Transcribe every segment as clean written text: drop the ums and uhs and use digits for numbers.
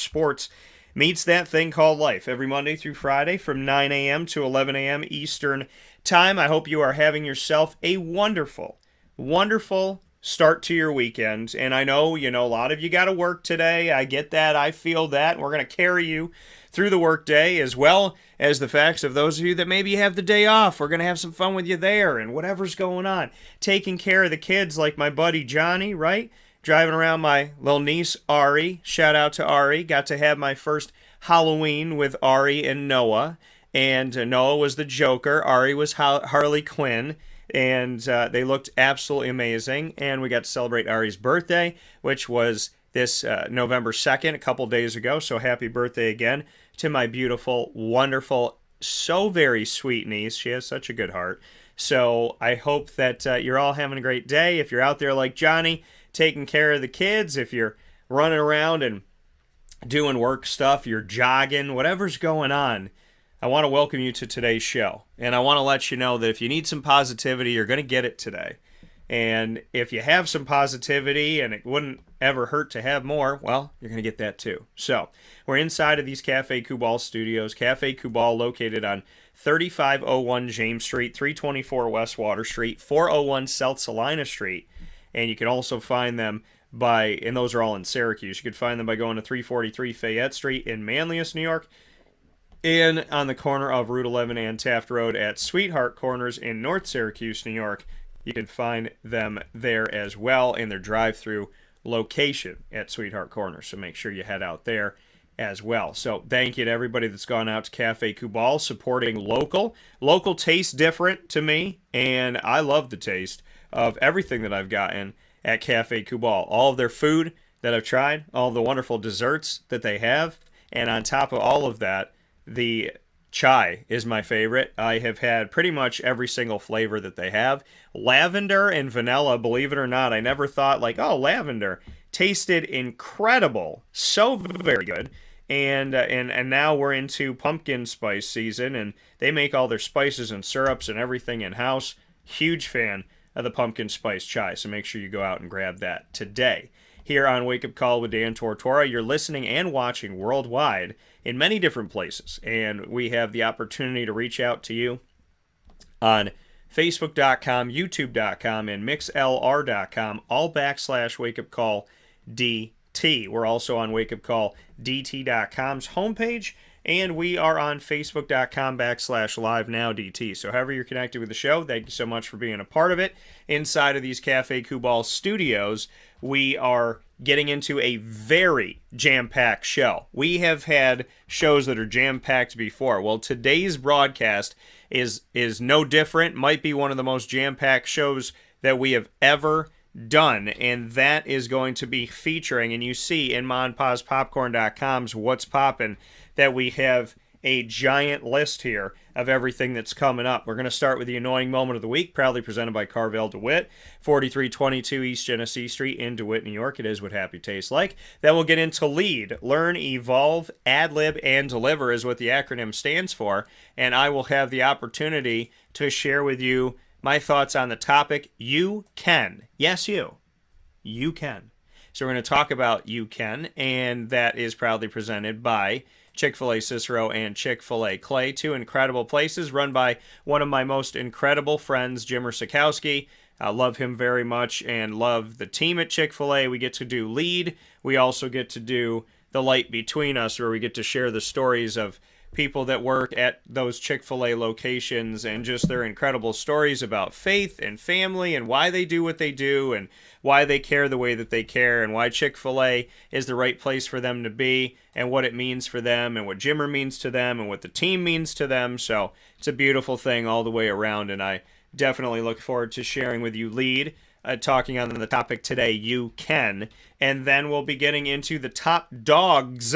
sports meets that thing called life every Monday through Friday from 9 a.m. to 11 a.m. Eastern Time. I hope you are having yourself a wonderful, wonderful start to your weekend. And I know, a lot of you got to work today. I get that. I feel that. We're going to carry you through the workday, as well as the facts of those of you that maybe have the day off. We're going to have some fun with you there and whatever's going on. Taking care of the kids like my buddy Johnny, right? Driving around my little niece, Ari. Shout out to Ari. Got to have my first Halloween with Ari and Noah. And Noah was the Joker. Ari was Harley Quinn. And they looked absolutely amazing. And we got to celebrate Ari's birthday, which was this November 2nd, a couple days ago. So happy birthday again to my beautiful, wonderful, so very sweet niece. She has such a good heart. So I hope that you're all having a great day. If you're out there like Johnny, taking care of the kids, if you're running around and doing work stuff, you're jogging, whatever's going on, I want to welcome you to today's show. And I want to let you know that if you need some positivity, you're going to get it today. And if you have some positivity and it wouldn't ever hurt to have more, well, you're going to get that too. So we're inside of these Cafe Kubal studios. Cafe Kubal located on 3501 James Street, 324 West Water Street, 401 South Salina Street. And you can also find them and those are all in Syracuse. You can find them by going to 343 Fayette Street in Manlius, New York, and on the corner of Route 11 and Taft Road at Sweetheart Corners in North Syracuse, New York. You can find them there as well in their drive-through location at Sweetheart Corners. So make sure you head out there as well. So thank you to everybody that's gone out to Cafe Kubal supporting local. Local tastes different to me, and I love the taste of everything that I've gotten at Cafe Kubal. All of their food that I've tried, all of the wonderful desserts that they have, and on top of all of that, the chai is my favorite. I have had pretty much every single flavor that they have. Lavender and vanilla, believe it or not, I never thought lavender. Tasted incredible. So very good. And now we're into pumpkin spice season, and they make all their spices and syrups and everything in-house. Huge fan of the pumpkin spice chai, so make sure you go out and grab that today. Here on Wake Up Call with Dan Tortora, you're listening and watching worldwide in many different places, and we have the opportunity to reach out to you on Facebook.com, YouTube.com, and MixLR.com, all /Wake Up Call DT. We're also on WakeUpCallDT.com's homepage, and we are on Facebook.com /LiveNowDT. So however you're connected with the show, thank you so much for being a part of it. Inside of these Cafe Kubal studios, we are getting into a very jam-packed show. We have had shows that are jam-packed before. Well, today's broadcast is no different. Might be one of the most jam-packed shows that we have ever done, and that is going to be featuring, and you see in MonPazPopcorn.com's What's Poppin', that we have a giant list here of everything that's coming up. We're going to start with the Annoying Moment of the Week, proudly presented by Carvel DeWitt, 4322 East Genesee Street in DeWitt, New York. It is what happy tastes like. Then we'll get into Lead, Learn, Evolve, Ad-Lib, and Deliver is what the acronym stands for, and I will have the opportunity to share with you my thoughts on the topic, You Can. Yes, you can. So we're going to talk about You Can, and that is proudly presented by Chick-fil-A Cicero and Chick-fil-A Clay, two incredible places run by one of my most incredible friends, Jim Sikowski. I love him very much and love the team at Chick-fil-A. We get to do Lead. We also get to do The Light Between Us, where we get to share the stories of people that work at those Chick-fil-A locations and just their incredible stories about faith and family and why they do what they do and why they care the way that they care and why Chick-fil-A is the right place for them to be and what it means for them and what Jimmer means to them and what the team means to them. So it's a beautiful thing all the way around, and I definitely look forward to sharing with you Lead, talking on the topic today, You Can, and then we'll be getting into the top dogs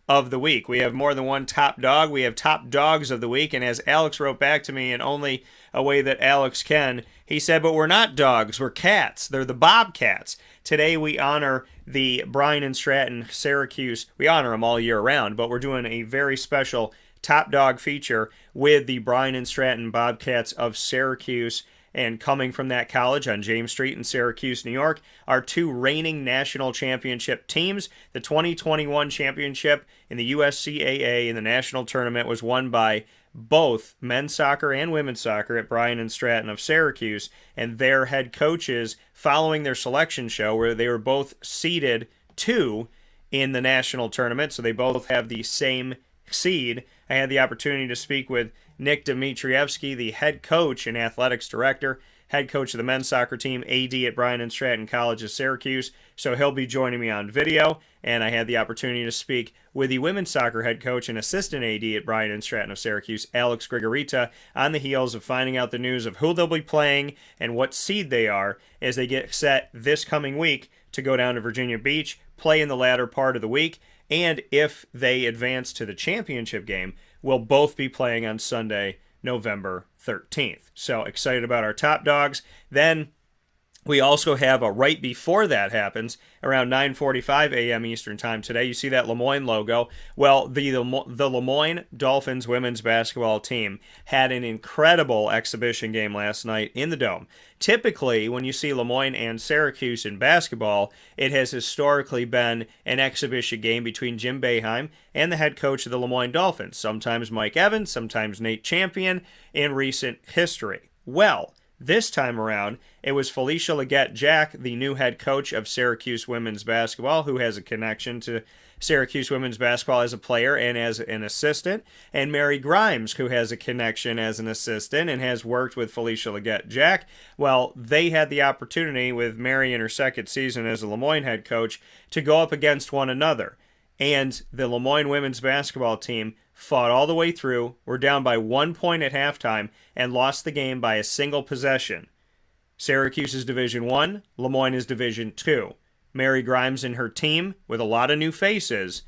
of the week. We have more than one top dog. We have top dogs of the week, and as Alex wrote back to me in only a way that Alex can, he said, but we're not dogs, we're cats. They're the Bobcats. Today we honor the Bryant Stratton Syracuse. We honor them all year round, but we're doing a very special top dog feature with the Bryant Stratton Bobcats of Syracuse. And coming from that college on James Street in Syracuse, New York, are two reigning national championship teams. The 2021 championship in the USCAA in the national tournament was won by both men's soccer and women's soccer at Bryant Stratton of Syracuse, and their head coaches following their selection show where they were both seeded 2 in the national tournament, so they both have the same seed. I had the opportunity to speak with Nick Dimitrievski, the head coach and athletics director, head coach of the men's soccer team, AD at Bryant Stratton College of Syracuse, so he'll be joining me on video. And I had the opportunity to speak with the women's soccer head coach and assistant AD at Bryant Stratton of Syracuse, Alex Grigorite, on the heels of finding out the news of who they'll be playing and what seed they are as they get set this coming week to go down to Virginia Beach, play in the latter part of the week, and if they advance to the championship game, will both be playing on Sunday, November 13th. So excited about our top dogs. Then we also have right before that happens, around 9:45 a.m. Eastern Time today, you see that LeMoyne logo. Well, the LeMoyne Dolphins women's basketball team had an incredible exhibition game last night in the Dome. Typically, when you see LeMoyne and Syracuse in basketball, it has historically been an exhibition game between Jim Boeheim and the head coach of the LeMoyne Dolphins, sometimes Mike Evans, sometimes Nate Champion, in recent history. Well, this time around, it was Felicia Leggett-Jack, the new head coach of Syracuse women's basketball, who has a connection to Syracuse women's basketball as a player and as an assistant, and Mary Grimes, who has a connection as an assistant and has worked with Felicia Leggett-Jack. Well, they had the opportunity, with Mary in her second season as a LeMoyne head coach, to go up against one another. And the LeMoyne women's basketball team fought all the way through, were down by 1 point at halftime, and lost the game by a single possession. Syracuse is Division I, LeMoyne is Division II. Mary Grimes and her team, with a lot of new faces,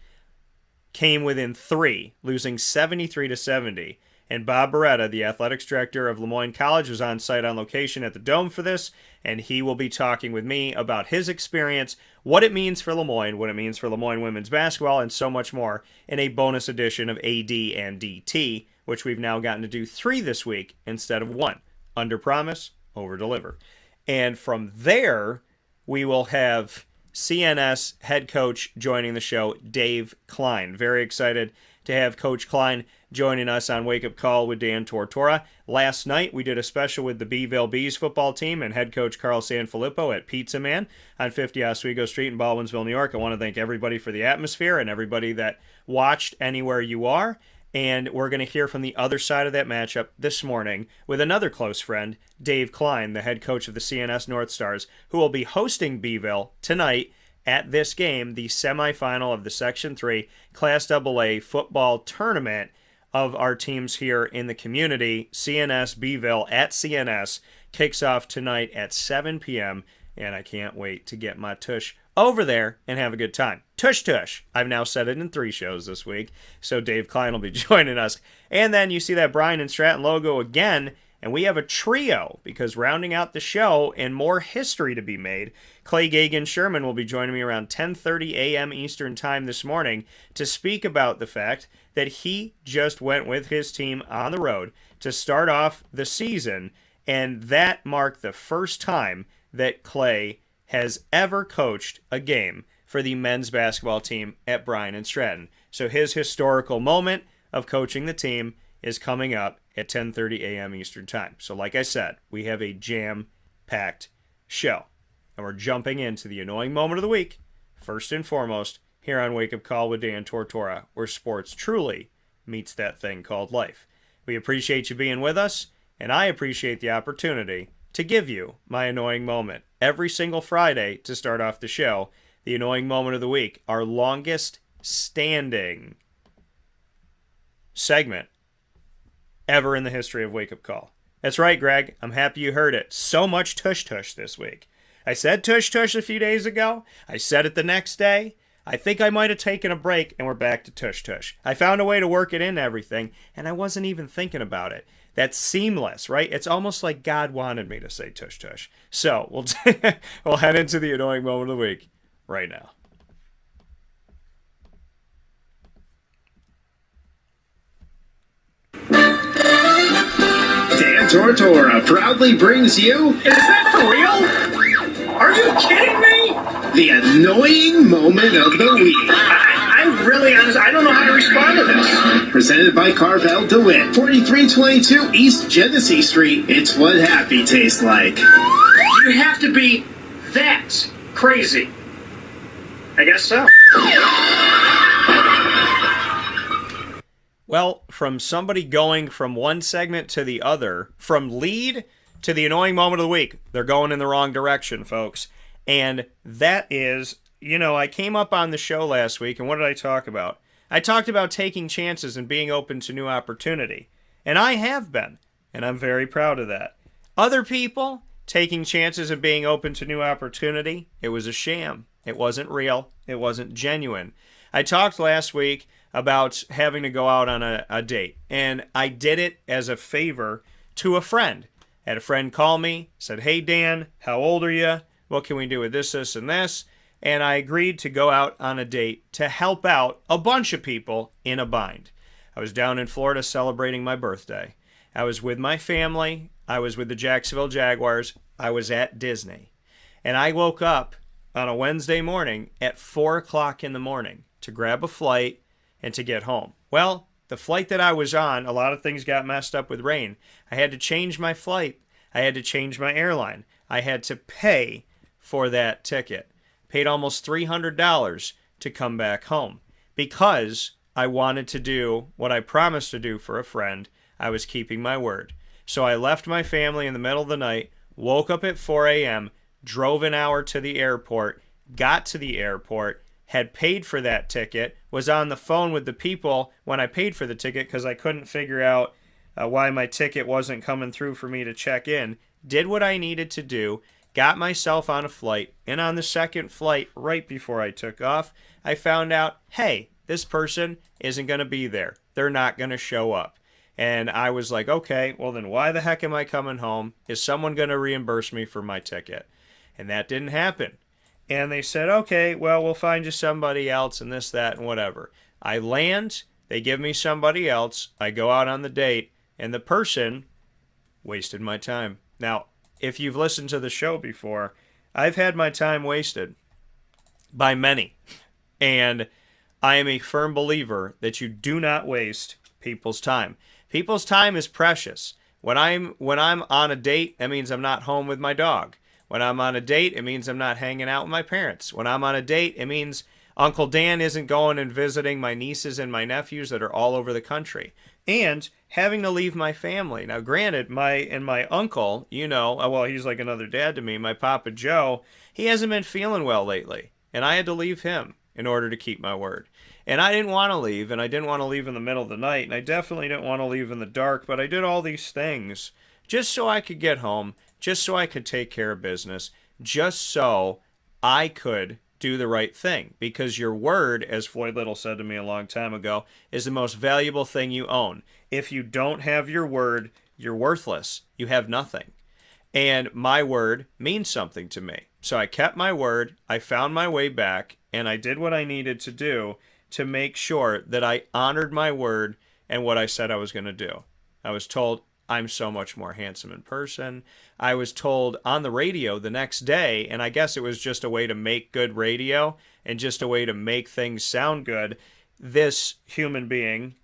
came within 3, losing 73-70. And Bob Beretta, the athletics director of LeMoyne College, was on site on location at the Dome for this, and he will be talking with me about his experience, what it means for LeMoyne, what it means for LeMoyne women's basketball, and so much more in a bonus edition of AD and DT, which we've now gotten to do 3 this week instead of 1. Under promise, over deliver. And from there, we will have CNS head coach joining the show, Dave Kline. Very excited to have Coach Kline joining us on Wake Up Call with Dan Tortora. Last night, we did a special with the Belleville Bees football team and head coach Carl Sanfilippo at Pizza Man on 50 Oswego Street in Baldwinsville, New York. I want to thank everybody for the atmosphere and everybody that watched anywhere you are. And we're going to hear from the other side of that matchup this morning with another close friend, Dave Kline, the head coach of the CNS North Stars, who will be hosting Belleville tonight at this game, the semifinal of the Section 3 Class AA football tournament of our teams here in the community. CNS Belleville at CNS kicks off tonight at 7 p.m., and I can't wait to get my tush over there and have a good time. Tush tush. I've now said it in 3 shows this week, so Dave Kline will be joining us. And then you see that Bryant Stratton logo again, and we have a trio, because rounding out the show and more history to be made, Clay Gagen-Sherman will be joining me around 10:30 a.m. Eastern Time this morning to speak about the fact that he just went with his team on the road to start off the season, and that marked the first time that Clay has ever coached a game for the men's basketball team at Bryant Stratton. So his historical moment of coaching the team is coming up at 10:30 a.m. Eastern Time. So like I said, we have a jam-packed show. And we're jumping into the annoying moment of the week, first and foremost, here on Wake Up Call with Dan Tortora, where sports truly meets that thing called life. We appreciate you being with us, and I appreciate the opportunity to give you my annoying moment every single Friday to start off the show. The annoying moment of the week, our longest standing segment ever in the history of Wake Up Call. That's right, Greg. I'm happy you heard it. So much tush-tush this week. I said tush-tush a few days ago. I said it the next day. I think I might have taken a break, and we're back to tush-tush. I found a way to work it into everything, and I wasn't even thinking about it. That's seamless, right? It's almost like God wanted me to say tush-tush. So we'll head into the annoying moment of the week right now. Dan Tortora proudly brings you... Is that for real? Are you kidding me? The annoying moment of the week. I'm really honest. I don't know how to respond to this. Presented by Carvel DeWitt, 4322 East Genesee Street. It's what happy tastes like. You have to be that crazy. I guess so. Well, from somebody going from one segment to the other, from lead to the annoying moment of the week, they're going in the wrong direction, folks. And that is, I came up on the show last week, and what did I talk about? I talked about taking chances and being open to new opportunity. And I have been, and I'm very proud of that. Other people taking chances and being open to new opportunity, it was a sham. It wasn't real. It wasn't genuine. I talked last week about having to go out on a date, and I did it as a favor to a friend. I had a friend call me, said, "Hey, Dan, how old are you? What can we do with this, this, and this?" And I agreed to go out on a date to help out a bunch of people in a bind. I was down in Florida celebrating my birthday. I was with my family. I was with the Jacksonville Jaguars. I was at Disney. And I woke up on a Wednesday morning at 4 o'clock in the morning to grab a flight and to get home. Well, the flight that I was on, a lot of things got messed up with rain. I had to change my flight. I had to change my airline. I had to pay for that ticket. Paid almost $300 to come back home because I wanted to do what I promised to do for a friend. I was keeping my word. So I left my family in the middle of the night, woke up at 4 a.m., drove an hour to the airport, got to the airport, had paid for that ticket, was on the phone with the people when I paid for the ticket because I couldn't figure out why my ticket wasn't coming through for me to check in, did what I needed to do, got myself on a flight, and on the second flight, right before I took off, I found out, hey, this person isn't going to be there. They're not going to show up. And I was like, okay, well then why the heck am I coming home? Is someone going to reimburse me for my ticket? And that didn't happen. And they said, okay, well, we'll find you somebody else and this, that, and whatever. I land, they give me somebody else, I go out on the date, and the person wasted my time. Now, if you've listened to the show before, I've had my time wasted by many. And I am a firm believer that you do not waste people's time. People's time is precious. When I'm on a date, that means I'm not home with my dog. When I'm on a date, it means I'm not hanging out with my parents. When I'm on a date, it means Uncle Dan isn't going and visiting my nieces and my nephews that are all over the country. And having to leave my family. Now, granted, my uncle, well, he's like another dad to me, my Papa Joe, he hasn't been feeling well lately. And I had to leave him in order to keep my word. And I didn't want to leave, and I didn't want to leave in the middle of the night, and I definitely didn't want to leave in the dark, but I did all these things just so I could get home, just so I could take care of business, just so I could do the right thing. Because your word, as Floyd Little said to me a long time ago, is the most valuable thing you own. If you don't have your word, you're worthless. You have nothing. And my word means something to me. So I kept my word, I found my way back, and I did what I needed to do to make sure that I honored my word and what I said I was going to do. I was told I'm so much more handsome in person. I was told on the radio the next day, and I guess it was just a way to make good radio and just a way to make things sound good. This human being,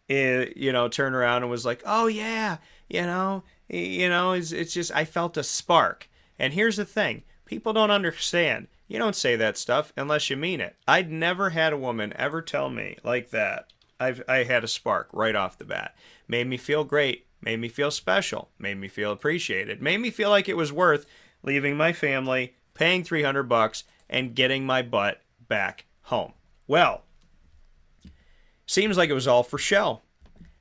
turned around and was like, "Oh yeah, it's just I felt a spark." And here's the thing: people don't understand. You don't say that stuff unless you mean it. I'd never had a woman ever tell me like that. I had a spark right off the bat. Made me feel great. Made me feel special. Made me feel appreciated. Made me feel like it was worth leaving my family, paying $300, and getting my butt back home. Well, seems like it was all for show.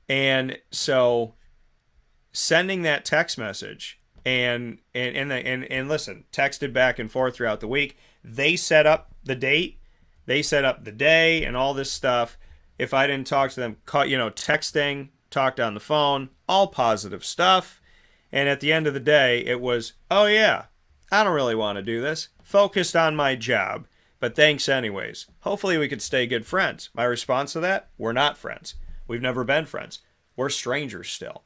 And so sending that text message and listen, texted back and forth throughout the week. They set up the date. They set up the day and all this stuff. If I didn't talk to them, texting, talked on the phone, all positive stuff. And at the end of the day, it was, oh yeah, I don't really want to do this. Focused on my job, but thanks anyways. Hopefully we could stay good friends. My response to that, we're not friends. We've never been friends. We're strangers still.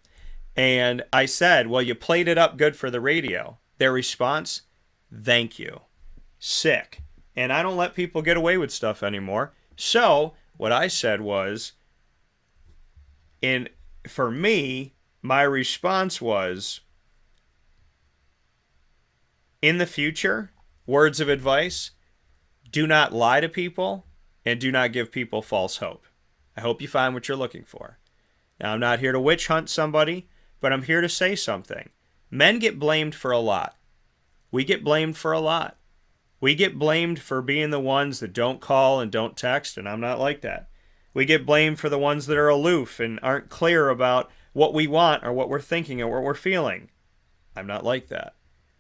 And I said, well, you played it up good for the radio. Their response, thank you. Sick. And I don't let people get away with stuff anymore. So what I said was, for me, my response was, in the future, words of advice, do not lie to people and do not give people false hope. I hope you find what you're looking for. Now, I'm not here to witch hunt somebody, but I'm here to say something. Men get blamed for a lot. We get blamed for a lot. We get blamed for being the ones that don't call and don't text, and I'm not like that. We get blamed for the ones that are aloof and aren't clear about what we want or what we're thinking or what we're feeling. I'm not like that.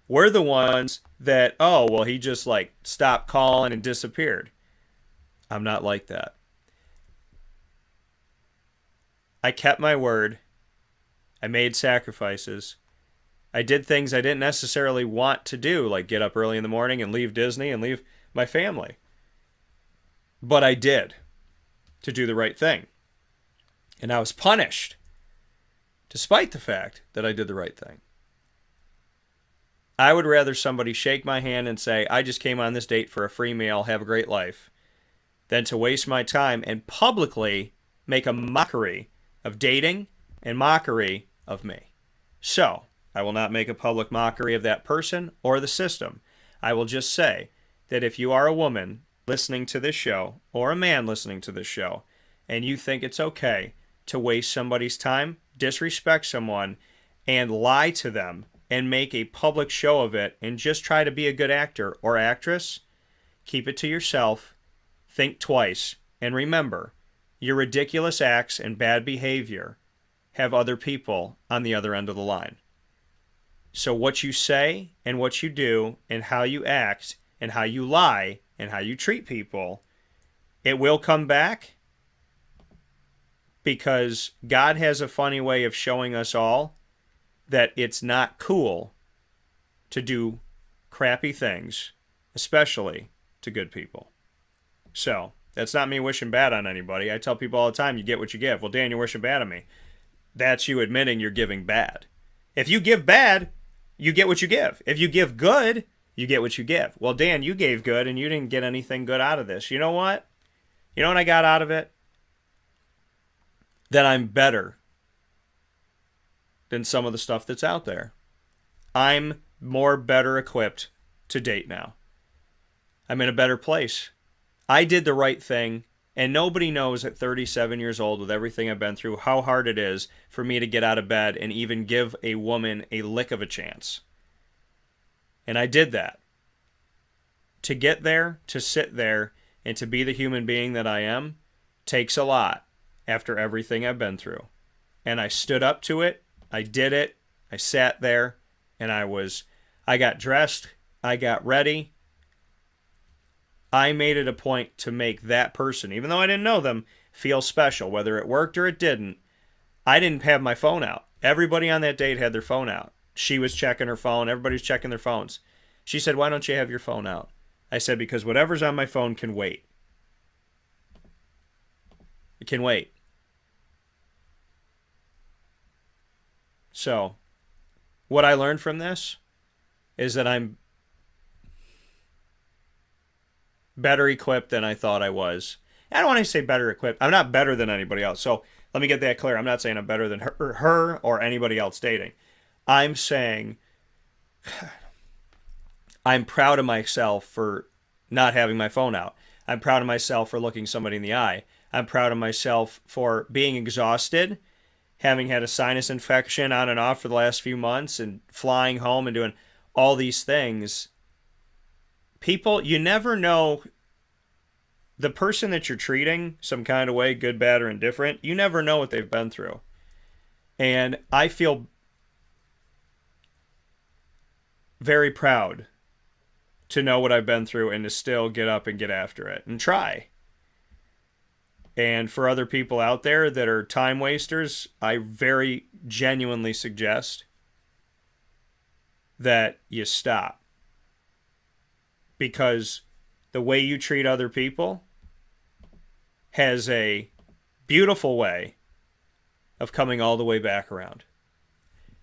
We're the ones that, oh, well, he just like stopped calling and disappeared. I'm not like that. I kept my word. I made sacrifices. I did things I didn't necessarily want to do, like get up early in the morning and leave Disney and leave my family. But I did, to do the right thing. And I was punished, despite the fact that I did the right thing. I would rather somebody shake my hand and say, I just came on this date for a free meal, have a great life, than to waste my time and publicly make a mockery of dating and mockery of me. So, I will not make a public mockery of that person or the system. I will just say that if you are a woman listening to this show or a man listening to this show and you think it's okay to waste somebody's time, disrespect someone, and lie to them and make a public show of it and just try to be a good actor or actress, keep it to yourself, think twice, and remember, your ridiculous acts and bad behavior have other people on the other end of the line. So what you say and what you do and how you act and how you lie and how you treat people, it will come back, because God has a funny way of showing us all that it's not cool to do crappy things, especially to good people. So, that's not me wishing bad on anybody. I tell people all the time, you get what you give. Well, Dan, you're wishing bad on me. That's you admitting you're giving bad. If you give bad, you get what you give. If you give good, you get what you give. Well, Dan, you gave good and you didn't get anything good out of this. You know what? You know what I got out of it? That I'm better than some of the stuff that's out there. I'm better equipped to date now. I'm in a better place. I did the right thing, and nobody knows at 37 years old, with everything I've been through, how hard it is for me to get out of bed and even give a woman a lick of a chance. And I did that. To get there, to sit there, and to be the human being that I am, takes a lot after everything I've been through. And I stood up to it, I did it, I sat there, and I got dressed, I got ready. I made it a point to make that person, even though I didn't know them, feel special. Whether it worked or it didn't, I didn't have my phone out. Everybody on that date had their phone out. She was checking her phone. Everybody was checking their phones. She said, why don't you have your phone out? I said, because whatever's on my phone can wait. It can wait. So, what I learned from this is that I'm better equipped than I thought I was. I don't want to say better equipped. I'm not better than anybody else. So let me get that clear. I'm not saying I'm better than her or anybody else dating. I'm saying I'm proud of myself for not having my phone out. I'm proud of myself for looking somebody in the eye. I'm proud of myself for being exhausted, having had a sinus infection on and off for the last few months and flying home and doing all these things. People, you never know the person that you're treating some kind of way, good, bad, or indifferent. You never know what they've been through. And I feel very proud to know what I've been through and to still get up and get after it and try. And for other people out there that are time wasters, I very genuinely suggest that you stop. Because the way you treat other people has a beautiful way of coming all the way back around.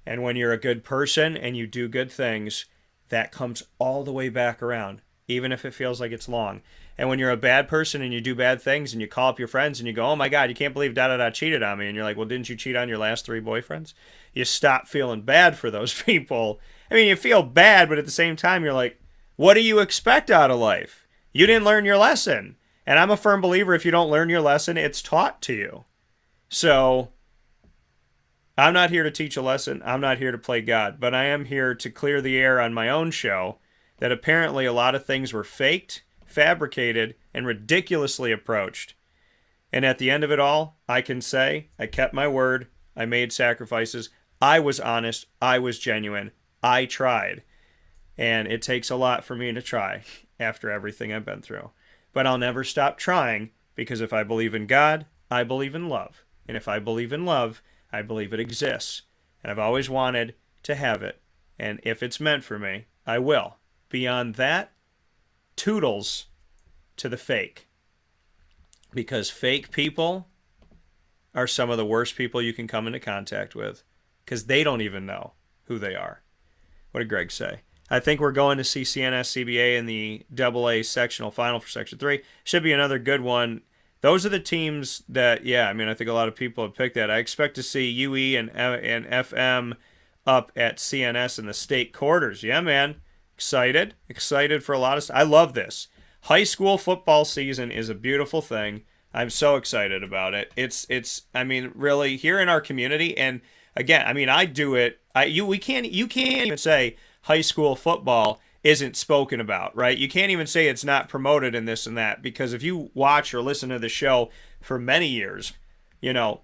And when you're a good person and you do good things, that comes all the way back around, even if it feels like it's long. And when you're a bad person and you do bad things and you call up your friends and you go, oh my God, you can't believe da-da-da cheated on me. And you're like, well, didn't you cheat on your last 3 boyfriends? You stop feeling bad for those people. I mean, you feel bad, but at the same time, you're like, what do you expect out of life? You didn't learn your lesson. And I'm a firm believer, if you don't learn your lesson, it's taught to you. So I'm not here to teach a lesson. I'm not here to play God. But I am here to clear the air on my own show that apparently a lot of things were faked, fabricated, and ridiculously approached. And at the end of it all, I can say I kept my word. I made sacrifices. I was honest. I was genuine. I tried. And it takes a lot for me to try after everything I've been through. But I'll never stop trying, because if I believe in God, I believe in love. And if I believe in love, I believe it exists. And I've always wanted to have it. And if it's meant for me, I will. Beyond that, toodles to the fake. Because fake people are some of the worst people you can come into contact with, because they don't even know who they are. What did Greg say? I think we're going to see CNS CBA in the AA sectional final for Section 3. Should be another good one. Those are the teams that, I think a lot of people have picked that. I expect to see UE and FM up at CNS in the state quarters. Yeah, man. Excited for a lot of stuff. I love this. High school football season is a beautiful thing. I'm so excited about it. It's really here in our community. And again, I do it. You can't even say high school football isn't spoken about, right? You can't even say it's not promoted in this and that, because if you watch or listen to the show for many years,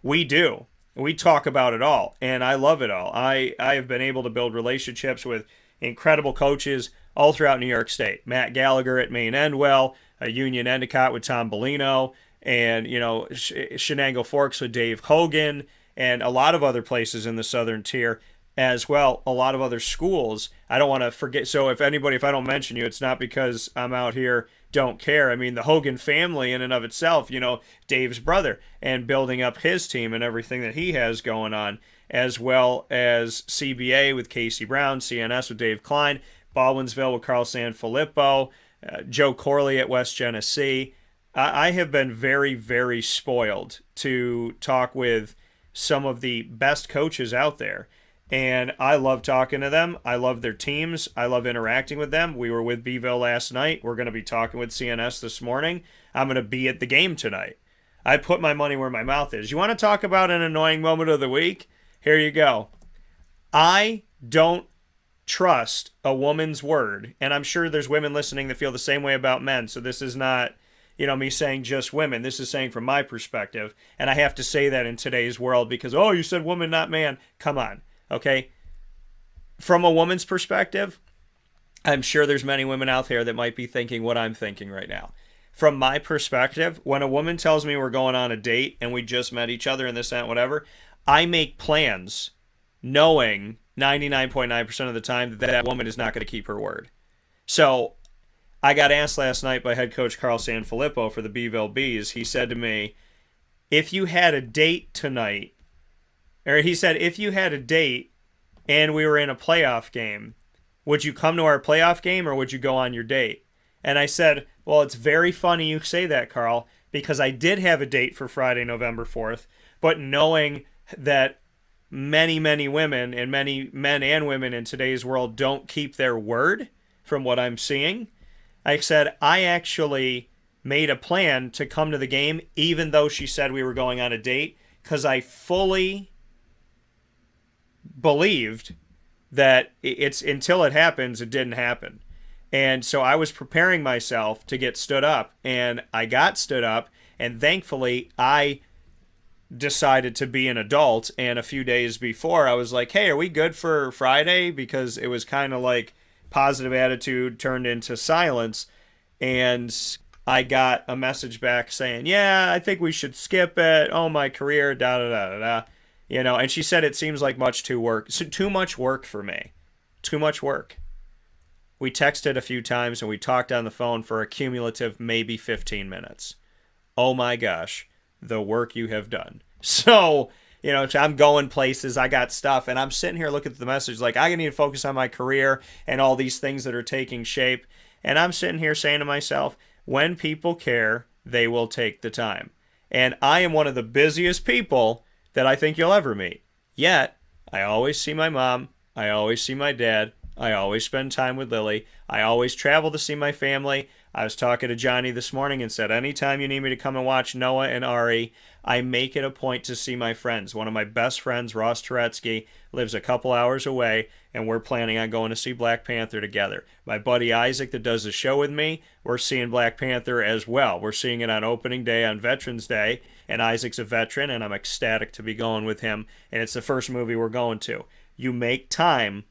we do. We talk about it all, and I love it all. I have been able to build relationships with incredible coaches all throughout New York State. Matt Gallagher at Maine Endwell, Union Endicott with Tom Bellino, and, Shenango Forks with Dave Hogan, and a lot of other places in the Southern Tier as well, a lot of other schools. I don't want to forget. So if I don't mention you, it's not because I'm out here don't care. The Hogan family in and of itself, Dave's brother, and building up his team and everything that he has going on, as well as CBA with Casey Brown, CNS with Dave Kline, Baldwinsville with Carl Sanfilippo, Joe Corley at West Genesee. I have been very, very spoiled to talk with some of the best coaches out there. And I love talking to them. I love their teams. I love interacting with them. We were with Beeville last night. We're going to be talking with CNS this morning. I'm going to be at the game tonight. I put my money where my mouth is. You want to talk about an annoying moment of the week? Here you go. I don't trust a woman's word. And I'm sure there's women listening that feel the same way about men. So this is not, me saying just women. This is saying from my perspective. And I have to say that in today's world because, you said woman, not man. Come on. Okay, from a woman's perspective, I'm sure there's many women out there that might be thinking what I'm thinking right now. From my perspective, when a woman tells me we're going on a date and we just met each other and this, that, whatever, I make plans knowing 99.9% of the time that woman is not going to keep her word. So I got asked last night by head coach Carl Sanfilippo for the Beeville Bees. He said to me, if you had a date tonight, or he said, if you had a date and we were in a playoff game, would you come to our playoff game or would you go on your date? And I said, well, it's very funny you say that, Carl, because I did have a date for Friday, November 4th, but knowing that many, many women and many men and women in today's world don't keep their word from what I'm seeing, I said, I actually made a plan to come to the game even though she said we were going on a date, because I fully believed that it's until it happens, it didn't happen. And so I was preparing myself to get stood up, and I got stood up, and thankfully I decided to be an adult. And a few days before, I was like, hey, are we good for Friday? Because it was kind of like positive attitude turned into silence. And I got a message back saying, yeah, I think we should skip it. Oh, my career, da-da-da-da-da. And she said it seems like too much work for me. Too much work. We texted a few times and we talked on the phone for a cumulative maybe 15 minutes. Oh my gosh, the work you have done. So, I'm going places, I got stuff, and I'm sitting here looking at the message like I need to focus on my career and all these things that are taking shape. And I'm sitting here saying to myself, when people care, they will take the time. And I am one of the busiest people that I think you'll ever meet. Yet, I always see my mom, I always see my dad, I always spend time with Lily, I always travel to see my family. I was talking to Johnny this morning and said, anytime you need me to come and watch Noah and Ari, I make it a point to see my friends. One of my best friends, Ross Turetsky, lives a couple hours away, and we're planning on going to see Black Panther together. My buddy Isaac that does the show with me, we're seeing Black Panther as well. We're seeing it on opening day, on Veterans Day, and Isaac's a veteran, and I'm ecstatic to be going with him, and it's the first movie we're going to. You make time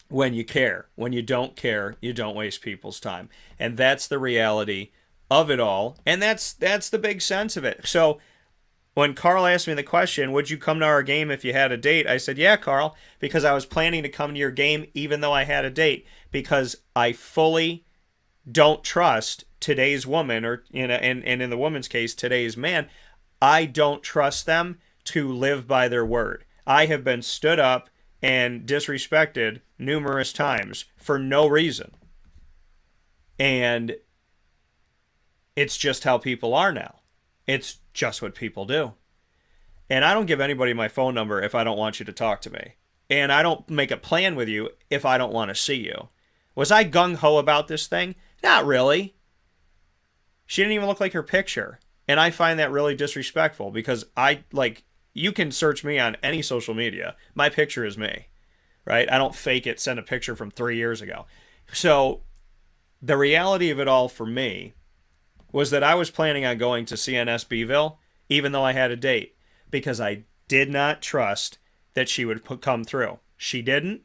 when you care. When you don't care, you don't waste people's time. And that's the reality of it all. And that's the big sense of it. So when Carl asked me the question, would you come to our game if you had a date? I said, yeah, Carl, because I was planning to come to your game even though I had a date, because I fully don't trust today's woman, or and in the woman's case, today's man. I don't trust them to live by their word. I have been stood up and disrespected numerous times for no reason. And it's just how people are now. It's just what people do. And I don't give anybody my phone number if I don't want you to talk to me. And I don't make a plan with you if I don't want to see you. Was I gung-ho about this thing? Not really. She didn't even look like her picture. And I find that really disrespectful because you can search me on any social media. My picture is me, right? I don't fake it, send a picture from 3 years ago. So the reality of it all for me was that I was planning on going to CNS Beeville, even though I had a date, because I did not trust that she would come through. She didn't,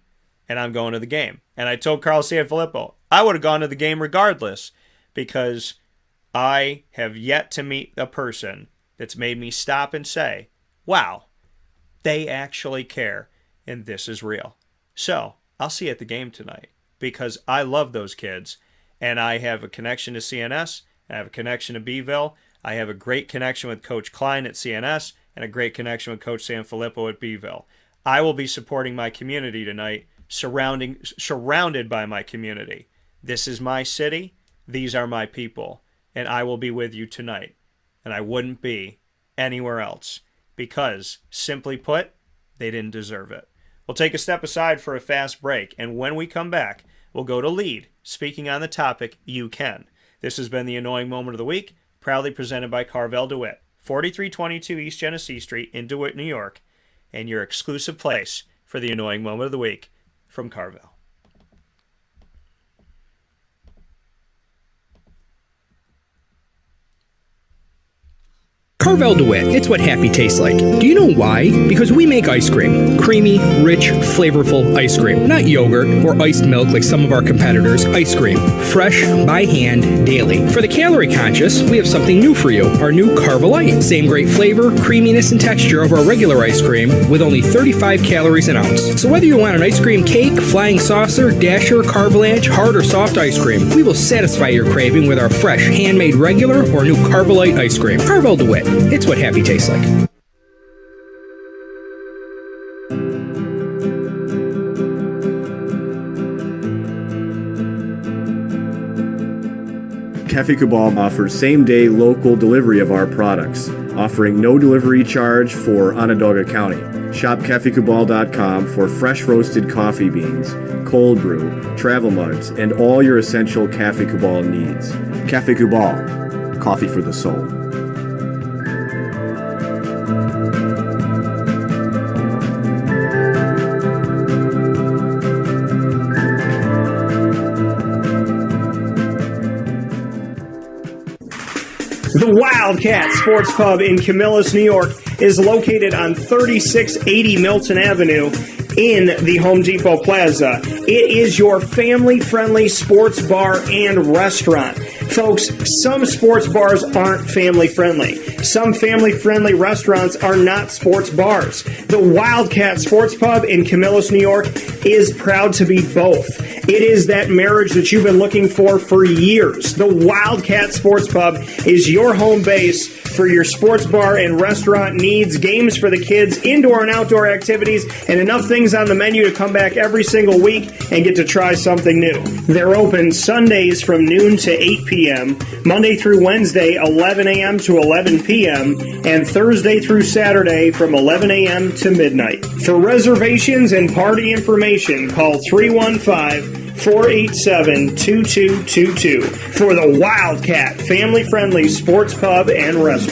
and I'm going to the game. And I told Carl Sanfilippo, I would have gone to the game regardless, because I have yet to meet a person that's made me stop and say, wow, they actually care, and this is real. So, I'll see you at the game tonight, because I love those kids, and I have a connection to CNS, I have a connection to Beeville, I have a great connection with Coach Kline at CNS, and a great connection with Coach Sanfilippo at Beeville. I will be supporting my community tonight, surrounded by my community. This is my city, these are my people, and I will be with you tonight, and I wouldn't be anywhere else. Because, simply put, they didn't deserve it. We'll take a step aside for a fast break, and when we come back, we'll go to Lead, speaking on the topic, You Can. This has been the Annoying Moment of the Week, proudly presented by Carvel DeWitt, 4322 East Genesee Street in DeWitt, New York, and your exclusive place for the Annoying Moment of the Week from Carvel. Carvel DeWitt, it's what happy tastes like. Do you know why? Because we make ice cream. Creamy, rich, flavorful ice cream. Not yogurt or iced milk like some of our competitors. Ice cream. Fresh, by hand, daily. For the calorie conscious, we have something new for you. Our new Carvelite. Same great flavor, creaminess, and texture of our regular ice cream with only 35 calories an ounce. So whether you want an ice cream cake, flying saucer, dasher, carvalanche, hard or soft ice cream, we will satisfy your craving with our fresh, handmade regular or new Carvelite ice cream. Carvel DeWitt. It's what happy tastes like. Cafe Cabal offers same-day local delivery of our products, offering no delivery charge for Onondaga County. Shop cafecabal.com for fresh roasted coffee beans, cold brew, travel mugs, and all your essential Cafe Cabal needs. Cafe Cabal, coffee for the soul. The Wildcat Sports Pub in Camillus, New York is located on 3680 Milton Avenue in the Home Depot Plaza. It is your family-friendly sports bar and restaurant. Folks, some sports bars aren't family-friendly. Some family-friendly restaurants are not sports bars. The Wildcat Sports Pub in Camillus, New York is proud to be both. It is that marriage that you've been looking for years. The Wildcat Sports Pub is your home base for your sports bar and restaurant needs, games for the kids, indoor and outdoor activities, and enough things on the menu to come back every single week and get to try something new. They're open Sundays from noon to 8 p.m., Monday through Wednesday, 11 a.m. to 11 p.m., and Thursday through Saturday from 11 a.m. to midnight. For reservations and party information, call 315-487-2222 for the Wildcat family-friendly sports pub and restaurant.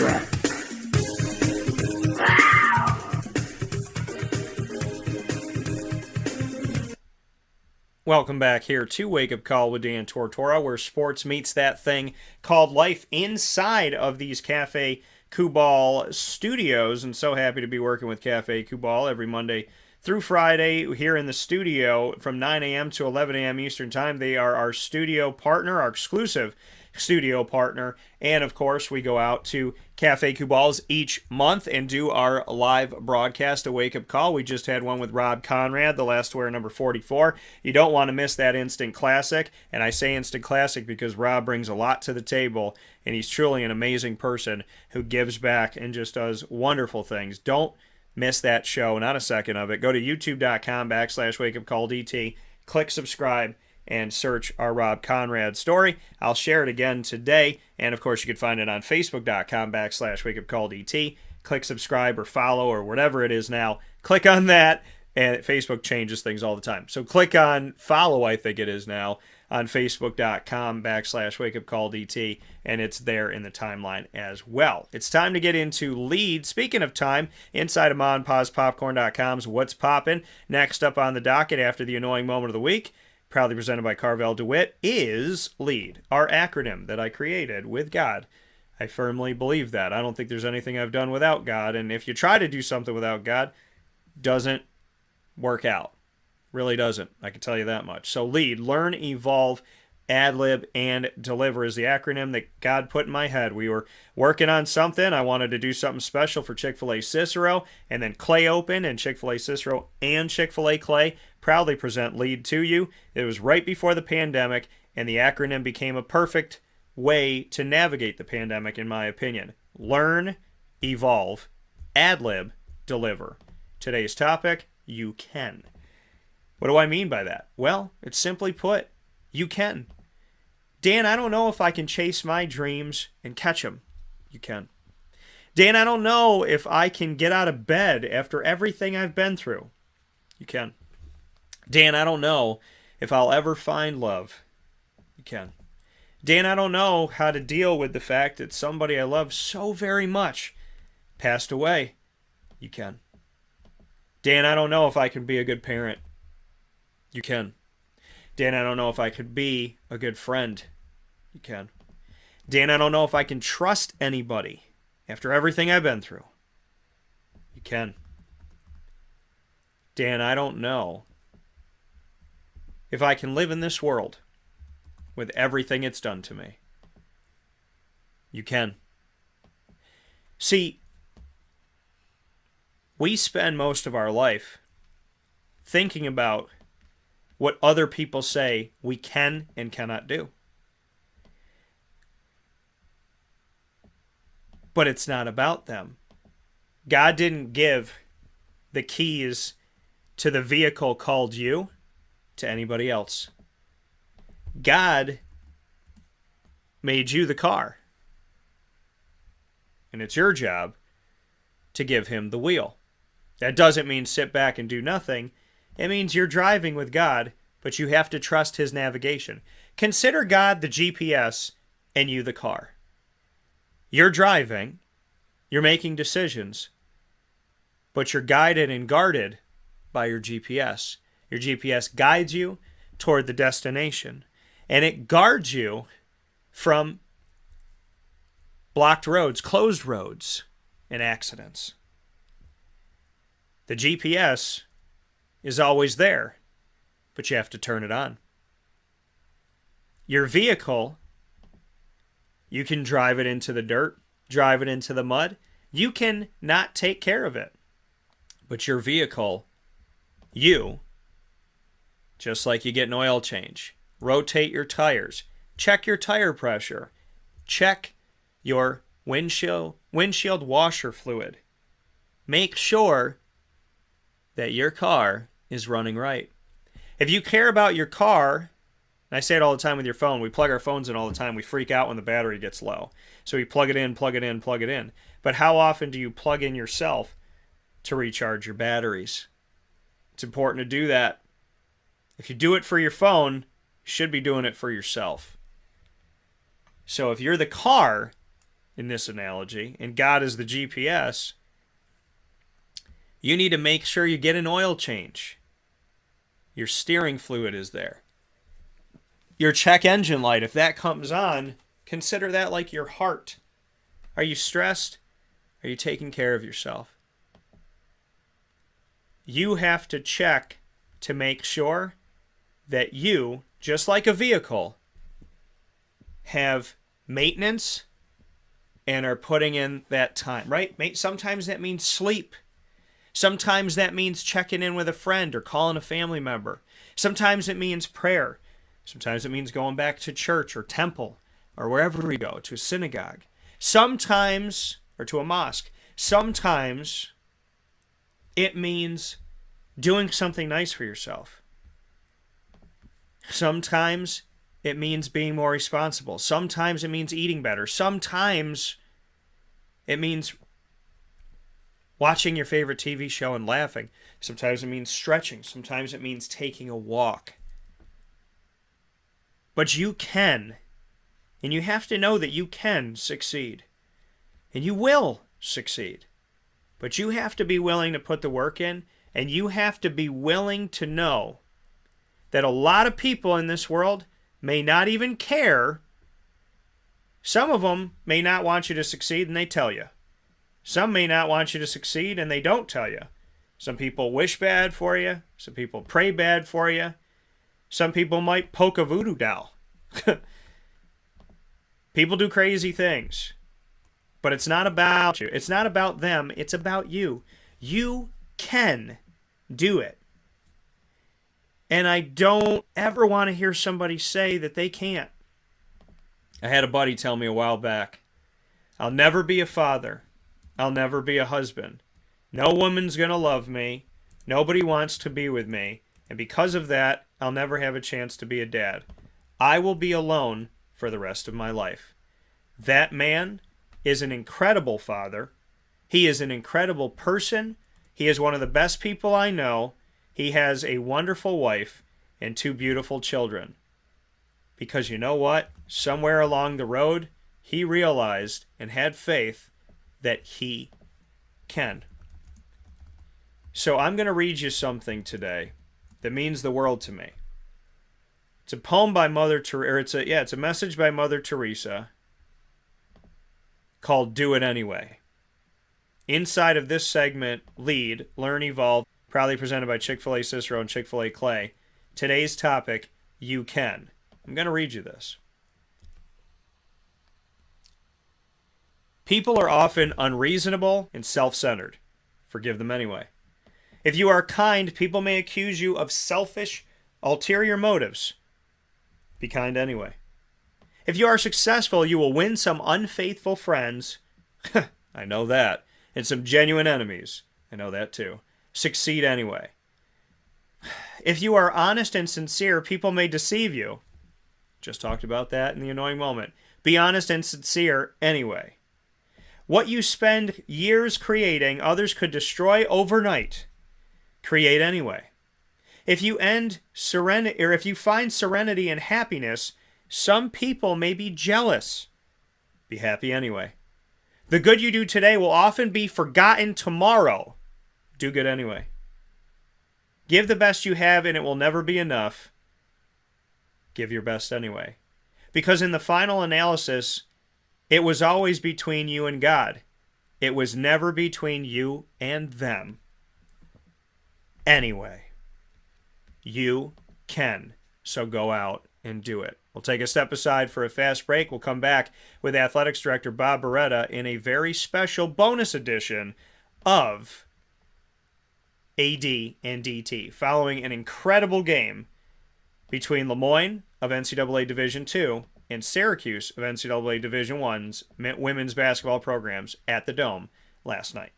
Welcome back here to Wake Up Call with Dan Tortora, where sports meets that thing called life inside of these Cafe Kubal studios. And so happy to be working with Cafe Kubal every Monday through Friday here in the studio from 9 a.m. to 11 a.m. Eastern Time. They are our studio partner, our exclusive studio partner. And of course, we go out to Cafe Kubal's each month and do our live broadcast, a wake-up call. We just had one with Rob Conrad, the last wear number 44. You don't want to miss that instant classic. And I say instant classic because Rob brings a lot to the table, and he's truly an amazing person who gives back and just does wonderful things. Don't miss that show, not a second of it. Go to youtube.com/wakeupcalldt, click subscribe, and search our Rob Conrad story. I'll share it again today. And of course, you can find it on facebook.com/wakeupcalldt. Click subscribe or follow or whatever it is now. Click on that. And Facebook changes things all the time. So click on follow, I think it is now, on facebook.com/wakeupcalldt. And it's there in the timeline as well. It's time to get into lead. Speaking of time, inside of MonPazPopcorn.com's What's Poppin'. Next up on the docket after the annoying moment of the week, proudly presented by Carvel DeWitt, is LEAD, our acronym that I created with God. I firmly believe that. I don't think there's anything I've done without God, and if you try to do something without God, doesn't work out. Really doesn't. I can tell you that much. So LEAD, learn, evolve, ad-lib, and deliver is the acronym that God put in my head. We were working on something. I wanted to do something special for Chick-fil-A Cicero, and then Clay opened, and Chick-fil-A Cicero and Chick-fil-A Clay proudly present LEAD to you. It was right before the pandemic, and the acronym became a perfect way to navigate the pandemic, in my opinion. Learn, evolve, ad-lib, deliver. Today's topic, you can. What do I mean by that? Well, it's simply put, you can. Dan, I don't know if I can chase my dreams and catch them. You can. Dan, I don't know if I can get out of bed after everything I've been through. You can. Dan, I don't know if I'll ever find love. You can. Dan, I don't know how to deal with the fact that somebody I love so very much passed away. You can. Dan, I don't know if I can be a good parent. You can. Dan, I don't know if I could be a good friend. You can. Dan, I don't know if I can trust anybody after everything I've been through. You can. Dan, I don't know if I can live in this world with everything it's done to me. You can. See, we spend most of our life thinking about what other people say we can and cannot do. But it's not about them. God didn't give the keys to the vehicle called you to anybody else. God made you the car. And it's your job to give him the wheel. That doesn't mean sit back and do nothing. It means you're driving with God, but you have to trust his navigation. Consider God the GPS and you the car. You're driving, you're making decisions, but you're guided and guarded by your GPS. Your GPS guides you toward the destination, and it guards you from blocked roads, closed roads, and accidents. The GPS is always there, but you have to turn it on. Your vehicle, you can drive it into the dirt, drive it into the mud. You can not take care of it. But your vehicle, you just like you get an oil change. Rotate your tires. Check your tire pressure. Check your windshield washer fluid. Make sure that your car is running right. If you care about your car, and I say it all the time with your phone, we plug our phones in all the time, we freak out when the battery gets low. So we plug it in, plug it in, plug it in. But how often do you plug in yourself to recharge your batteries? It's important to do that. If you do it for your phone, you should be doing it for yourself. So if you're the car, in this analogy, and God is the GPS, you need to make sure you get an oil change. Your steering fluid is there. Your check engine light, if that comes on, consider that like your heart. Are you stressed? Are you taking care of yourself? You have to check to make sure that you, just like a vehicle, have maintenance and are putting in that time, right? Sometimes that means sleep. Sometimes that means checking in with a friend or calling a family member. Sometimes it means prayer. Sometimes it means going back to church or temple or wherever we go, to a synagogue. Sometimes, or to a mosque. Sometimes it means doing something nice for yourself. Sometimes it means being more responsible. Sometimes it means eating better. Sometimes it means watching your favorite TV show and laughing. Sometimes it means stretching. Sometimes it means taking a walk. But you can, and you have to know that you can succeed. And you will succeed. But you have to be willing to put the work in, and you have to be willing to know that a lot of people in this world may not even care. Some of them may not want you to succeed, and they tell you. Some may not want you to succeed, and they don't tell you. Some people wish bad for you. Some people pray bad for you. Some people might poke a voodoo doll. People do crazy things. But it's not about you. It's not about them. It's about you. You can do it. And I don't ever want to hear somebody say that they can't. I had a buddy tell me a while back, I'll never be a father. I'll never be a husband. No woman's going to love me. Nobody wants to be with me. And because of that, I'll never have a chance to be a dad. I will be alone for the rest of my life. That man is an incredible father. He is an incredible person. He is one of the best people I know. He has a wonderful wife and 2 beautiful children. Because you know what? Somewhere along the road, he realized and had faith that he can. So I'm going to read you something today that means the world to me. It's a poem by Mother Teresa, it's a message by Mother Teresa called Do It Anyway. Inside of this segment, Lead, Learn, Evolve, proudly presented by Chick-fil-A Cicero and Chick-fil-A Clay. Today's topic, you can. I'm going to read you this. People are often unreasonable and self-centered. Forgive them anyway. If you are kind, people may accuse you of selfish, ulterior motives. Be kind anyway. If you are successful, you will win some unfaithful friends. I know that. And some genuine enemies. I know that too. Succeed anyway. If you are honest and sincere, people may deceive you. Just talked about that in the annoying moment. Be honest and sincere anyway. What you spend years creating, others could destroy overnight. Create anyway. If you find serenity and happiness, some people may be jealous. Be happy anyway. The good you do today will often be forgotten tomorrow. Do good anyway. Give the best you have and it will never be enough. Give your best anyway. Because in the final analysis, it was always between you and God. It was never between you and them. Anyway, you can. So go out and do it. We'll take a step aside for a fast break. We'll come back with Athletics Director Bob Beretta in a very special bonus edition of AD and DT, following an incredible game between LeMoyne of NCAA Division II and Syracuse of NCAA Division I's women's basketball programs at the Dome last night.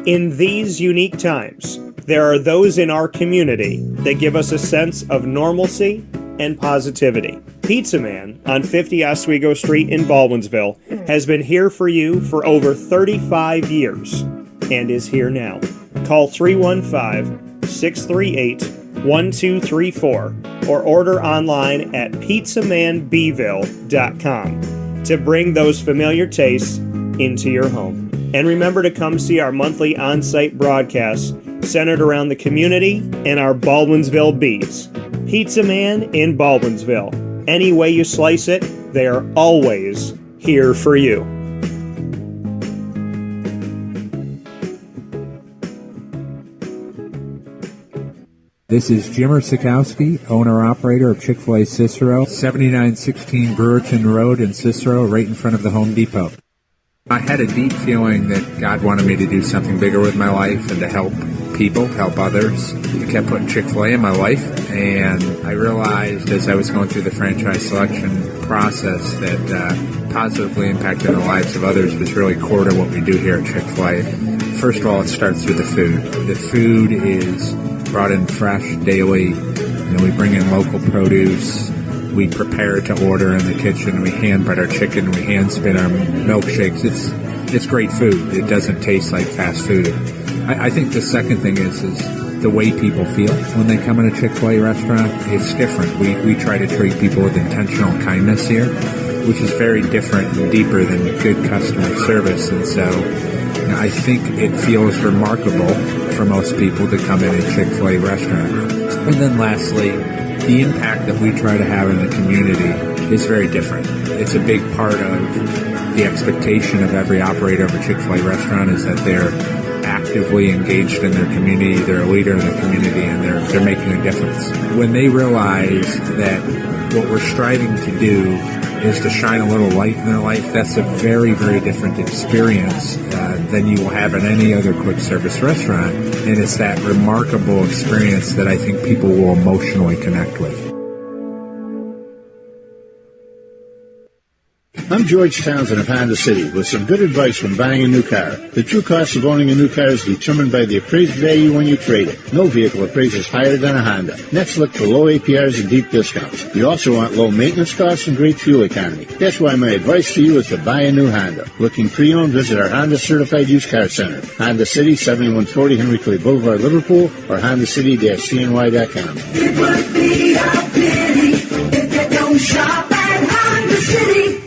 In these unique times, there are those in our community that give us a sense of normalcy and positivity. Pizza Man on 50 Oswego Street in Baldwinsville has been here for you for over 35 years and is here now. Call 315-638-1234 or order online at pizzamanbeeville.com to bring those familiar tastes into your home. And remember to come see our monthly on-site broadcasts centered around the community and our Baldwinsville Bees. Pizza Man in Baldwinsville. Any way you slice it, they are always here for you. This is Jimmer Sikowski, owner-operator of Chick-fil-A Cicero, 7916 Brewerton Road in Cicero, right in front of the Home Depot. I had a deep feeling that God wanted me to do something bigger with my life and to help people, help others. He kept putting Chick-fil-A in my life, and I realized as I was going through the franchise selection process that positively impacting the lives of others was really core to what we do here at Chick-fil-A. First of all, it starts with the food. The food is brought in fresh daily. We bring in local produce. We prepare to order in the kitchen. We hand bread our chicken. We hand spin our milkshakes. It's great food. It doesn't taste like fast food. I think the second thing is the way people feel when they come in a Chick-fil-A restaurant. It's different. We try to treat people with intentional kindness here, which is very different and deeper than good customer service. And so I think it feels remarkable for most people to come in a Chick-fil-A restaurant. And then lastly, the impact that we try to have in the community is very different. It's a big part of the expectation of every operator of a Chick-fil-A restaurant is that they're actively engaged in their community, they're a leader in the community, and they're making a difference. When they realize that what we're striving to do is to shine a little light in their life, that's a very, very different experience than you will have in any other quick service restaurant. And it's that remarkable experience that I think people will emotionally connect with. I'm George Townsend of Honda City with some good advice when buying a new car. The true cost of owning a new car is determined by the appraised value when you trade it. No vehicle appraises higher than a Honda. Next, look for low APRs and deep discounts. You also want low maintenance costs and great fuel economy. That's why my advice to you is to buy a new Honda. Looking pre-owned, visit our Honda Certified Used Car Center. Honda City, 7140 Henry Clay Boulevard, Liverpool, or HondaCity-CNY.com. It would be a pity if you don't shop at Honda City.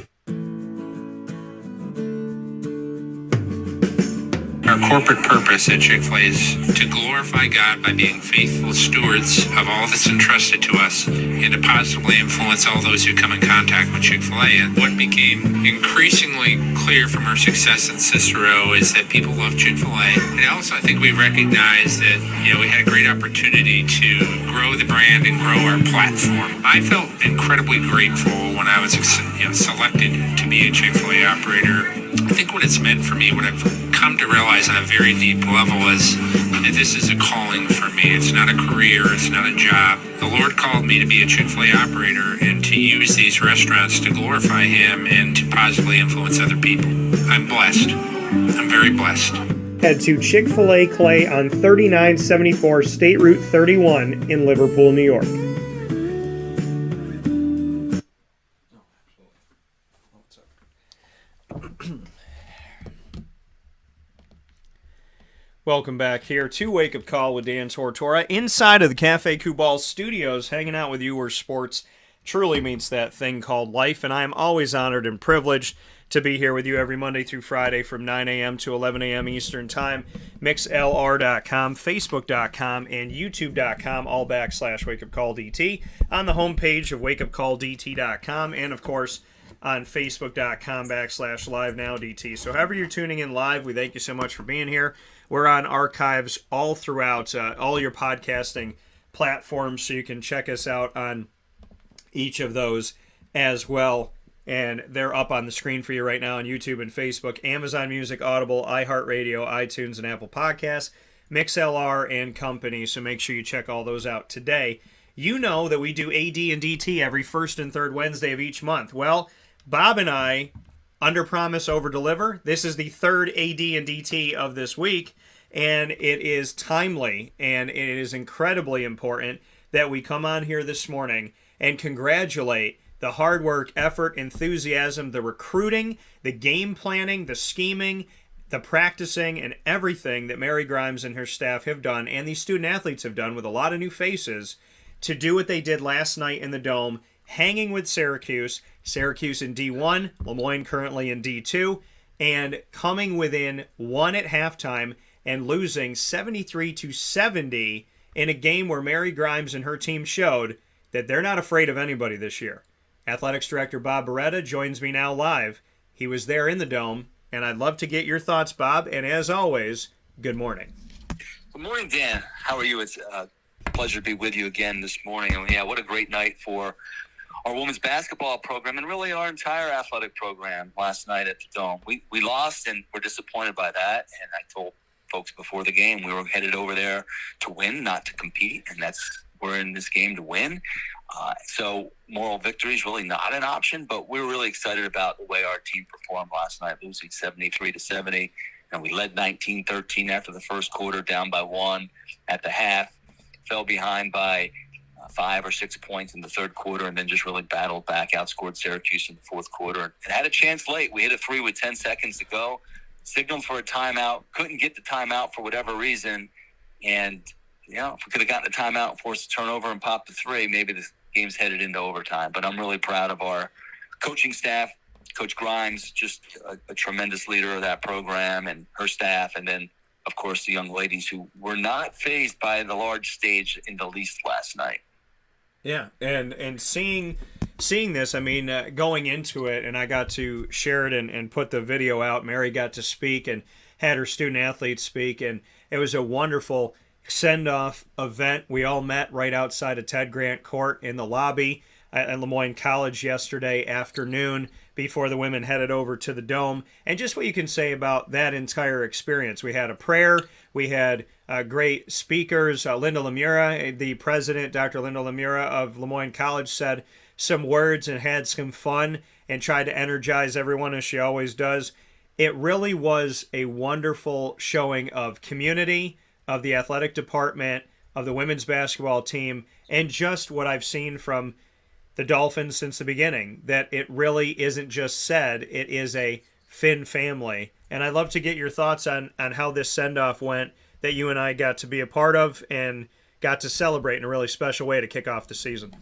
Our corporate purpose at Chick-fil-A is to glorify God by being faithful stewards of all that's entrusted to us and to positively influence all those who come in contact with Chick-fil-A. And what became increasingly clear from our success in Cicero is that people love Chick-fil-A. And also I think we recognized that, we had a great opportunity to grow the brand and grow our platform. I felt incredibly grateful when I was selected to be a Chick-fil-A operator. I think what it's meant for me, what I've come to realize on a very deep level is that this is a calling for me. It's not a career. It's not a job. The Lord called me to be a Chick-fil-A operator and to use these restaurants to glorify Him and to positively influence other people. I'm blessed. I'm very blessed. Head to Chick-fil-A Clay on 3974 State Route 31 in Liverpool, New York. Welcome back here to Wake Up Call with Dan Tortora inside of the Cafe Kubal studios, hanging out with you where sports truly meets that thing called life. And I am always honored and privileged to be here with you every Monday through Friday from 9 a.m. to 11 a.m. Eastern Time. MixLR.com, Facebook.com, and YouTube.com, all / Wake Up Call DT. On the homepage of WakeUpCallDT.com, and of course on Facebook.com / LiveNowDT. So however you're tuning in live, we thank you so much for being here. We're on archives all throughout all your podcasting platforms, so you can check us out on each of those as well. And they're up on the screen for you right now on YouTube and Facebook, Amazon Music, Audible, iHeartRadio, iTunes, and Apple Podcasts, MixLR, and company. So make sure you check all those out today. You know that we do AD and DT every first and third Wednesday of each month. Well, Bob and I under promise, over deliver. This is the third AD and DT of this week, and it is timely and it is incredibly important that we come on here this morning and congratulate the hard work, effort, enthusiasm, the recruiting, the game planning, the scheming, the practicing, and everything that Mary Grimes and her staff have done, and these student athletes have done with a lot of new faces, to do what they did last night in the Dome, hanging with Syracuse in D1, LeMoyne currently in D2, and coming within one at halftime and losing 73-70 in a game where Mary Grimes and her team showed that they're not afraid of anybody this year. Athletics Director Bob Beretta joins me now live. He was there in the Dome, and I'd love to get your thoughts, Bob. And as always, good morning. Good morning, Dan. How are you? It's a pleasure to be with you again this morning. And yeah, what a great night for our women's basketball program and really our entire athletic program last night at the Dome. We lost, and we're disappointed by that. And I told folks before the game we were headed over there to win, not to compete, and we're in this game to win. So moral victory is really not an option, but we're really excited about the way our team performed last night, losing 73-70, and we led 19-13 after the first quarter, down by 1 at the half, fell behind by 5 or 6 points in the third quarter, and then just really battled back, outscored Syracuse in the fourth quarter, and had a chance late. We hit a 3 with 10 seconds to go, signaled for a timeout, couldn't get the timeout for whatever reason, and if we could have gotten the timeout and forced a turnover and popped the 3, maybe the game's headed into overtime. But I'm really proud of our coaching staff. Coach Grimes, just a tremendous leader of that program, and her staff, and then, of course, the young ladies who were not fazed by the large stage in the least last night. Yeah, and seeing this, I mean, going into it, and I got to share it and put the video out. Mary got to speak and had her student athletes speak, and it was a wonderful send-off event. We all met right outside of Ted Grant Court in the lobby at LeMoyne College yesterday afternoon before the women headed over to the Dome. And just what you can say about that entire experience. We had a prayer. We had great speakers. Linda Lemura, the president, Dr. Linda Lemura of LeMoyne College, said some words and had some fun and tried to energize everyone as she always does. It really was a wonderful showing of community, of the athletic department, of the women's basketball team, and just what I've seen from the Dolphins since the beginning, that it really isn't just said, it is a Finn family. And I'd love to get your thoughts on how this send-off went that you and I got to be a part of and got to celebrate in a really special way to kick off the season.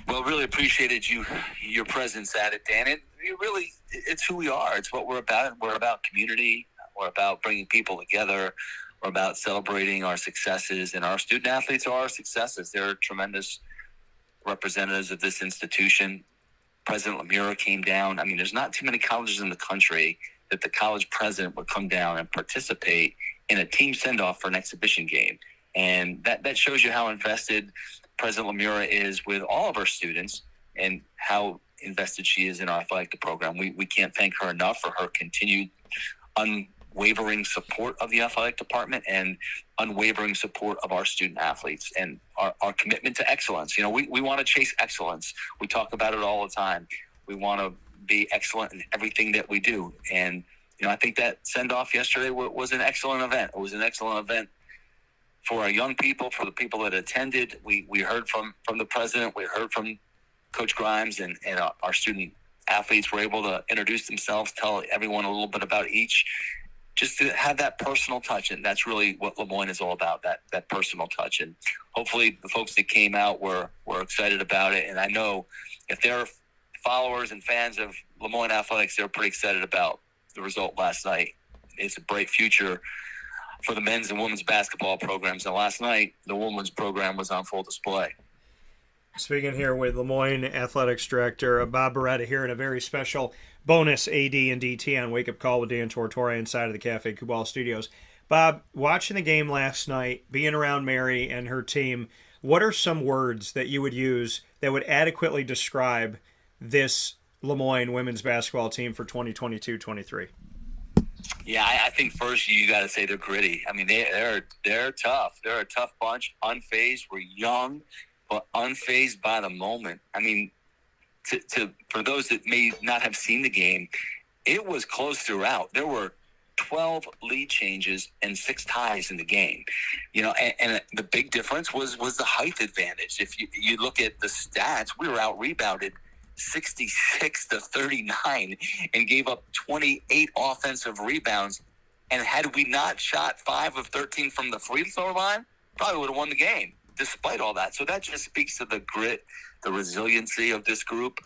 Well, really appreciated your presence at it, Dan. It's who we are. It's what we're about. We're about community. We're about bringing people together. We're about celebrating our successes, and our student athletes are our successes. They're tremendous representatives of this institution. President Lemura came down. I mean, there's not too many colleges in the country that the college president would come down and participate in a team send-off for an exhibition game. And that shows you how invested President Lemura is with all of our students and how invested she is in our athletic program. We can't thank her enough for her continued unwavering support of the athletic department and unwavering support of our student athletes and our commitment to excellence. We want to chase excellence. We talk about it all the time. We want to be excellent in everything that we do. And, I think that send-off yesterday was an excellent event. It was an excellent event for our young people, for the people that attended. We heard from the president. We heard from Coach Grimes, and our student athletes were able to introduce themselves, tell everyone a little bit about each, just to have that personal touch. And that's really what LeMoyne is all about, that personal touch. And hopefully the folks that came out were excited about it. And I know if they're followers and fans of LeMoyne Athletics, they're pretty excited about the result last night. It's a bright future for the men's and women's basketball programs. And last night, the women's program was on full display. Speaking here with LeMoyne Athletics Director Bob Beretta here in a very special bonus AD and DT on Wake Up Call with Dan Tortora inside of the Cafe Kubal Studios. Bob, watching the game last night, being around Mary and her team, what are some words that you would use that would adequately describe this LeMoyne women's basketball team for 2022-23? Yeah, I think first you got to say they're gritty. I mean, they're tough. They're a tough bunch, unfazed. We're young, but unfazed by the moment. I mean, for those that may not have seen the game, it was close throughout. There were 12 lead changes and 6 ties in the game. You know, and the big difference was the height advantage. If you look at the stats, we were out rebounded 66-39 and gave up 28 offensive rebounds. And had we not shot 5 of 13 from the free throw line, probably would have won the game despite all that. So that just speaks to the grit, the resiliency of this group.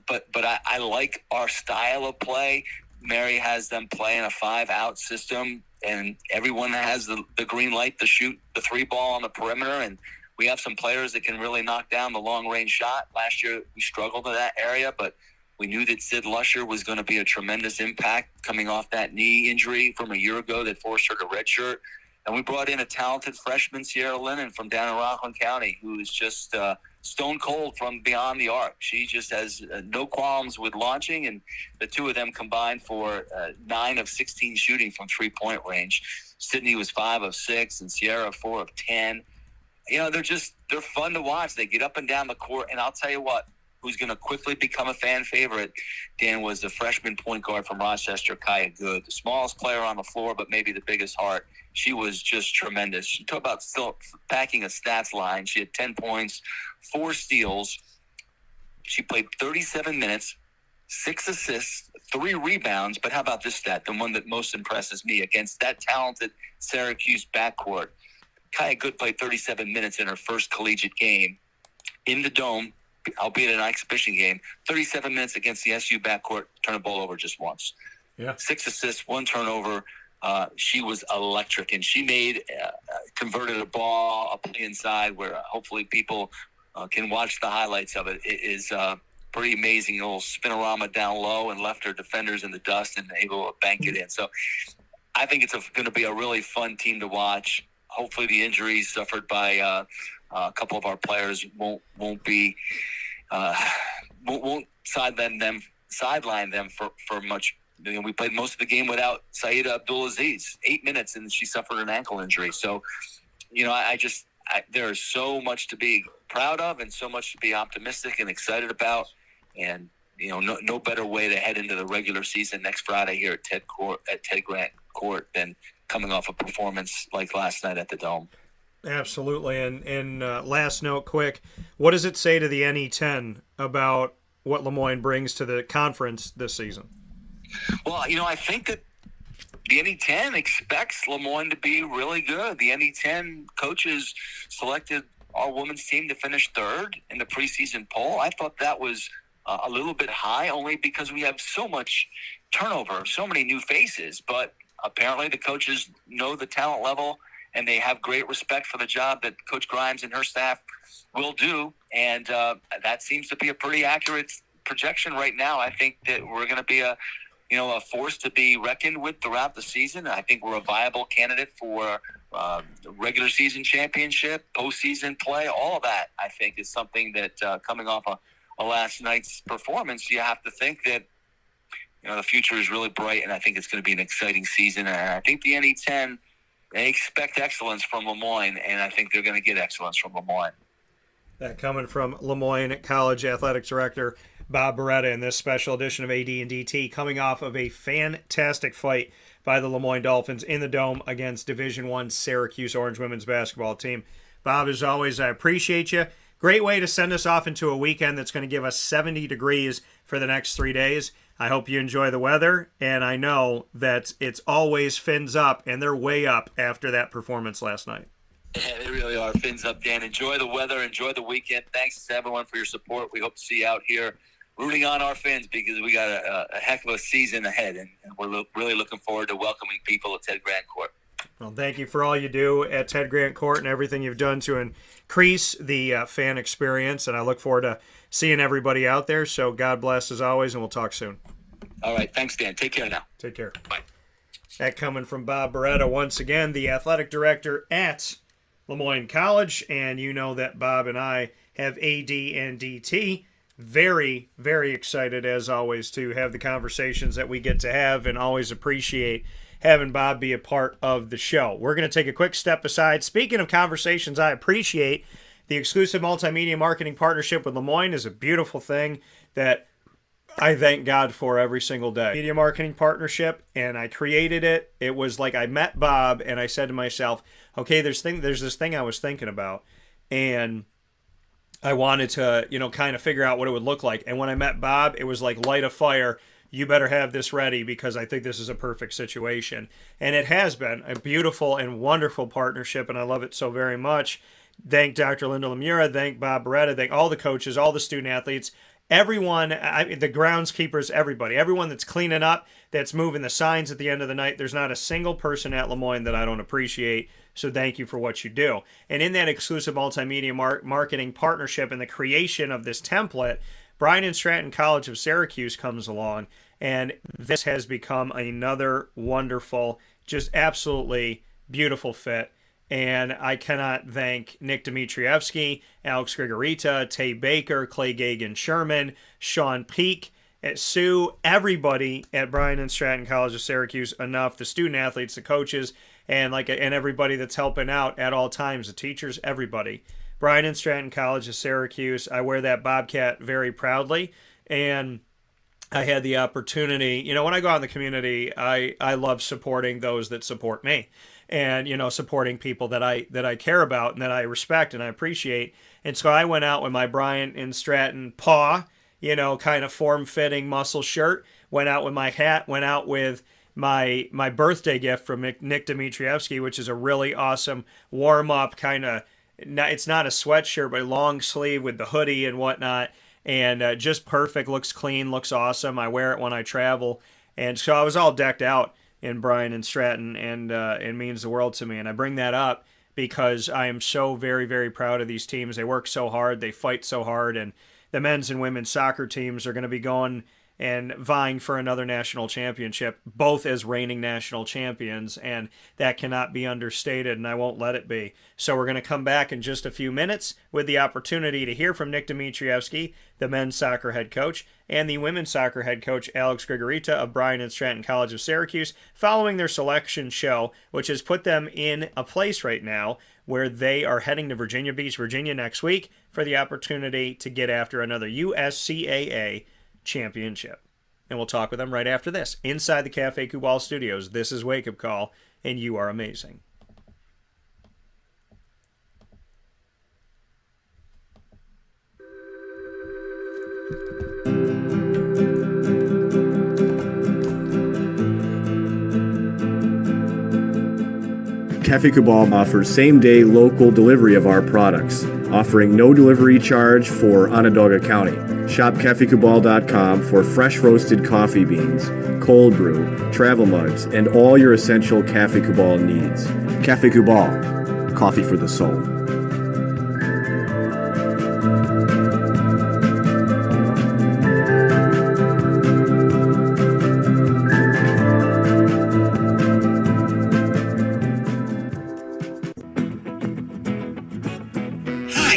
But I like our style of play. Mary has them playing a 5-out system, and everyone has the green light to shoot the 3 ball on the perimeter. And we have some players that can really knock down the long-range shot. Last year, we struggled in that area, but we knew that Sid Lusher was going to be a tremendous impact coming off that knee injury from a year ago that forced her to redshirt. And we brought in a talented freshman, Sierra Lennon, from down in Rockland County, who is just stone cold from beyond the arc. She just has no qualms with launching, and the two of them combined for 9 of 16 shooting from three-point range. Sydney was 5 of 6, and Sierra 4 of 10. You know, they're fun to watch. They get up and down the court, and I'll tell you what, who's going to quickly become a fan favorite, Dan, was the freshman point guard from Rochester, Kaya Good, the smallest player on the floor, but maybe the biggest heart. She was just tremendous. She talked about still packing a stats line. She had 10 points, 4 steals. She played 37 minutes, 6 assists, 3 rebounds. But how about this stat, the one that most impresses me, against that talented Syracuse backcourt? Kaya Good played 37 minutes in her first collegiate game in the Dome, albeit an exhibition game. 37 minutes against the SU backcourt, turned the ball over just once. Yeah. 6 assists, 1 turnover. She was electric, and she converted a ball, a play inside where hopefully people can watch the highlights of it. It is pretty amazing. A little spinorama down low and left her defenders in the dust and able to bank it in. So I think it's going to be a really fun team to watch. Hopefully the injuries suffered by a couple of our players won't sideline them for much. You know, we played most of the game without Saida Abdulaziz, 8 minutes, and she suffered an ankle injury. So, you know, there is so much to be proud of and so much to be optimistic and excited about. And, you know, no better way to head into the regular season next Friday here at Ted Grant Court than coming off a performance like last night at the Dome. Absolutely. And last note, quick, what does it say to the NE10 about what LeMoyne brings to the conference this season? Well, you know, I think that the NE10 expects LeMoyne to be really good. The NE10 coaches selected our women's team to finish 3rd in the preseason poll. I thought that was a little bit high, only because we have so much turnover, so many new faces. But apparently the coaches know the talent level, and they have great respect for the job that Coach Grimes and her staff will do. And that seems to be a pretty accurate projection right now. I think that we're going to be a force to be reckoned with throughout the season. I think we're a viable candidate for regular season championship, postseason play. All of that, I think, is something that coming off a last night's performance, you have to think that, you know, the future is really bright, and I think it's going to be an exciting season. And I think the NE10, they expect excellence from LeMoyne, and I think they're going to get excellence from LeMoyne. That coming from LeMoyne College Athletics Director Bob Beretta in this special edition of AD and DT, coming off of a fantastic fight by the LeMoyne Dolphins in the Dome against Division I Syracuse Orange women's basketball team. Bob, as always, I appreciate you. Great way to send us off into a weekend that's going to give us 70 degrees for the next 3 days. I hope you enjoy the weather, and I know that it's always fins up, and they're way up after that performance last night. Yeah, they really are. Fins up, Dan. Enjoy the weather. Enjoy the weekend. Thanks to everyone for your support. We hope to see you out here rooting on our Fins, because we got a heck of a season ahead, and we're really looking forward to welcoming people at Ted Grant Court. Well, thank you for all you do at Ted Grant Court and everything you've done to increase the fan experience, and I look forward to seeing everybody out there. So God bless as always, and we'll talk soon. All right. Thanks, Dan. Take care now. Take care. Bye. That coming from Bob Beretta, once again, the athletic director at LeMoyne College, and you know that Bob and I have AD and DT. Very, very excited, as always, to have the conversations that we get to have, and always appreciate having Bob be a part of the show. We're going to take a quick step aside. Speaking of conversations I appreciate, the exclusive multimedia marketing partnership with LeMoyne is a beautiful thing that I thank God for every single day. Media marketing partnership, and I created it. It was like I met Bob, and I said to myself, okay, there's this thing I was thinking about, and I wanted to, kind of figure out what it would look like. And when I met Bob, it was like light a fire. You better have this ready because I think this is a perfect situation. And it has been a beautiful and wonderful partnership, and I love it so very much. Thank Dr. Linda Lemura, thank Bob Beretta, thank all the coaches, all the student athletes, everyone, the groundskeepers, everyone that's cleaning up, that's moving the signs at the end of the night. There's not a single person at LeMoyne that I don't appreciate. So thank you for what you do. And in that exclusive multimedia marketing partnership and the creation of this template, Bryant Stratton College of Syracuse comes along, and this has become another wonderful, just absolutely beautiful fit. And I cannot thank Nick Dimitrievski, Alex Grigorite, Tay Baker, Clay Gagen-Sherman, Sean Peak, Sue, everybody at Bryant Stratton College of Syracuse enough, the student athletes, the coaches, and everybody that's helping out at all times, the teachers, everybody. Bryant Stratton College of Syracuse, I wear that Bobcat very proudly, and I had the opportunity, when I go out in the community, I love supporting those that support me, and supporting people that I care about and that I respect and I appreciate. And so I went out with my Bryant and Stratton paw, kind of form-fitting muscle shirt, went out with my hat, went out with my birthday gift from Nick Dimitrievski, which is a really awesome warm-up kind of, it's not a sweatshirt, but a long sleeve with the hoodie and whatnot, and just perfect, looks clean, looks awesome. I wear it when I travel, and so I was all decked out in Bryant and Stratton, and it means the world to me. And I bring that up because I am so very, very proud of these teams. They work so hard, they fight so hard, and the men's and women's soccer teams are going to be going and vying for another national championship, both as reigning national champions, and that cannot be understated, and I won't let it be. So we're going to come back in just a few minutes with the opportunity to hear from Nick Dimitrievski, the men's soccer head coach, and the women's soccer head coach, Alex Grigorite of Bryant Stratton College of Syracuse, following their selection show, which has put them in a place right now where they are heading to Virginia Beach, Virginia next week for the opportunity to get after another USCAA championship. And we'll talk with them right after this. Inside the Cafe Kubal Studios, this is Wake Up Call, and you are amazing. Cafe Kubal offers same-day local delivery of our products, offering no delivery charge for Onondaga County. Shop cafekubal.com for fresh roasted coffee beans, cold brew, travel mugs, and all your essential Cafe Kubal needs. Cafe Kubal, coffee for the soul.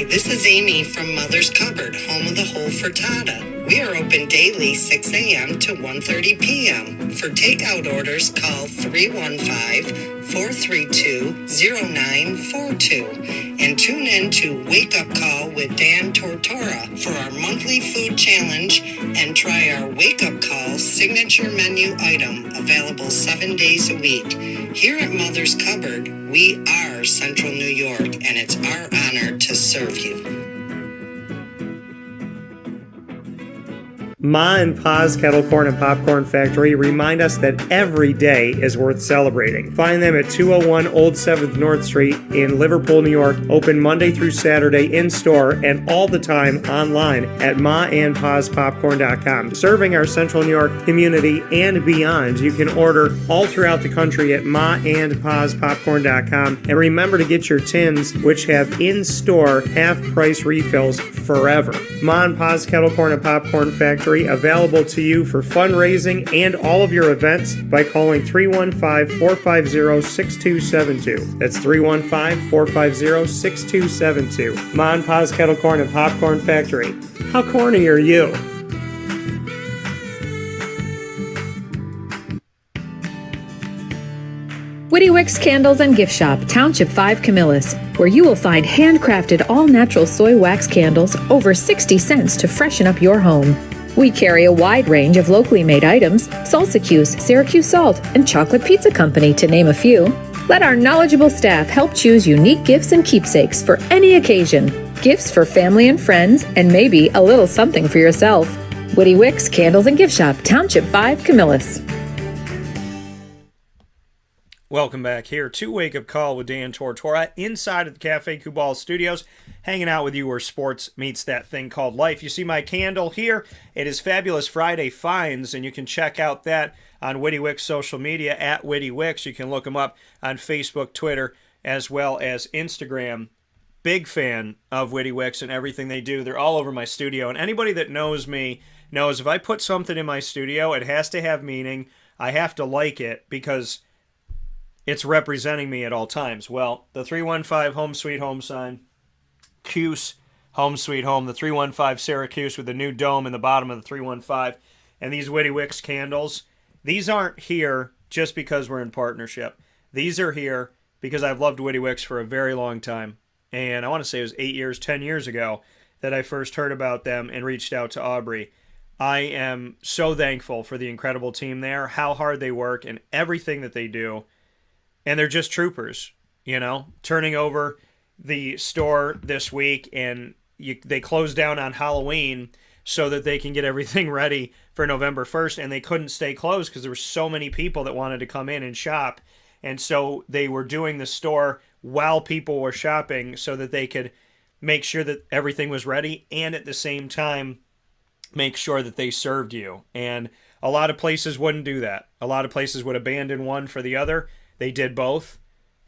This is Amy from Mother's Cupboard, home of the whole frittata. We are open daily 6 a.m. to 1:30 p.m. For takeout orders, call 315-432-0942 and tune in to Wake Up Call with Dan Tortora for our monthly food challenge and try our Wake Up Call signature menu item available 7 days a week. Here at Mother's Cupboard, we are Central New York, and it's our honor to serve you. Ma and Pa's Kettle Corn and Popcorn Factory remind us that every day is worth celebrating. Find them at 201 Old 7th North Street in Liverpool, New York. Open Monday through Saturday in-store and all the time online at maandpaspopcorn.com. Serving our Central New York community and beyond, you can order all throughout the country at maandpaspopcorn.com. And remember to get your tins, which have in-store half-price refills forever. Ma and Pa's Kettle Corn and Popcorn Factory Factory available to you for fundraising and all of your events by calling 315-450-6272. That's 315-450-6272. Ma and Pa's Kettle Corn and Popcorn Factory. How corny are you? Witty Wicks Candles and Gift Shop, Township 5 Camillus, where you will find handcrafted all-natural soy wax candles over 60 cents to freshen up your home. We carry a wide range of locally made items, Syracuse, Syracuse Salt, and Chocolate Pizza Company, to name a few. Let our knowledgeable staff help choose unique gifts and keepsakes for any occasion. Gifts for family and friends, and maybe a little something for yourself. Witty Wicks Candles and Gift Shop, Township 5 Camillus. Welcome back here to Wake Up Call with Dan Tortora inside of the Cafe Kubal Studios, hanging out with you where sports meets that thing called life. You see my candle here. It is Fabulous Friday Finds, and you can check out that on Witty Wicks social media, at Witty Wicks. You can look them up on Facebook, Twitter, as well as Instagram. Big fan of Witty Wicks and everything they do. They're all over my studio, and anybody that knows me knows if I put something in my studio, it has to have meaning. I have to like it because it's representing me at all times. Well, the 315 Home Sweet Home sign, Cuse Home Sweet Home, the 315 Syracuse with the new dome in the bottom of the 315, and these Witty Wicks candles, these aren't here just because we're in partnership. These are here because I've loved Witty Wicks for a very long time. And I want to say it was 8 years, 10 years ago that I first heard about them and reached out to Aubrey. I am so thankful for the incredible team there, how hard they work, and everything that they do. And they're just troopers, you know, turning over the store this week, and they closed down on Halloween so that they can get everything ready for November 1st, and they couldn't stay closed because there were so many people that wanted to come in and shop, and so they were doing the store while people were shopping so that they could make sure that everything was ready and at the same time make sure that they served you. And a lot of places wouldn't do that. A lot of places would abandon one for the other. They did both,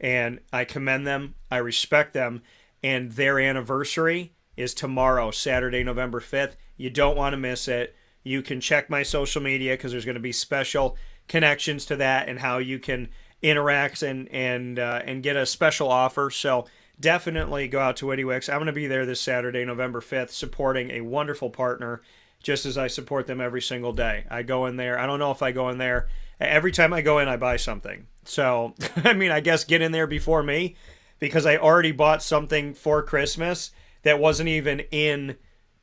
and I commend them. I respect them, and their anniversary is tomorrow, Saturday, November 5th. You don't want to miss it. You can check my social media because there's going to be special connections to that and how you can interact and get a special offer. So definitely go out to Witty Wicks. I'm going to be there this Saturday, November 5th, supporting a wonderful partner, just as I support them every single day. I go in there. I don't know if I go in there. Every time I go in, I buy something. So, I mean, I guess get in there before me because I already bought something for Christmas that wasn't even in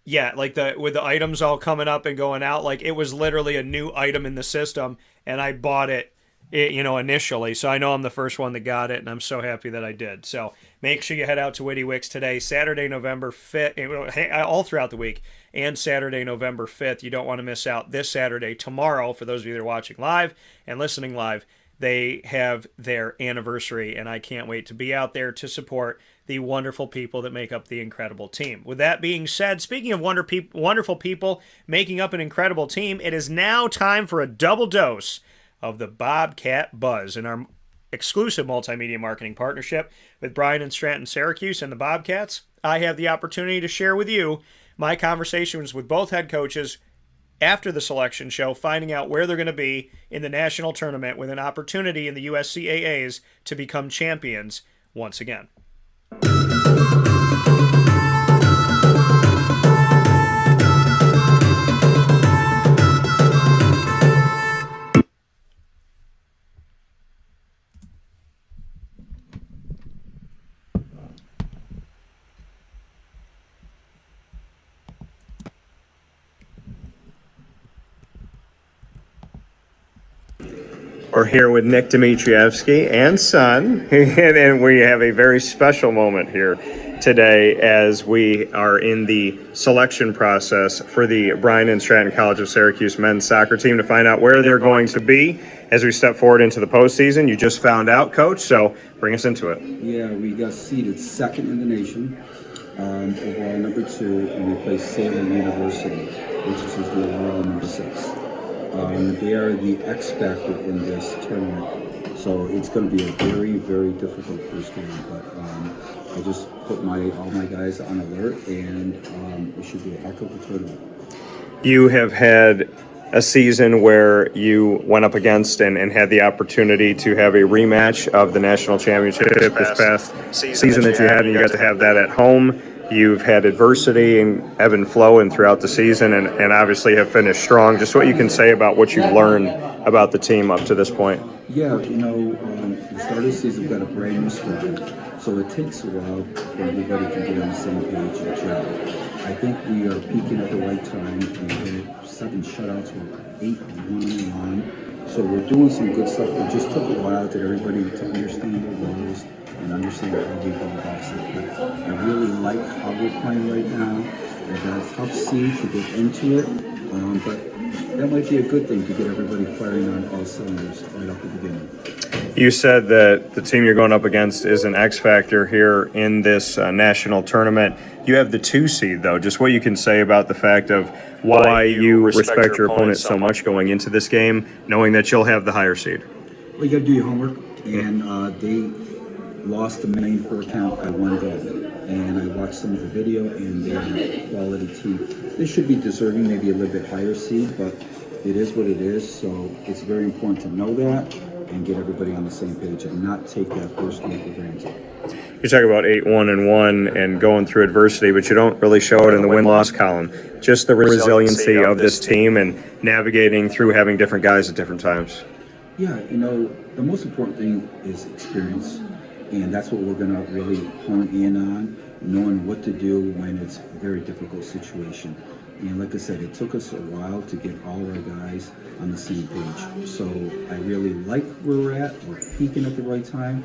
yet. Like with the items all coming up and going out, like it was literally a new item in the system, and I bought it, initially. So I know I'm the first one that got it, and I'm so happy that I did. So make sure you head out to Witty Wicks today, Saturday, November 5th, all throughout the week, and Saturday, November 5th. You don't want to miss out this Saturday. Tomorrow, for those of you that are watching live and listening live, they have their anniversary, and I can't wait to be out there to support the wonderful people that make up the incredible team. With that being said, speaking of wonderful people making up an incredible team, it is now time for a double dose of the Bobcat Buzz in our exclusive multimedia marketing partnership with Bryant Stratton Syracuse and the Bobcats. I have the opportunity to share with you my conversations with both head coaches after the selection show, finding out where they're going to be in the national tournament with an opportunity in the USCAAs to become champions once again. We're here with Nick Dimitrievski and son, and we have a very special moment here today as we are in the selection process for the Bryant Stratton College of Syracuse men's soccer team to find out where they're going to be as we step forward into the postseason. You just found out, Coach, so bring us into it. Yeah, we got seeded second in the nation, overall number 2, and we placed Salem University, which is the overall number 6. They are the X factor in this tournament, so it's going to be a very, very difficult first game. But I just put all my guys on alert, and it should be a heck of a tournament. You have had a season where you went up against and had the opportunity to have a rematch of the national championship this past season that you had, and you got to have that at home. You've had adversity and ebb and flow and throughout the season, and obviously have finished strong. Just what you can say about what you've learned about the team up to this point. Yeah, the start of the season, we've got a brand new squad, so it takes a while for everybody to get on the same page and gel. I think we are peaking at the right time. We had 7 shutouts, we're 8-1-1. So we're doing some good stuff. It just took a while to everybody to understand their roles and understand how we go about it. But I really like how we're playing right now. We've got a tough seed to get into it, but that might be a good thing to get everybody firing on all cylinders right off the beginning. You said that the team you're going up against is an X factor here in this national tournament. You have the 2 seed, though. Just what you can say about the fact of why you respect your opponent so much going into this game, knowing that you'll have the higher seed. Well, you got to do your homework, and they lost the main 4 count by 1 goal. And I watched some of the video, and they're a quality team. They should be deserving maybe a little bit higher seed, but it is what it is. So it's very important to know that and get everybody on the same page and not take that first game for granted. You talk about 8-1-1 and going through adversity, but you don't really show it in the win-loss column. Just the resiliency of this team and navigating through having different guys at different times. Yeah, the most important thing is experience, and that's what we're going to really hone in on, knowing what to do when it's a very difficult situation. And like I said, it took us a while to get all our guys on the same page. So I really like where we're at. We're peaking at the right time,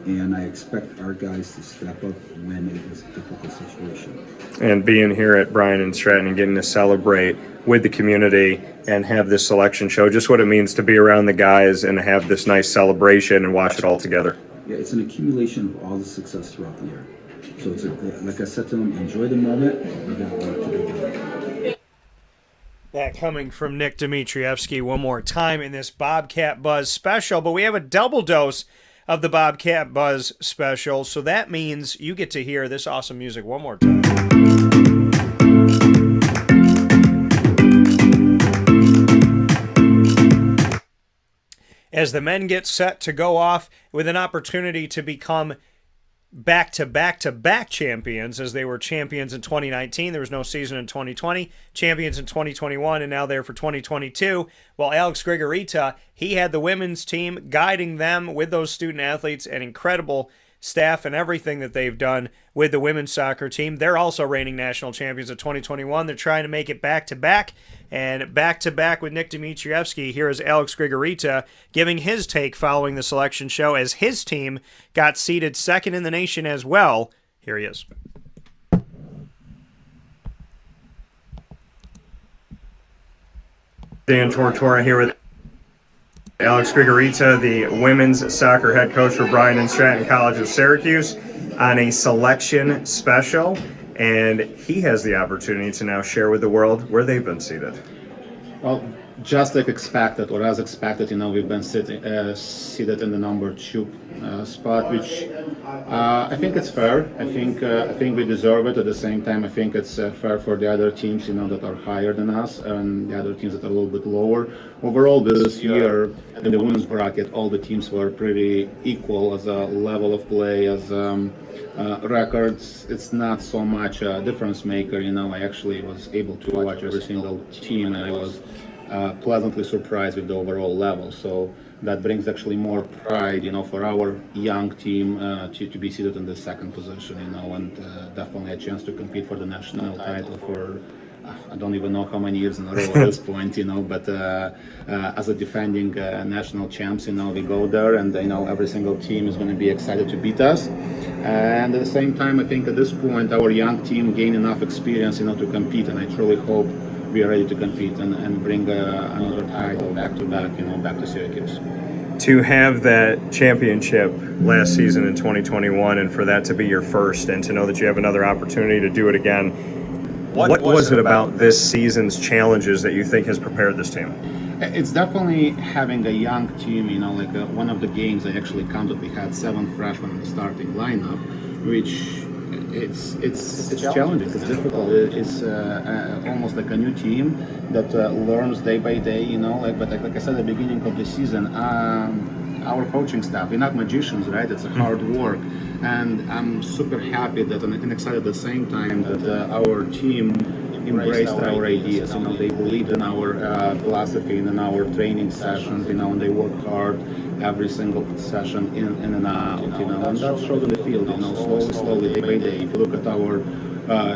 and I expect our guys to step up when it is a difficult situation. And being here at Bryant Stratton and getting to celebrate with the community and have this selection show, just what it means to be around the guys and have this nice celebration and watch it all together. Yeah, it's an accumulation of all the success throughout the year. So it's like I said to them, enjoy the moment. We got work to do. That coming from Nick Dimitrievski one more time in this Bobcat Buzz special, but we have a double dose of the Bobcat Buzz special, so that means you get to hear this awesome music one more time. As the men get set to go off with an opportunity to become back-to-back-to-back champions, as they were champions in 2019. There was no season in 2020. Champions in 2021, and now there for 2022. Well, Alex Grigorite, he had the women's team guiding them with those student athletes, and incredible staff and everything that they've done with the women's soccer team. They're also reigning national champions of 2021. They're trying to make it back-to-back, and back-to-back with Nick Dimitrievski. Here is Alex Grigorite giving his take following the selection show as his team got seeded second in the nation as well. Here he is. Dan Tortora here with Alex Grigorite, the women's soccer head coach for Bryant Stratton College of Syracuse, on a selection special, and he has the opportunity to now share with the world where they've been seated. Well, just like expected, or as expected, we've been seated in the number 2 spot, which I think it's fair. I think we deserve it. At the same time, I think it's fair for the other teams, that are higher than us, and the other teams that are a little bit lower. Overall, this year in the women's bracket, all the teams were pretty equal as a level of play, as records. It's not so much a difference maker. I actually was able to watch every single team, and I was pleasantly surprised with the overall level. So that brings actually more pride, for our young team to be seated in the second position, and definitely a chance to compete for the national title for I don't even know how many years in a row at this point, but as a defending national champs, we go there, and every single team is going to be excited to beat us. And at the same time, I think at this point our young team gain enough experience, to compete, and I truly hope we are ready to compete and bring another title back to Syracuse. To have that championship last season in 2021, and for that to be your first, and to know that you have another opportunity to do it again, what was it about this season's challenges that you think has prepared this team? It's definitely having a young team, one of the games I actually counted, we had 7 freshmen in the starting lineup, which it's challenging. It's difficult. It's almost like a new team that learns day by day. But like I said at the beginning of the season, our coaching staff, we're not magicians, right? It's a hard work, and I'm super happy that and excited at the same time that our team embraced our ideas. They believed in our philosophy and in our training sessions. And they worked hard every single session in and out. And that showed in the field. Slowly, day by day. If you look at our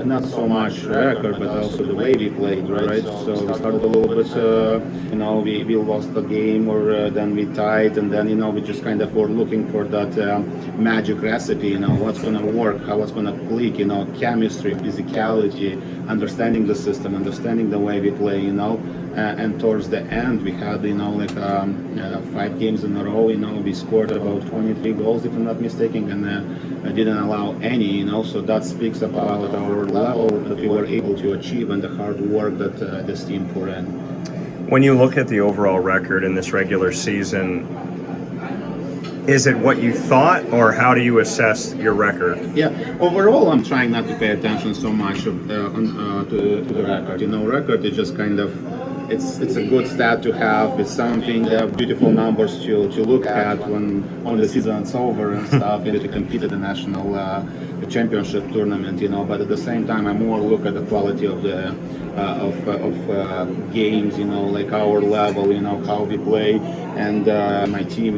not so much record, but also the way we played, right? So we started a little bit, we lost the game, or then we tied, and then, we just kind of were looking for that magic recipe, what's going to work, how it's going to click, chemistry, physicality, understanding the system, understanding the way we play, and towards the end, we had, 5 games in a row, we scored about 23 goals, if I'm not mistaken, and didn't allow any, so that speaks about our level that we were able to achieve and the hard work that this team put in. When you look at the overall record in this regular season, is it what you thought, or how do you assess your record? Yeah, overall, I'm trying not to pay attention so much to the record. Record is just kind of, it's a good stat to have. It's something, beautiful numbers to look at when the season's over and stuff, and to compete at the national championship tournament. But at the same time, I more look at the quality of the games. Like our level. How we play, and my team.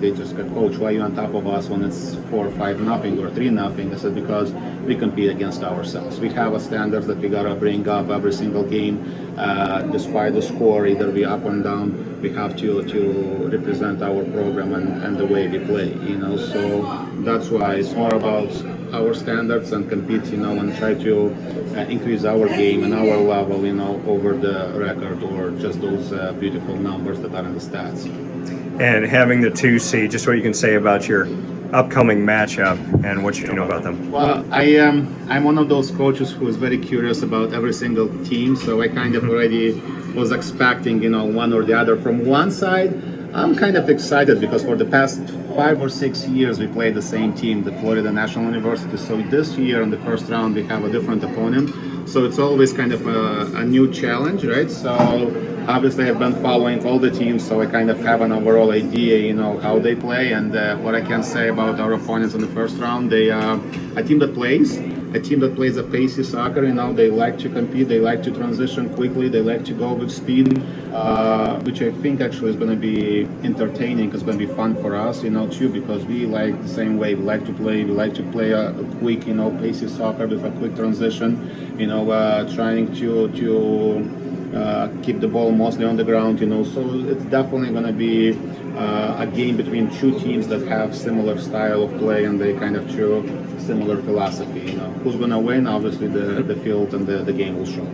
They just got, coach, why are you on top of us when it's 4 or 5-0 or 3-0? I said, because we compete against ourselves. We have a standards that we gotta bring up every single game, despite the score, either we up and down. We have to represent our program and the way we play. So that's why it's more about our standards and compete, and try to increase our game and our level, over the record or just those beautiful numbers that are in the stats. And having the 2 seed, just what you can say about your upcoming matchup and what you know about them. Well, I'm one of those coaches who is very curious about every single team, so I kind of already was expecting, one or the other. From one side, I'm kind of excited because for the past 5 or 6 years we played the same team, the Florida National University. So this year in the first round we have a different opponent. So it's always kind of a new challenge, right? So obviously I've been following all the teams, so I kind of have an overall idea, how they play. And what I can say about our opponents in the first round, they are a team that plays a pacey soccer. They like to compete, they like to transition quickly, they like to go with speed, which I think actually is going to be entertaining. It's going to be fun for us, too, because we like the same way. We like to play a quick, pacey soccer with a quick transition, trying to keep the ball mostly on the ground, so it's definitely going to be a game between 2 teams that have similar style of play and they kind of show similar philosophy. Who's going to win? Obviously the field and the game will show.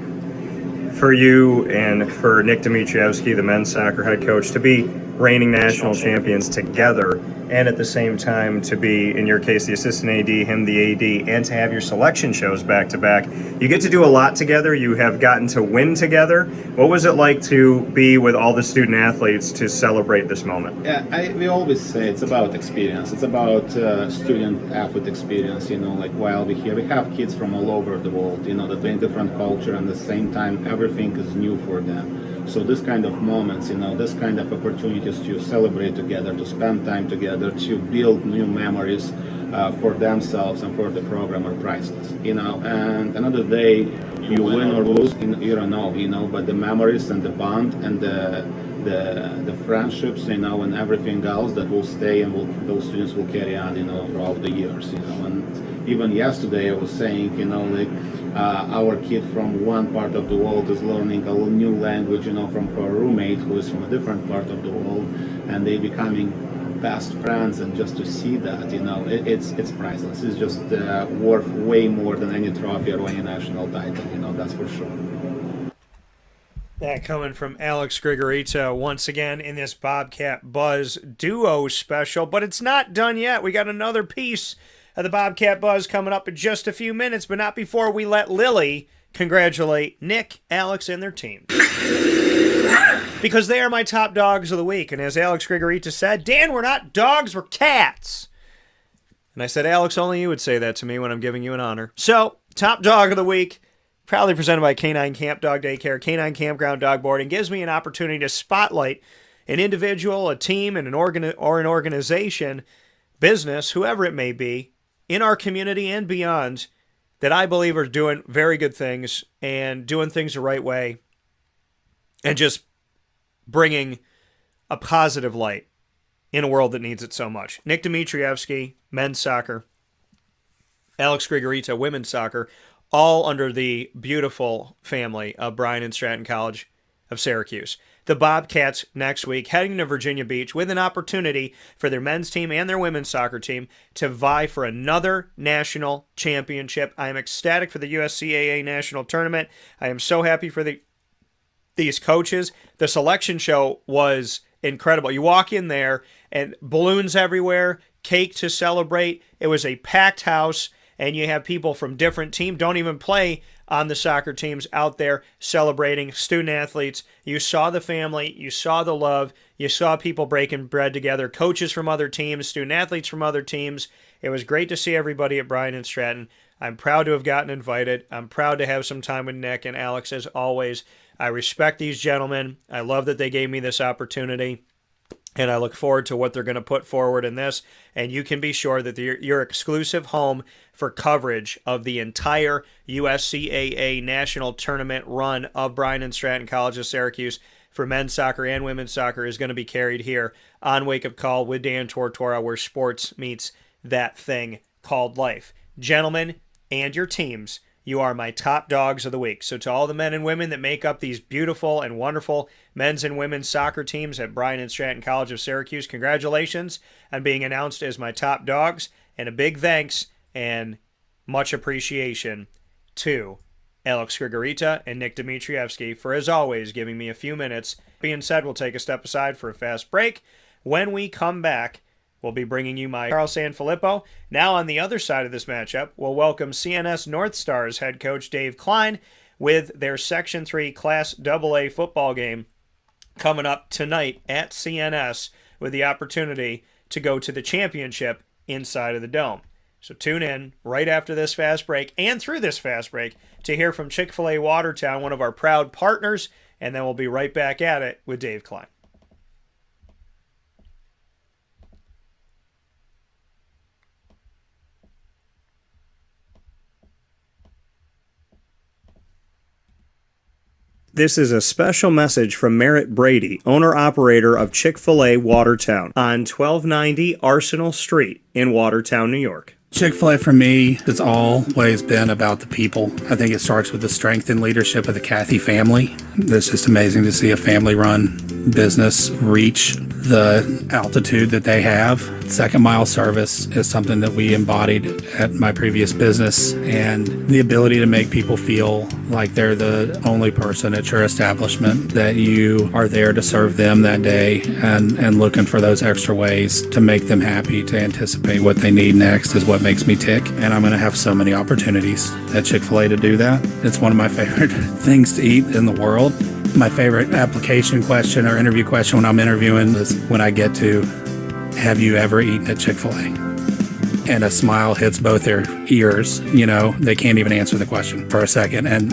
For you and for Nick Dimitrievski, the men's soccer head coach, to be reigning national champions together, and at the same time to be, in your case, the assistant AD, him the AD, and to have your selection shows back to back. You get to do a lot together. You have gotten to win together. What was it like to be with all the student athletes to celebrate this moment? Yeah, we always say it's about experience. It's about student athlete experience. Like while we're here, we have kids from all over the world, that bring different culture, and at the same time, everything is new for them. So this kind of moments, this kind of opportunities to celebrate together, to spend time together, to build new memories for themselves and for the program are priceless. And another day, you win or lose, you don't know, but the memories and the bond and the friendships, and everything else that will stay and those students will carry on, throughout the years, And even yesterday I was saying, our kid from one part of the world is learning a new language, from her roommate who is from a different part of the world, and they becoming best friends. And just to see that, it's priceless. It's just worth way more than any trophy or any national title, that's for sure. That coming from Alex Grigorite once again in this Bobcat Buzz duo special, but it's not done yet. We got another piece of the Bobcat Buzz coming up in just a few minutes, but not before we let Lily congratulate Nick, Alex, and their team. Because they are my top dogs of the week. And as Alex Grigorite said, Dan, we're not dogs, we're cats. And I said, Alex, only you would say that to me when I'm giving you an honor. So, top dog of the week, proudly presented by Canine Camp Dog Daycare, Canine Campground Dog Boarding, gives me an opportunity to spotlight an individual, a team, and an organization, business, whoever it may be, in our community and beyond, that I believe are doing very good things and doing things the right way and just bringing a positive light in a world that needs it so much. Nick Dimitrievski, men's soccer. Alex Grigorite, women's soccer, all under the beautiful family of Bryant Stratton College of Syracuse. The Bobcats next week heading to Virginia Beach with an opportunity for their men's team and their women's soccer team to vie for another national championship. I am ecstatic for the USCAA national tournament. I am so happy for these coaches. The selection show was incredible. You walk in there and balloons everywhere, cake to celebrate. It was a packed house, and you have people from different teams, don't even play on the soccer teams, out there celebrating, student athletes. You saw the family, you saw the love, you saw people breaking bread together, coaches from other teams, student athletes from other teams. It was great to see everybody at Bryant Stratton. I'm proud to have gotten invited. I'm proud to have some time with Nick and Alex, as always. I respect these gentlemen. I love that they gave me this opportunity, and I look forward to what they're going to put forward in this. And you can be sure that your exclusive home for coverage of the entire USCAA national tournament run of Bryant Stratton College of Syracuse for men's soccer and women's soccer is going to be carried here on Wake Up Call with Dan Tortora, where sports meets that thing called life. Gentlemen, and your teams, you are my top dogs of the week. So to all the men and women that make up these beautiful and wonderful men's and women's soccer teams at Bryant Stratton College of Syracuse, congratulations on being announced as my top dogs, and a big thanks and much appreciation to Alex Grigorite and Nick Dimitrievski for, as always, giving me a few minutes. Being said, we'll take a step aside for a fast break. When we come back, we'll be bringing you my Carl Sanfilippo. Now on the other side of this matchup, we'll welcome CNS North Stars head coach Dave Kline with their Section 3 Class AA football game coming up tonight at CNS, with the opportunity to go to the championship inside of the Dome. So tune in right after this fast break and through this fast break to hear from Chick-fil-A Watertown, one of our proud partners, and then we'll be right back at it with Dave Kline. This is a special message from Merritt Brady, owner-operator of Chick-fil-A Watertown on 1290 Arsenal Street in Watertown, New York. Chick-fil-A for me has always been about the people. I think it starts with the strength and leadership of the Cathy family. It's just amazing to see a family-run business reach the altitude that they have. Second mile service is something that we embodied at my previous business, and the ability to make people feel like they're the only person at your establishment, that you are there to serve them that day and looking for those extra ways to make them happy, to anticipate what they need next is what makes me tick. And I'm going to have so many opportunities at Chick-fil-A to do that. It's one of my favorite things to eat in the world. My favorite application question or interview question when I'm interviewing is when I get to, have you ever eaten at Chick-fil-A? And a smile hits both their ears. You know, they can't even answer the question for a second. And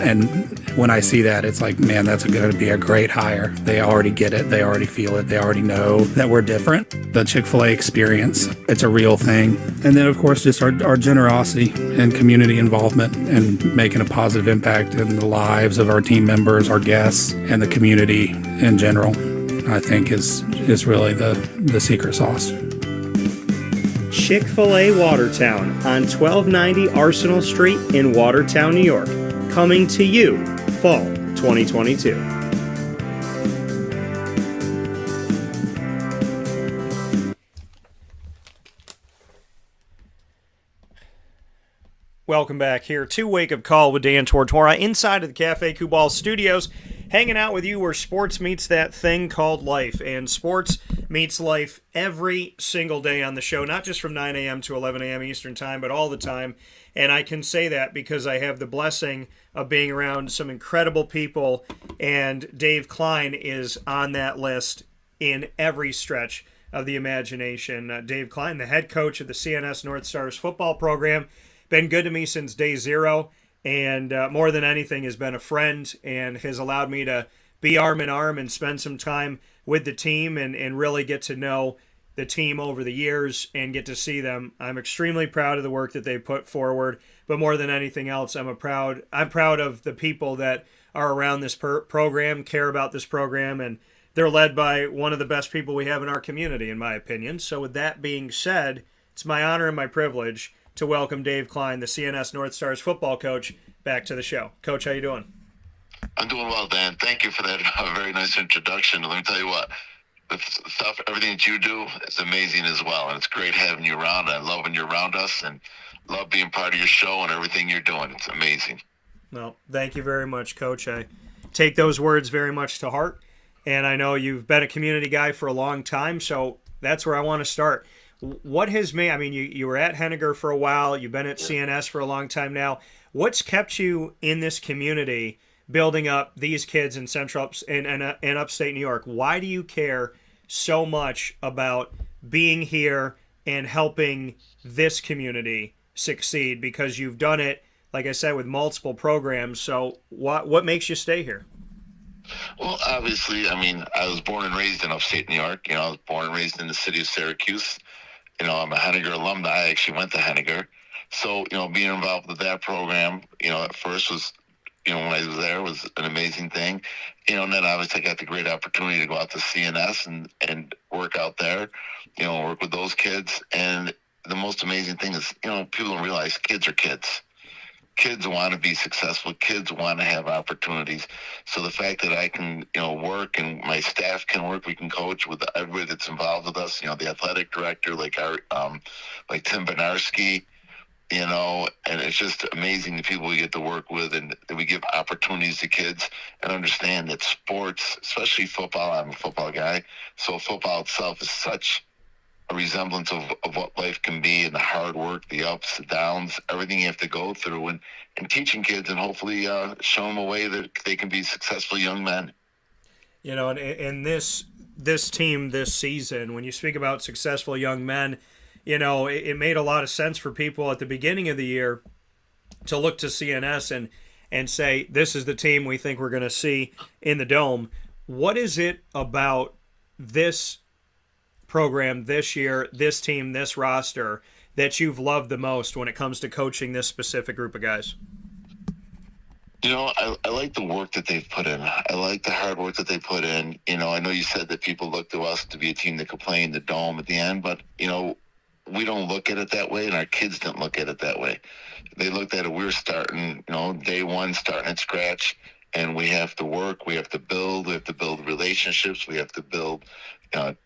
when I see that, it's like, man, that's going to be a great hire. They already get it. They already feel it. They already know that we're different. The Chick-fil-A experience, it's a real thing. And then, of course, just our generosity and community involvement and making a positive impact in the lives of our team members, our guests, and the community in general, I think is really the secret sauce. Chick-fil-A Watertown on 1290 Arsenal Street in Watertown, New York. Coming to you fall 2022. Welcome back here to Wake Up Call with Dan Tortora inside of the Cafe Kubal studios, hanging out with you where sports meets that thing called life. And sports meets life every single day on the show, not just from 9 a.m. to 11 a.m. Eastern Time, but all the time. And I can say that because I have the blessing of being around some incredible people, and Dave Kline is on that list in every stretch of the imagination. Dave Kline, the head coach of the CNS North Stars football program, been good to me since day zero, and more than anything has been a friend and has allowed me to be arm in arm and spend some time with the team and really get to know the team over the years and get to see them. I'm extremely proud of the work that they put forward, but more than anything else, I'm proud of the people that are around this program, care about this program, and they're led by one of the best people we have in our community, in my opinion. So with that being said, it's my honor and my privilege to welcome Dave Kline, the CNS North Stars football coach, back to the show. Coach, how you doing? I'm doing well, Dan. Thank you for that very nice introduction. Let me tell you what, the stuff, everything that you do is amazing as well, and it's great having you around. I love when you're around us and love being part of your show and everything you're doing. It's amazing. Well, thank you very much, Coach. I take those words very much to heart, and I know you've been a community guy for a long time, so that's where I want to start. What has made, I mean, you were at Henniger for a while, you've been at CNS for a long time now. What's kept you in this community, building up these kids in Central and upstate New York? Why do you care so much about being here and helping this community succeed? Because you've done it, like I said, with multiple programs. So what makes you stay here? Well, obviously, I mean, I was born and raised in upstate New York. I was born and raised in the city of Syracuse. I'm a Henniger alumni. I actually went to Henniger. So, being involved with that program, at first was, when I was there, was an amazing thing. And then obviously I got the great opportunity to go out to CNS and work out there, work with those kids. And the most amazing thing is, people don't realize kids are kids. Kids want to be successful. Kids want to have opportunities. So the fact that I can, work and my staff can work, we can coach with everybody that's involved with us, the athletic director, like Tim Benarski, and it's just amazing the people we get to work with and that we give opportunities to kids and understand that sports, especially football, I'm a football guy, so football itself is such a resemblance of what life can be and the hard work, the ups, the downs, everything you have to go through and teaching kids and hopefully show them a way that they can be successful young men. And this team this season, when you speak about successful young men, it made a lot of sense for people at the beginning of the year to look to CNS and say, this is the team we think we're going to see in the Dome. What is it about this program this year, this team, this roster, that you've loved the most when it comes to coaching this specific group of guys? I like the work that they've put in. I like the hard work that they put in. I know you said that people look to us to be a team that could play in the Dome at the end, but, we don't look at it that way, and our kids didn't look at it that way. They looked at it, we're starting, day one, starting at scratch, and we have to work, we have to build relationships, we have to build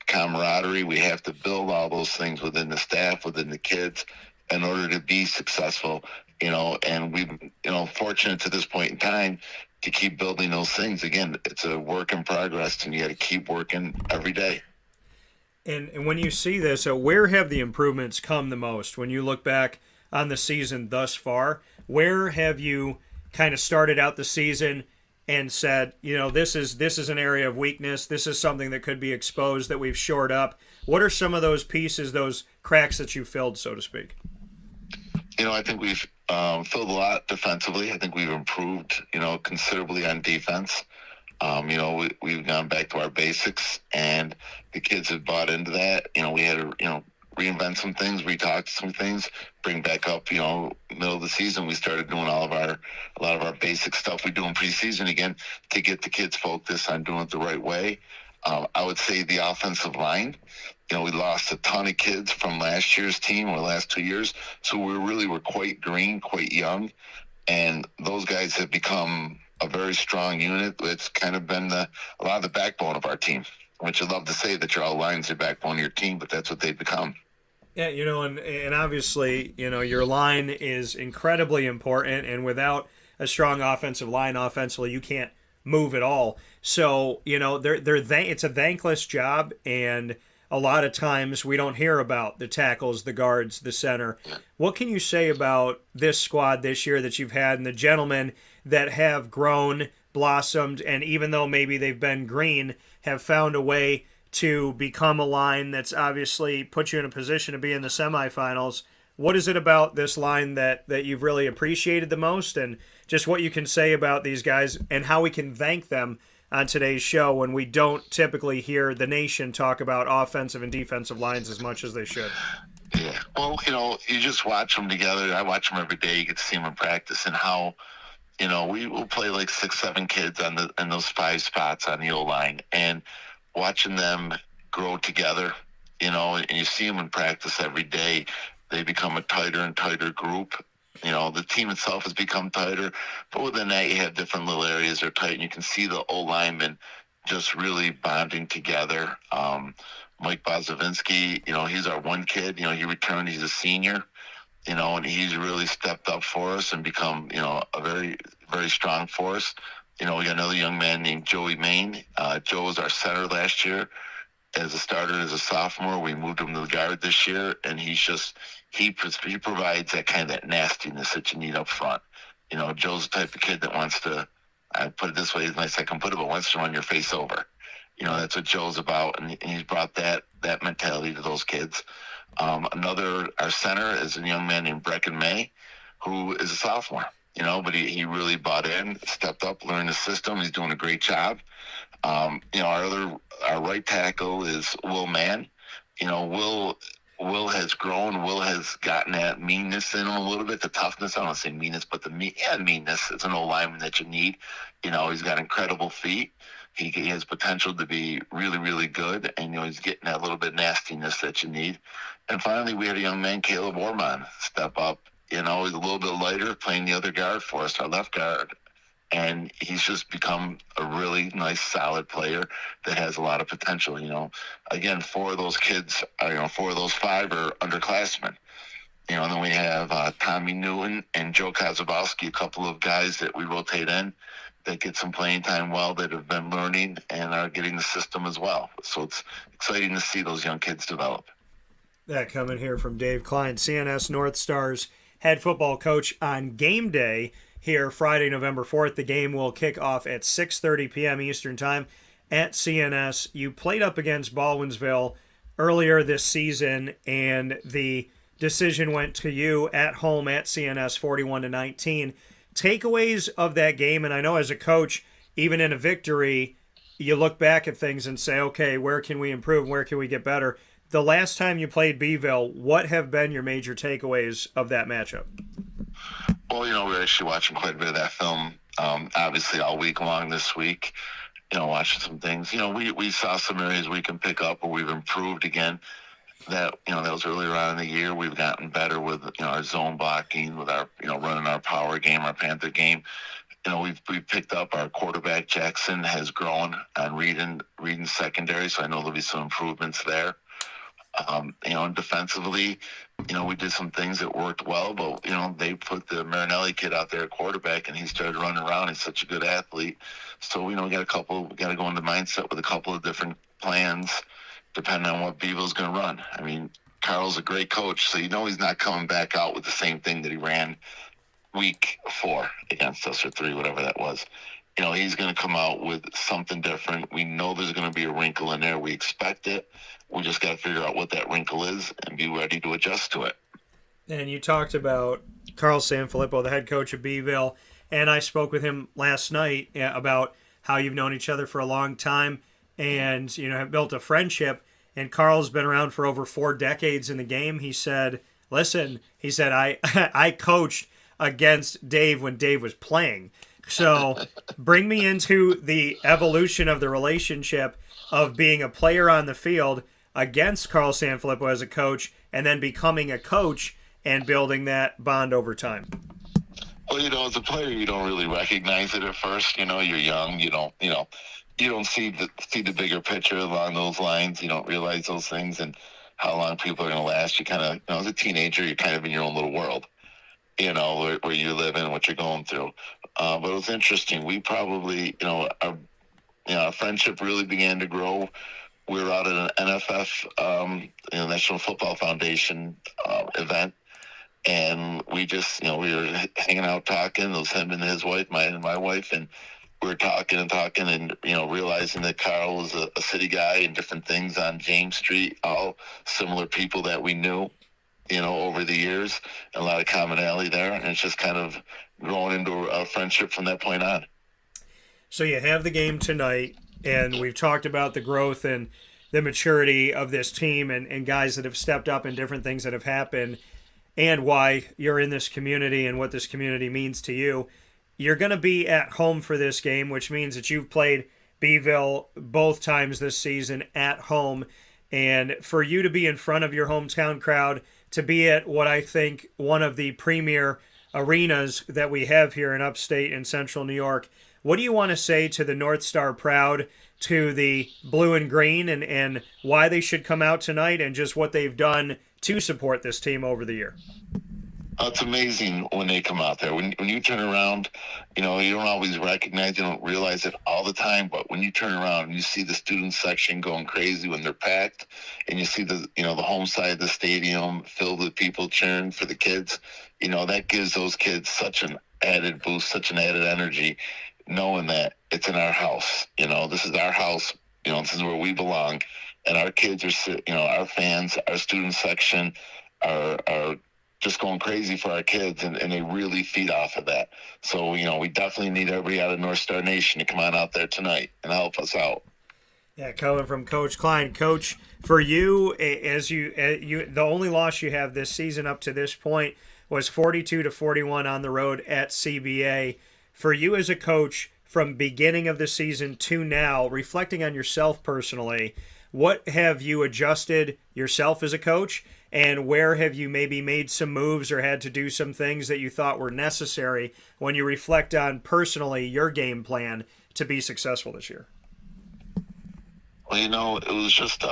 camaraderie, we have to build all those things within the staff, within the kids, in order to be successful, and we've, fortunate to this point in time to keep building those things. Again, it's a work in progress, and you got to keep working every day. And when you see this, where have the improvements come the most? When you look back on the season thus far, where have you kind of started out the season and said, this is an area of weakness, this is something that could be exposed, that we've shored up? What are some of those pieces, those cracks that you filled, so to speak? I think we've filled a lot defensively. I think we've improved, considerably on defense. We've gone back to our basics, and the kids have bought into that. We had to, reinvent some things, retalk some things, bring back up, middle of the season. We started doing a lot of our basic stuff we do in preseason again to get the kids focused on doing it the right way. I would say the offensive line, we lost a ton of kids from last year's team or last 2 years. So we're quite green, quite young. And those guys have become a very strong unit. It's kind of been a lot of the backbone of our team, which I'd love to say that your line's the backbone of your team, but that's what they've become. Yeah, and obviously, your line is incredibly important, and without a strong offensive line offensively, you can't move at all. So, it's a thankless job, and a lot of times we don't hear about the tackles, the guards, the center. What can you say about this squad this year that you've had and the gentlemen that have grown, blossomed, and even though maybe they've been green, have found a way to become a line that's obviously put you in a position to be in the semifinals. What is it about this line that you've really appreciated the most, and just what you can say about these guys and how we can thank them on today's show when we don't typically hear the nation talk about offensive and defensive lines as much as they should? Yeah. Well, you just watch them together. I watch them every day. You get to see them in practice, and how, we will play like 6, 7 kids in those 5 spots on the O-line, and watching them grow together, and you see them in practice every day. They become a tighter and tighter group. The team itself has become tighter, but within that, you have different little areas that are tight, and you can see the O-linemen just really bonding together. Mike Bozovinsky, he's our one kid. He returned. He's a senior, and he's really stepped up for us and become, a very, very strong force. We got another young man named Joey Moyne. Joe was our center last year as a starter, as a sophomore. We moved him to the guard this year, and he provides that kind of nastiness that you need up front. Joe's the type of kid that wants to, I put it this way as nice as I can put it, but wants to run your face over. That's what Joe's about, and he's brought that mentality to those kids. Our center is a young man named Brecken May, who is a sophomore, but he really bought in, stepped up, learned the system. He's doing a great job. Our right tackle is Will Mann. Will has grown. Will has gotten that meanness in him a little bit, the toughness. I don't want to say meanness, but meanness is an old lineman that you need. He's got incredible feet. He has potential to be really, really good, and he's getting that little bit of nastiness that you need. And finally, we had a young man, Caleb Orman, step up. He's a little bit lighter, playing the other guard for us, our left guard. And he's just become a really nice, solid player that has a lot of potential. Again, 4 of those kids, 4 of those 5 are underclassmen. And then we have Tommy Newton and Joe Kozabowski, a couple of guys that we rotate in that get some playing time that have been learning and are getting the system as well. So it's exciting to see those young kids develop. That coming here from Dave Kline, CNS North Stars head football coach on game day here Friday, November 4th. The game will kick off at 6:30 p.m. Eastern Time at CNS. You played up against Baldwinsville earlier this season, and the decision went to you at home at CNS 41-19. Takeaways of that game, and I know as a coach, even in a victory, you look back at things and say, okay, where can we improve? Where can we get better? The last time you played Beeville, what have been your major takeaways of that matchup? Well, we're actually watching quite a bit of that film, obviously all week long this week, watching some things. We saw some areas we can pick up where we've improved again. That was earlier on in the year. We've gotten better with our zone blocking, with our running our power game, our Panther game. We've picked up our quarterback Jackson has grown on reading secondary, so I know there'll be some improvements there. And defensively, we did some things that worked well, but they put the Marinelli kid out there at quarterback, and he started running around. He's such a good athlete, so we got to go into mindset with a couple of different plans depending on what Beeville's going to run. I mean, Carl's a great coach, so he's not coming back out with the same thing that he ran week 4 against us, or 3, whatever that was. He's going to come out with something different. We know there's going to be a wrinkle in there. We expect it. We just got to figure out what that wrinkle is and be ready to adjust to it. And you talked about Carl Sanfilippo, the head coach of Beeville, and I spoke with him last night about how you've known each other for a long time and have built a friendship. And Carl's been around for over 4 decades in the game. He said, I coached against Dave when Dave was playing. So bring me into the evolution of the relationship of being a player on the field against Carl Sanfilippo as a coach, and then becoming a coach and building that bond over time. Well, as a player, you don't really recognize it at first. You're young. You don't see the bigger picture along those lines. You don't realize those things and how long people are going to last. You kind of, as a teenager, you're kind of in your own little world, where you live in and what you're going through. But it was interesting. We probably, our friendship really began to grow. We were out at an NFF, National Football Foundation event, and we just, we were hanging out talking. It was him and his wife, my wife, and we're talking and, realizing that Carl was a city guy and different things on James Street, all similar people that we knew, over the years, a lot of commonality there. And it's just kind of growing into a friendship from that point on. So you have the game tonight, and we've talked about the growth and the maturity of this team and guys that have stepped up and different things that have happened and why you're in this community and what this community means to you. You're going to be at home for this game, which means that you've played Beeville both times this season at home. And for you to be in front of your hometown crowd, to be at what I think one of the premier arenas that we have here in upstate and central New York, what do you want to say to the North Star Proud, to the blue and green, and why they should come out tonight and just what they've done to support this team over the year? It's amazing when they come out there. When you turn around, you don't always recognize, you don't realize it all the time, but when you turn around and you see the student section going crazy when they're packed, and you see the home side of the stadium filled with people cheering for the kids, that gives those kids such an added boost, such an added energy, knowing that it's in our house. This is our house. This is where we belong. And our kids are, our fans, our student section are just going crazy for our kids, and they really feed off of that. So, we definitely need everybody out of North Star Nation to come on out there tonight and help us out. Yeah, coming from Coach Kline. Coach, for you, the only loss you have this season up to this point was 42-41 on the road at CBA. For you as a coach, from beginning of the season to now, reflecting on yourself personally, what have you adjusted yourself as a coach, and where have you maybe made some moves or had to do some things that you thought were necessary when you reflect on personally your game plan to be successful this year? Well, it was just,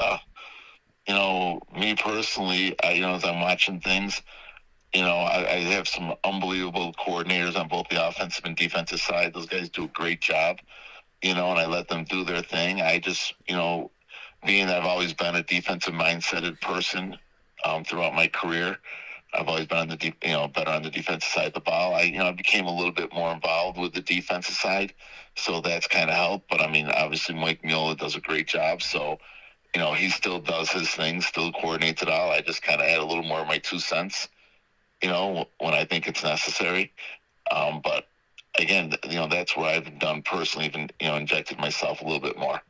me personally, as I'm watching things, I have some unbelievable coordinators on both the offensive and defensive side. Those guys do a great job, and I let them do their thing. I just, being that I've always been a defensive mindseted person throughout my career, I've always been on the better on the defensive side of the ball. I became a little bit more involved with the defensive side, so that's kind of helped. But obviously Mike Miola does a great job, so he still does his thing, still coordinates it all. I just kind of add a little more of my 2 cents, when I think it's necessary. But again, that's what I've done personally, even injected myself a little bit more.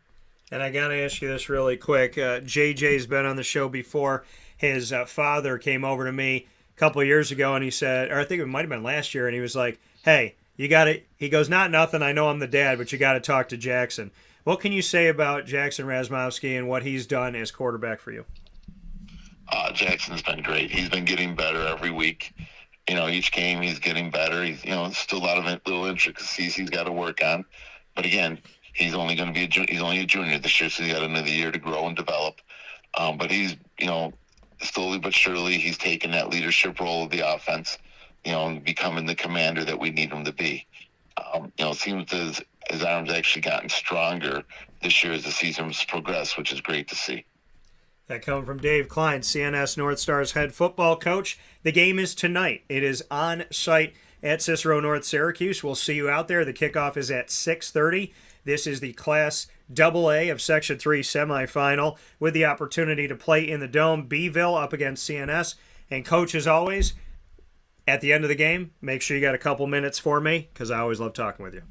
And I got to ask you this really quick. JJ's been on the show before. His father came over to me a couple of years ago, and he said, or I think it might have been last year, and he was like, hey, you got to, he goes, not nothing, I know I'm the dad, but you got to talk to Jackson. What can you say about Jackson Razmowski and what he's done as quarterback for you? Jackson's been great. He's been getting better every week. Each game he's getting better. He's, still a lot of little intricacies he's got to work on. But again, he's only going to be he's only a junior this year, so he's got another year to grow and develop. But he's, slowly but surely, he's taken that leadership role of the offense, and becoming the commander that we need him to be. It seems as his arm's actually gotten stronger this year as the season's progressed, which is great to see. That coming from Dave Kline, CNS North Star's head football coach. The game is tonight. It is on site at Cicero North Syracuse. We'll see you out there. The kickoff is at 6:30. This is the Class AA of Section 3 semifinal with the opportunity to play in the Dome. Beeville up against CNS. And coach, as always, at the end of the game, make sure you got a couple minutes for me because I always love talking with you.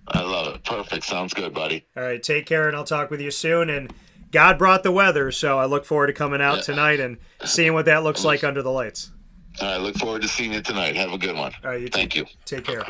I love it. Perfect. Sounds good, buddy. All right, take care, and I'll talk with you soon. And God brought the weather, so I look forward to coming out tonight and seeing what that looks like under the lights. All right, look forward to seeing you tonight. Have a good one. All right, Thank you. Take care.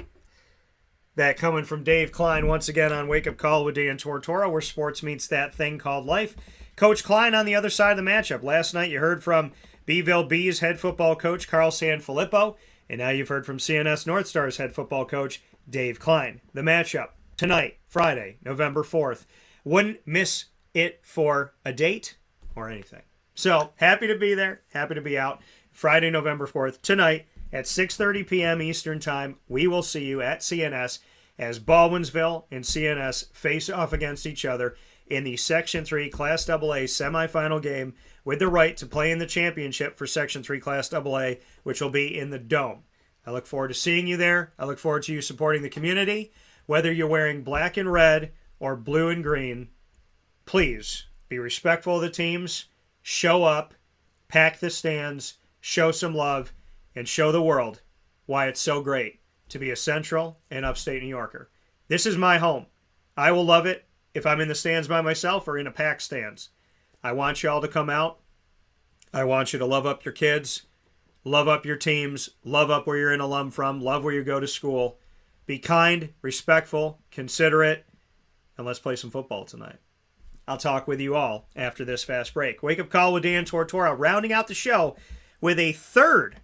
That coming from Dave Kline once again on Wake Up Call with Dan Tortora, where sports meets that thing called life. Coach Kline on the other side of the matchup. Last night you heard from Beeville Bees head football coach Carl Sanfilippo, and now you've heard from CNS North Star's head football coach Dave Kline. The matchup tonight, Friday, November 4th. Wouldn't miss it for a date or anything. So happy to be there, happy to be out. Friday, November 4th, tonight at 6:30 p.m. Eastern Time. We will see you at CNS as Baldwinsville and CNS face off against each other in the Section 3 Class AA semifinal game with the right to play in the championship for Section 3 Class AA, which will be in the Dome. I look forward to seeing you there. I look forward to you supporting the community. whether you're wearing black and red or blue and green, please be respectful of the teams, show up, pack the stands, show some love, and show the world why it's so great to be a Central and upstate New Yorker. This is my home. I will love it if I'm in the stands by myself or in a packed stands. I want y'all to come out. I want you to love up your kids, love up your teams, love up where you're an alum from, love where you go to school. Be kind, respectful, considerate, and let's play some football tonight. I'll talk with you all after this fast break. Wake Up Call with Dan Tortora, rounding out the show with a third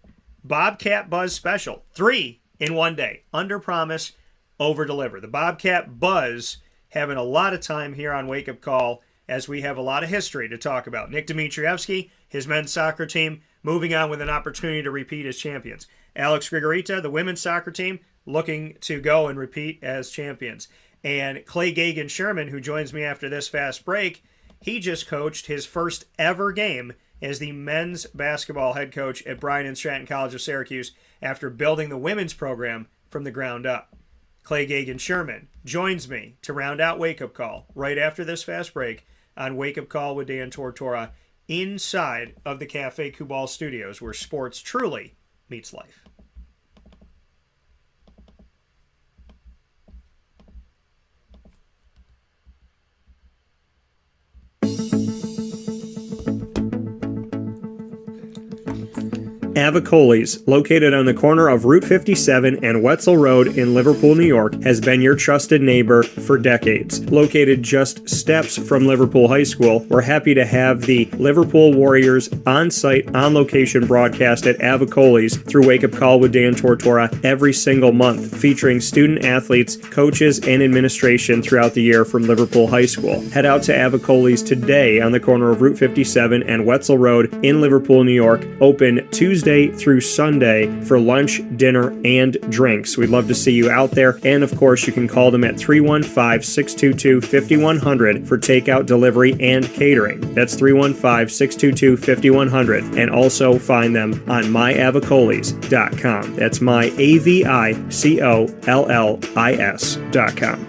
Bobcat Buzz special. 3 in one day. Under promise, over deliver. The Bobcat Buzz having a lot of time here on Wake Up Call as we have a lot of history to talk about. Nick Dimitrievski, his men's soccer team, moving on with an opportunity to repeat as champions. Alex Grigorite, the women's soccer team, looking to go and repeat as champions. And Clay Gagen-Sherman, who joins me after this fast break, he just coached his first ever game as the men's basketball head coach at Bryant Stratton College of Syracuse after building the women's program from the ground up. Clay Gagen-Sherman joins me to round out Wake Up Call right after this fast break on Wake Up Call with Dan Tortora inside of the Cafe Kubal studios where sports truly meets life. Avicoli's, located on the corner of Route 57 and Wetzel Road in Liverpool, New York, has been your trusted neighbor for decades. Located just steps from Liverpool High School, we're happy to have the Liverpool Warriors on-site, on-location broadcast at Avicoli's through Wake Up Call with Dan Tortora every single month, featuring student athletes, coaches, and administration throughout the year from Liverpool High School. Head out to Avicoli's today on the corner of Route 57 and Wetzel Road in Liverpool, New York, open Tuesday through Sunday for lunch, dinner, and drinks. We'd love to see you out there. And of course, you can call them at 315-622-5100 for takeout, delivery, and catering. That's 315-622-5100. And also find them on myavicolis.com. That's myavicollis.com.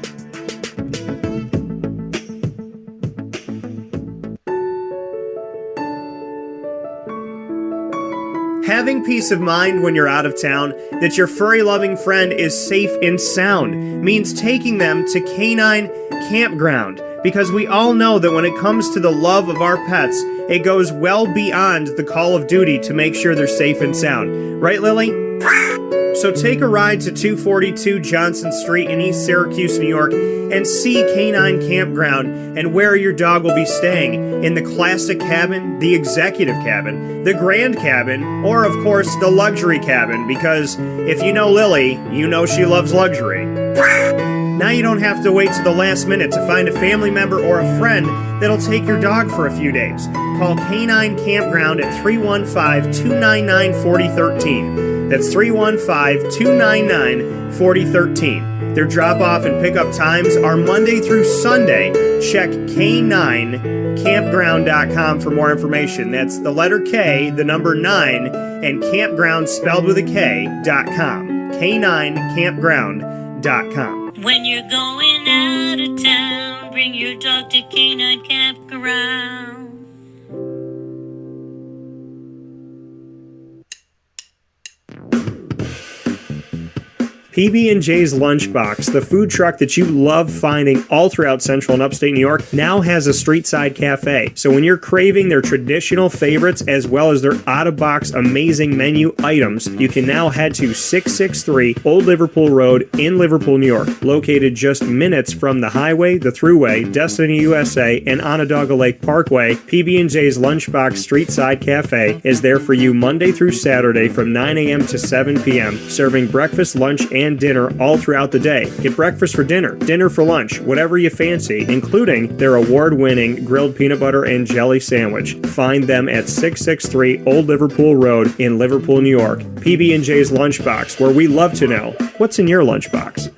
Having peace of mind when you're out of town that your furry-loving friend is safe and sound means taking them to Kline Campground, because we all know that when it comes to the love of our pets, it goes well beyond the call of duty to make sure they're safe and sound. Right, Lily? So take a ride to 242 Johnson Street in East Syracuse, New York, and see Kline Campground and where your dog will be staying, in the classic cabin, the executive cabin, the grand cabin, or of course the luxury cabin, because if you know Lily, you know she loves luxury. Now you don't have to wait to the last minute to find a family member or a friend that'll take your dog for a few days. Call Kline Campground at 315-299-4013. That's 315-299-4013. Their drop-off and pickup times are Monday through Sunday. Check K9campground.com for more information. That's the letter K, the number 9, and campground spelled with a K.com. K9campground.com. When you're going out of town, bring your dog to Kline Campground. PB&J's Lunchbox, the food truck that you love finding all throughout Central and Upstate New York, now has a street-side cafe. So when you're craving their traditional favorites as well as their out-of-box amazing menu items, you can now head to 663 Old Liverpool Road in Liverpool, New York. Located just minutes from the highway, the Thruway, Destiny USA, and Onondaga Lake Parkway, PB&J's Lunchbox Street-Side Cafe is there for you Monday through Saturday from 9 a.m. to 7 p.m., serving breakfast, lunch, and dinner all throughout the day. Get breakfast for dinner, dinner for lunch, whatever you fancy, including their award-winning grilled peanut butter and jelly sandwich. Find them at 663 Old Liverpool Road in Liverpool, New York. PB&J's Lunchbox, where we love to know what's in your lunchbox.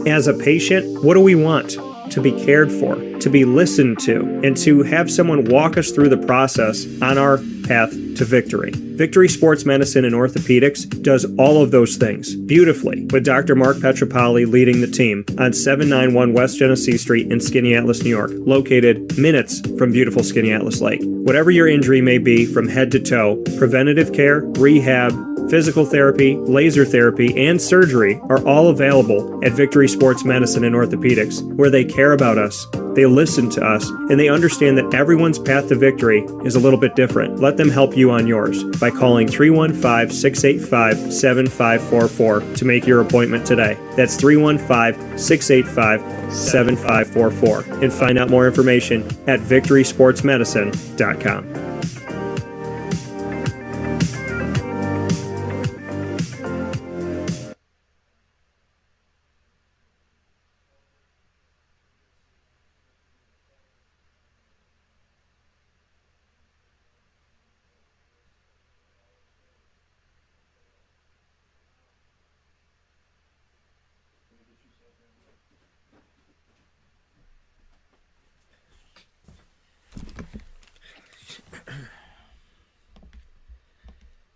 As a patient, what do we want? To be cared for, to be listened to, and to have someone walk us through the process on our path to victory. Victory Sports Medicine and Orthopedics does all of those things beautifully, with Dr. Mark Petropoli leading the team on 791 West Genesee Street in Skaneateles, New York, located minutes from beautiful Skaneateles Lake. Whatever your injury may be from head to toe, preventative care, rehab, physical therapy, laser therapy, and surgery are all available at Victory Sports Medicine and Orthopedics, where they care about us, they listen to us, and they understand that everyone's path to victory is a little bit different. Let them help you on yours by calling 315-685-7544 to make your appointment today. That's 315-685-7544. And find out more information at victorysportsmedicine.com.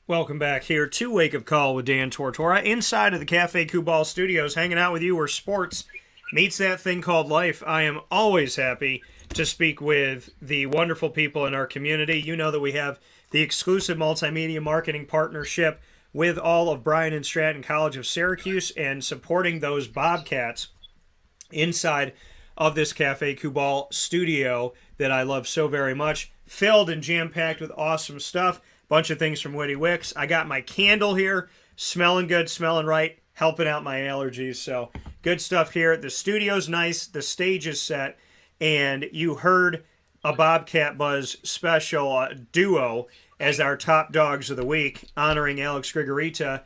Welcome back here to Wake Up Call with Dan Tortora, inside of the Cafe Kubal Studios, hanging out with you where sports meets that thing called life. I am always happy to speak with the wonderful people in our community. You know that we have the exclusive multimedia marketing partnership with all of Bryant Stratton College of Syracuse and supporting those Bobcats inside of this Cafe Kubal studio that I love so very much. Filled and jam-packed with awesome stuff. Bunch of things from Witty Wicks. I got my candle here, smelling good, smelling right, helping out my allergies. So good stuff here. The studio's nice, the stage is set, and you heard a Bobcat Buzz special duo as our top dogs of the week, honoring Alex Grigorite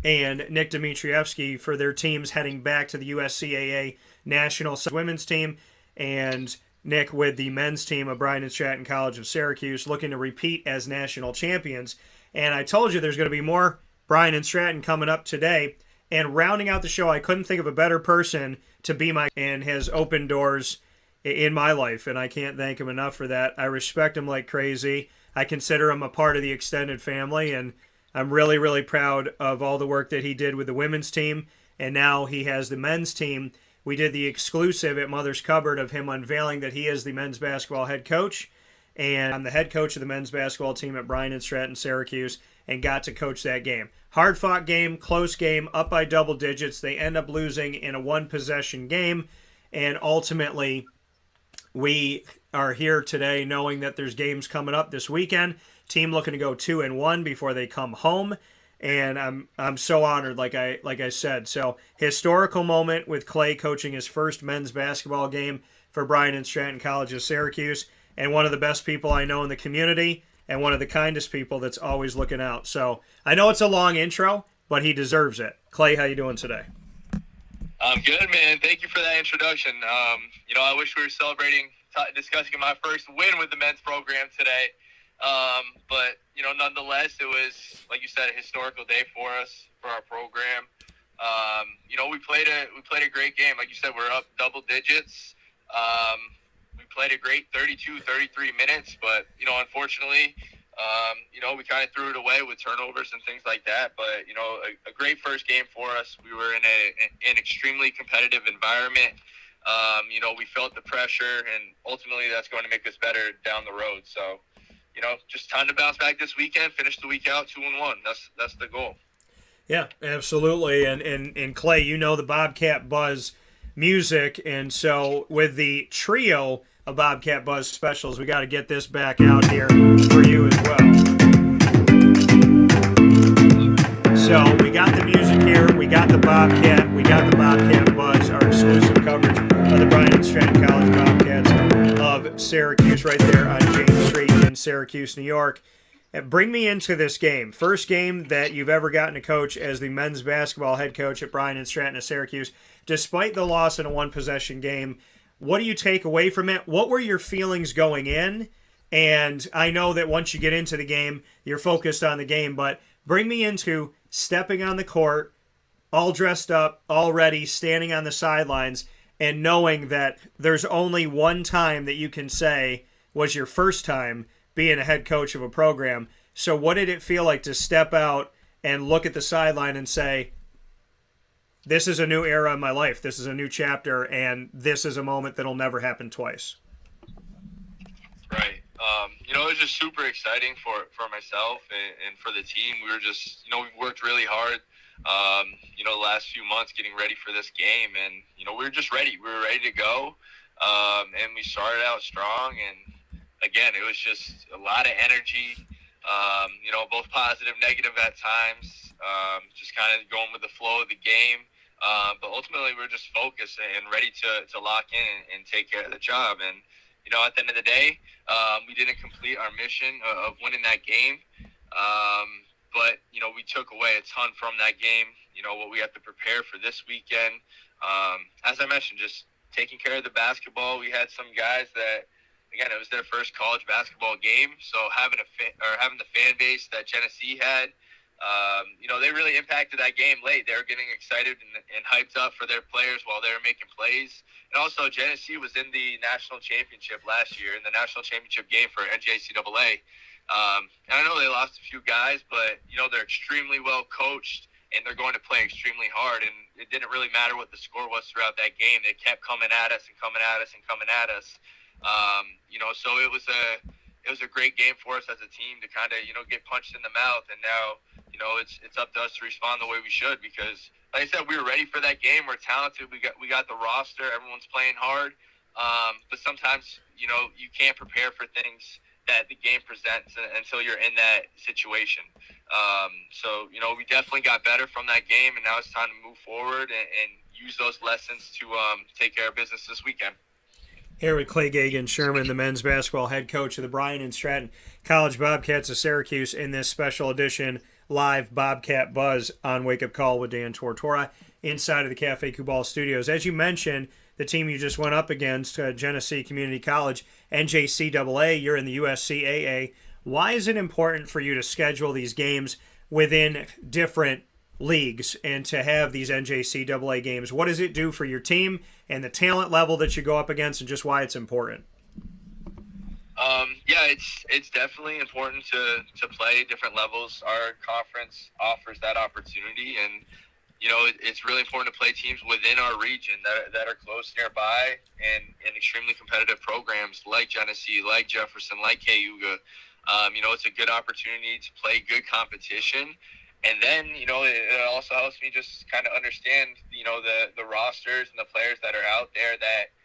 and Nick Dimitrievski for their teams heading back to the USCAA National Women's Team, and Nick with the men's team of Bryant Stratton College of Syracuse, looking to repeat as national champions. And I told you there's going to be more Bryant Stratton coming up today. And rounding out the show, I couldn't think of a better person to be my and has opened doors in my life, and I can't thank him enough for that. I respect him like crazy. I consider him a part of the extended family, and I'm really, really proud of all the work that he did with the women's team, and now he has the men's team. We did the exclusive at Mother's Cupboard of him unveiling that he is the men's basketball head coach, and I'm the head coach of the men's basketball team at Bryant Stratton Syracuse, and got to coach that game. Hard-fought game, close game, up by double digits. They end up losing in a one-possession game, and ultimately we are here today knowing that there's games coming up this weekend. Team looking to go 2-1 before they come home. And I'm so honored, like I said. So, historical moment with Clay coaching his first men's basketball game for Bryant Stratton College of Syracuse, and one of the best people I know in the community, and one of the kindest people that's always looking out. So, I know it's a long intro, but he deserves it. Clay, how you doing today? I'm good, man. Thank you for that introduction. I wish we were discussing my first win with the men's program today. But nonetheless, it was, like you said, a historical day for us, for our program. We played a great game. Like you said, we're up double digits. We played a great 32, 33 minutes, but, unfortunately, we kind of threw it away with turnovers and things like that. But, a great first game for us. We were in an extremely competitive environment. We felt the pressure, and ultimately that's going to make us better down the road. So, just time to bounce back this weekend, finish the week out 2-1. That's the goal. Yeah, absolutely. And Clay, the Bobcat Buzz music, and so with the trio of Bobcat Buzz specials, we got to get this back out here for you as well. So we got the music here, we got the Bobcat, we got the Bobcat Buzz, our exclusive coverage of the Bryant Stratton College Bobcats of Syracuse, right there on James Street in Syracuse, New York. And bring me into this game. First game that you've ever gotten to coach as the men's basketball head coach at Bryant Stratton of Syracuse. Despite the loss in a one-possession game, what do you take away from it? What were your feelings going in? And I know that once you get into the game, you're focused on the game, but bring me into stepping on the court, all dressed up, all ready, standing on the sidelines, and knowing that there's only one time that you can say was your first time being a head coach of a program. So what did it feel like to step out and look at the sideline and say, this is a new era in my life, this is a new chapter, and this is a moment that'll never happen twice? Right. It was just super exciting for myself and for the team. We were just, we worked really hard, the last few months getting ready for this game. And, we were just ready. We were ready to go. And we started out strong. And, again, it was just a lot of energy, both positive, negative at times, just kind of going with the flow of the game. But ultimately, we were just focused and ready to lock in and take care of the job. And, at the end of the day, we didn't complete our mission of winning that game. But, we took away a ton from that game, what we have to prepare for this weekend. As I mentioned, just taking care of the basketball. We had some guys that, again, it was their first college basketball game. So having the fan base that Genesee had, they really impacted that game late. They were getting excited and hyped up for their players while they were making plays. And also, Genesee was in the national championship last year, in the national championship game for NJCAA. And I know they lost a few guys, but, they're extremely well coached, and they're going to play extremely hard. And it didn't really matter what the score was throughout that game. They kept coming at us and coming at us and coming at us. So it was a great game for us as a team to kind of, get punched in the mouth. And now, it's up to us to respond the way we should, because, like I said, we were ready for that game. We're talented. We got the roster. Everyone's playing hard. But sometimes, you can't prepare for things that the game presents until you're in that situation. So, we definitely got better from that game, and now it's time to move forward and use those lessons to take care of business this weekend. Here with Clay Gagen-Sherman, the men's basketball head coach of the Bryant Stratton College Bobcats of Syracuse, in this special edition live Bobcat Buzz on Wake Up Call with Dan Tortora inside of the Cafe Cubal studios. As you mentioned, the team you just went up against, Genesee Community College, NJCAA, you're in the USCAA. Why is it important for you to schedule these games within different leagues and to have these NJCAA games? What does it do for your team and the talent level that you go up against, and just why it's important? It's definitely important to play different levels. Our conference offers that opportunity, and it's really important to play teams within our region that are close nearby and extremely competitive programs like Genesee, like Jefferson, like Cayuga. It's a good opportunity to play good competition. And then, it also helps me just kind of understand, the rosters and the players that are out there that,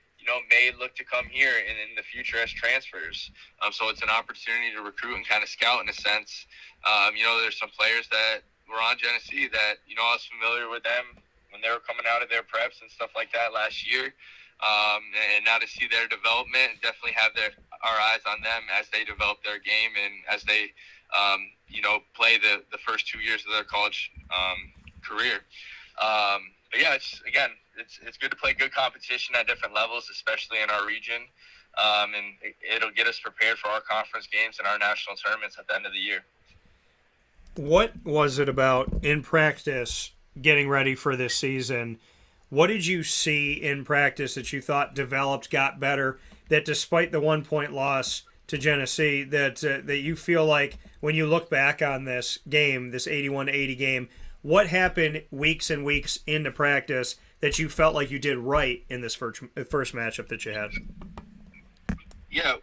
may look to come here in the future as transfers. So it's an opportunity to recruit and kind of scout in a sense. There's some players that were on Genesee that, I was familiar with them when they were coming out of their preps and stuff like that last year. And now to see their development and definitely have our eyes on them as they develop their game and as they, play the first 2 years of their college career. But yeah, it's good to play good competition at different levels, especially in our region. And it'll get us prepared for our conference games and our national tournaments at the end of the year. What was it about in practice getting ready for this season? What did you see in practice that you thought developed, got better, that despite the 1-point loss to Genesee, that you feel like when you look back on this game, this 81-80 game, what happened weeks and weeks into practice that you felt like you did right in this first matchup that you had?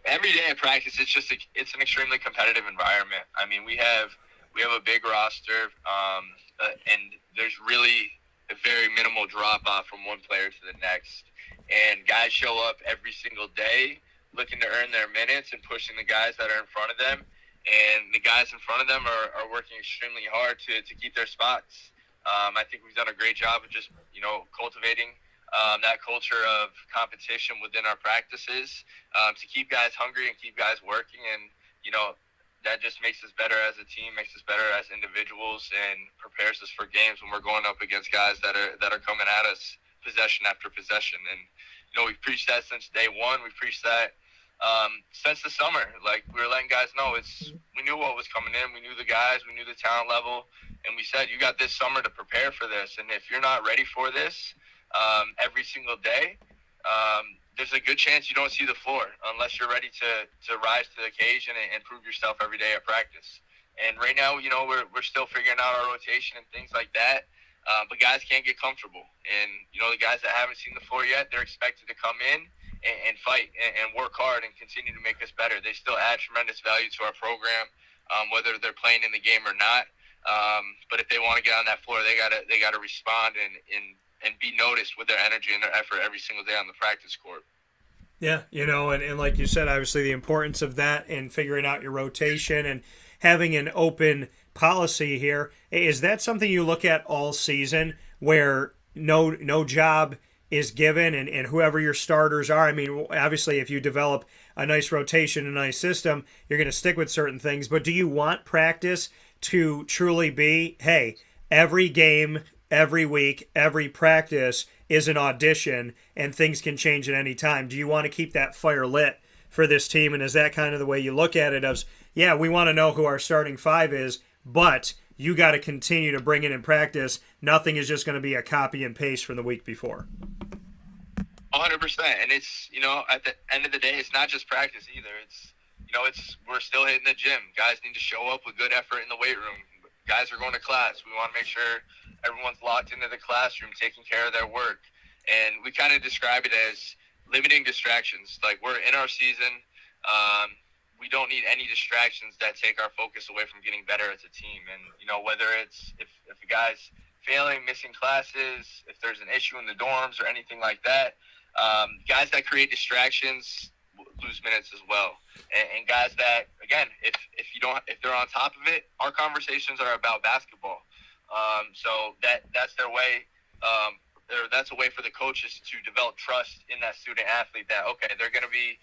Every day at practice, it's an extremely competitive environment. I mean, we have a big roster, and there's really a very minimal drop off from one player to the next. And guys show up every single day looking to earn their minutes and pushing the guys that are in front of them. And the guys in front of them are working extremely hard to keep their spots. I think we've done a great job of just, cultivating that culture of competition within our practices to keep guys hungry and keep guys working. And, that just makes us better as a team, makes us better as individuals, and prepares us for games when we're going up against guys that are coming at us possession after possession. And, we've preached that since day one. We've preached that since the summer. Like, we were letting guys know we knew what was coming in. We knew the guys. We knew the talent level. And we said, you got this summer to prepare for this. And if you're not ready for this every single day, there's a good chance you don't see the floor unless you're ready to rise to the occasion and prove yourself every day at practice. And right now, we're still figuring out our rotation and things like that. But guys can't get comfortable. And, the guys that haven't seen the floor yet, they're expected to come in and fight and work hard and continue to make us better. They still add tremendous value to our program, whether they're playing in the game or not. But if they want to get on that floor, they gotta respond and be noticed with their energy and their effort every single day on the practice court. Yeah, and like you said, obviously the importance of that and figuring out your rotation and having an open policy here. Is that something you look at all season where no job is given and whoever your starters are? I mean, obviously if you develop a nice rotation, a nice system, you're going to stick with certain things. But do you want practice to truly be, hey, every game, every week, every practice is an audition and things can change at any time? Do you want to keep that fire lit for this team? And is that kind of the way you look at it as, yeah, we want to know who our starting five is, but you got to continue to bring it in practice. Nothing is just going to be a copy and paste from the week before. 100%. And it's, at the end of the day, it's not just practice either. It's we're still hitting the gym. Guys need to show up with good effort in the weight room. Guys are going to class. We want to make sure everyone's locked into the classroom, taking care of their work. And we kind of describe it as limiting distractions. Like, we're in our season. We don't need any distractions that take our focus away from getting better as a team. And, whether it's if a guy's failing, missing classes, if there's an issue in the dorms or anything like that, guys that create distractions lose minutes as well. And guys that, again, if they're on top of it, our conversations are about basketball. So that's their way. That's a way for the coaches to develop trust in that student athlete that, okay, they're going to be,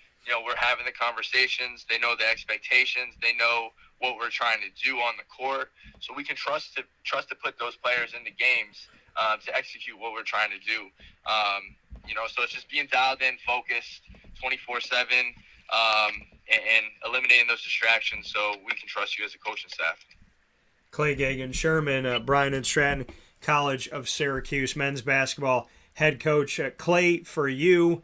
we're having the conversations. They know the expectations. They know what we're trying to do on the court. So we can trust to put those players into games to execute what we're trying to do. So it's just being dialed in, focused, 24/7, and eliminating those distractions so we can trust you as a coaching staff. Clay Gagen-Sherman, Bryant Stratton College of Syracuse men's basketball head coach. Clay, for you,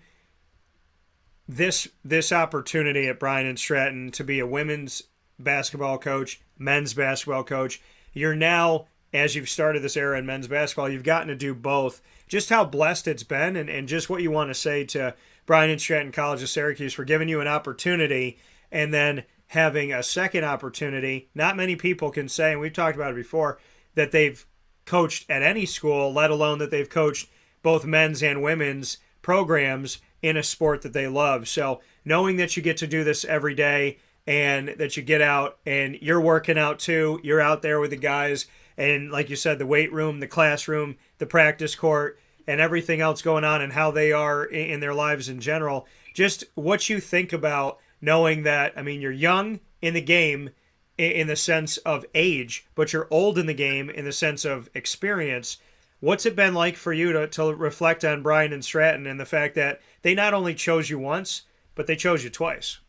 this opportunity at Bryant Stratton to be a women's basketball coach, men's basketball coach, you're now, as you've started this era in men's basketball, you've gotten to do both. Just how blessed it's been and just what you want to say to Bryant Stratton College of Syracuse for giving you an opportunity and then having a second opportunity. Not many people can say, and we've talked about it before, that they've coached at any school, let alone that they've coached both men's and women's programs in a sport that they love. So knowing that you get to do this every day and that you get out and you're working out too, you're out there with the guys, and like you said, the weight room, the classroom, the practice court, and everything else going on and how they are in their lives in general. Just what you think about knowing that, I mean, you're young in the game in the sense of age, but you're old in the game in the sense of experience. What's it been like for you to reflect on Bryant Stratton and the fact that they not only chose you once, but they chose you twice?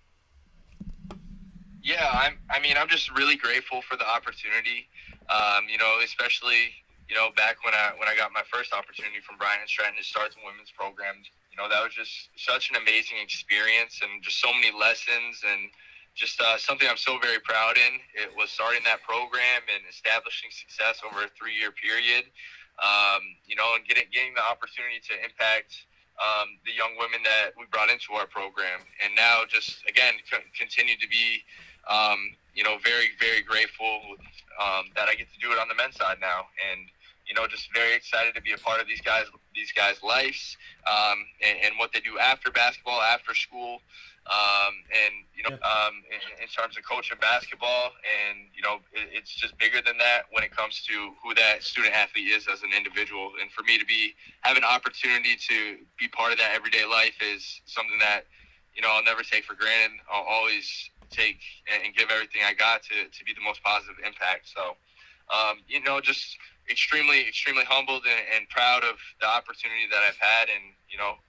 Yeah, I'm just really grateful for the opportunity. Especially, back when I got my first opportunity from Bryant Stratton to start the women's program, that was just such an amazing experience and just so many lessons and just something I'm so very proud in. It was starting that program and establishing success over a 3-year period, and getting the opportunity to impact the young women that we brought into our program. And now just, again, continue to be, very, very grateful that I get to do it on the men's side now. And, just very excited to be a part of these guys' lives and what they do after basketball, after school. In terms of coaching basketball, and it's just bigger than that when it comes to who that student athlete is as an individual. And for me to have an opportunity to be part of that everyday life is something that I'll never take for granted. I'll always take and give everything I got to be the most positive impact. So just extremely humbled and proud of the opportunity that I've had, and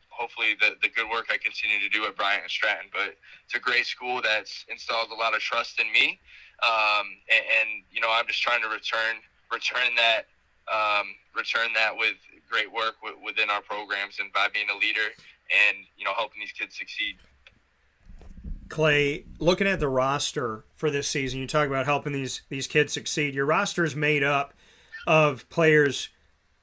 hopefully the good work I continue to do at Bryant Stratton. But it's a great school that's installed a lot of trust in me. I'm just trying to return that with great work within our programs and by being a leader and, helping these kids succeed. Clay, looking at the roster for this season, you talk about helping these kids succeed. Your roster is made up of players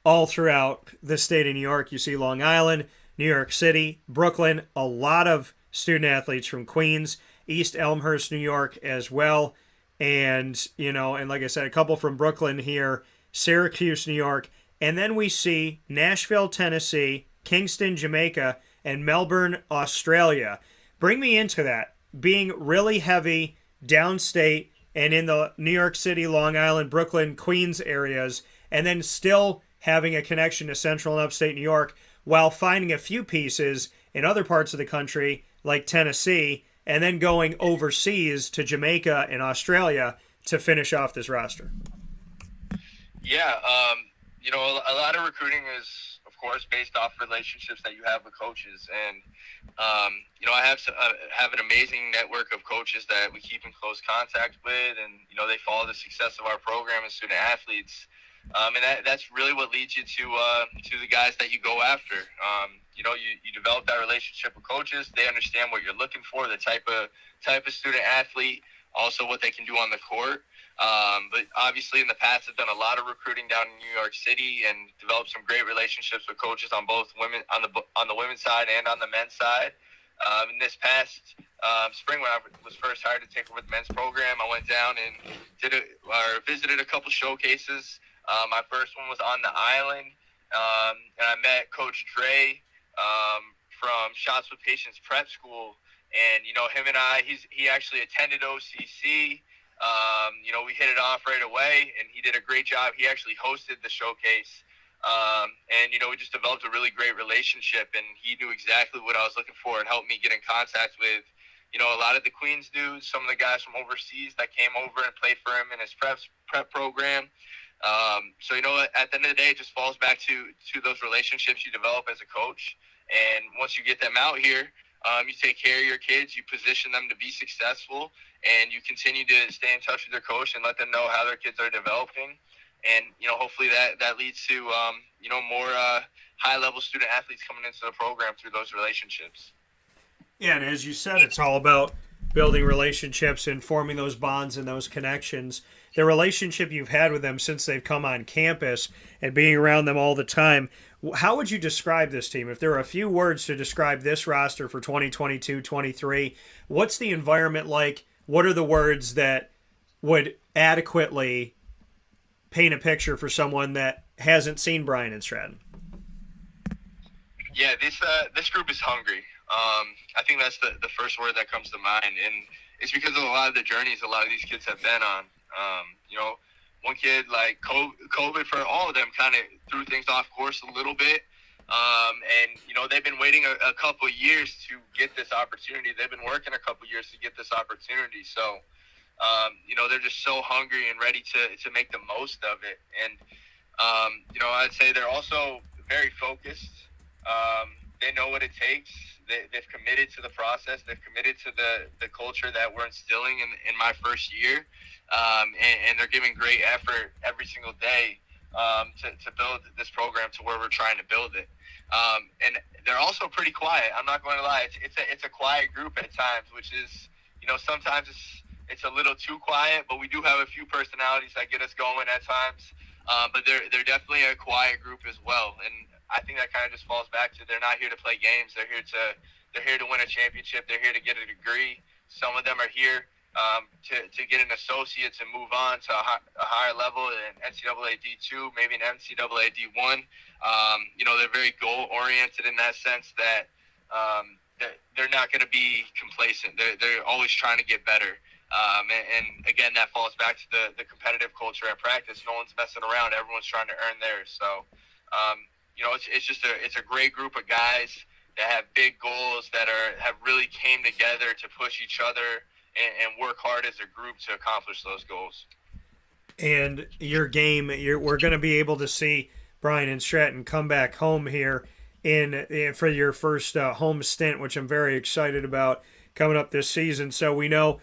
all throughout the state of New York. You see Long Island, New York City, Brooklyn, a lot of student athletes from Queens, East Elmhurst, New York as well. And, and like I said, a couple from Brooklyn here, Syracuse, New York. And then we see Nashville, Tennessee, Kingston, Jamaica, and Melbourne, Australia. Bring me into that, being really heavy downstate and in the New York City, Long Island, Brooklyn, Queens areas, and then still having a connection to Central and Upstate New York while finding a few pieces in other parts of the country like Tennessee, and then going overseas to Jamaica and Australia to finish off this roster. Yeah, a lot of recruiting is, of course, based off relationships that you have with coaches. And, I have an amazing network of coaches that we keep in close contact with, and, they follow the success of our program as student athletes. And that's really what leads you to the guys that you go after. You develop that relationship with coaches. They understand what you're looking for, the type of student athlete, also what they can do on the court. But obviously in the past, I've done a lot of recruiting down in New York City and developed some great relationships with coaches on both women, on the women's side and on the men's side. In this past spring, when I was first hired to take over the men's program, I went down and visited a couple showcases. My first one was on the island, and I met Coach Dre from Shots with Patience Prep School, and him and he actually attended OCC. We hit it off right away, and he did a great job. He actually hosted the showcase, and we just developed a really great relationship, and he knew exactly what I was looking for and helped me get in contact with a lot of the Queens dudes, some of the guys from overseas that came over and played for him in his prep program. So at the end of the day, it just falls back to those relationships you develop as a coach. And once you get them out here, you take care of your kids, you position them to be successful, and you continue to stay in touch with their coach and let them know how their kids are developing. And, hopefully that leads to, more high-level student athletes coming into the program through those relationships. Yeah, and as you said, it's all about building relationships and forming those bonds and those connections. The relationship you've had with them since they've come on campus and being around them all the time, how would you describe this team? If there are a few words to describe this roster for 2022-23, what's the environment like? What are the words that would adequately paint a picture for someone that hasn't seen Bryant Stratton? Yeah, this group is hungry. I think that's the first word that comes to mind, and it's because of a lot of the journeys a lot of these kids have been on. One kid, like COVID for all of them, kind of threw things off course a little bit. And, they've been waiting a couple years to get this opportunity. They've been working a couple years to get this opportunity. So, they're just so hungry and ready to make the most of it. And, I'd say they're also very focused. They know what it takes. They've committed to the process. They've committed to the culture that we're instilling in my first year. And they're giving great effort every single day to build this program to where we're trying to build it. And they're also pretty quiet. I'm not going to lie. It's a quiet group at times, which is, sometimes it's a little too quiet, but we do have a few personalities that get us going at times. But they're definitely a quiet group as well. And I think that kind of just falls back to they're not here to play games. They're here to win a championship. They're here to get a degree. Some of them are here to get an associate's and move on to a higher level in NCAA D2, maybe an NCAA D1. They're very goal-oriented in that sense that they're not going to be complacent. They're always trying to get better. And again, that falls back to the competitive culture at practice. No one's messing around. Everyone's trying to earn theirs. So, it's a great group of guys that have big goals that have really came together to push each other and work hard as a group to accomplish those goals. And your game, we're going to be able to see Bryant Stratton come back home here for your first home stint, which I'm very excited about coming up this season. So we know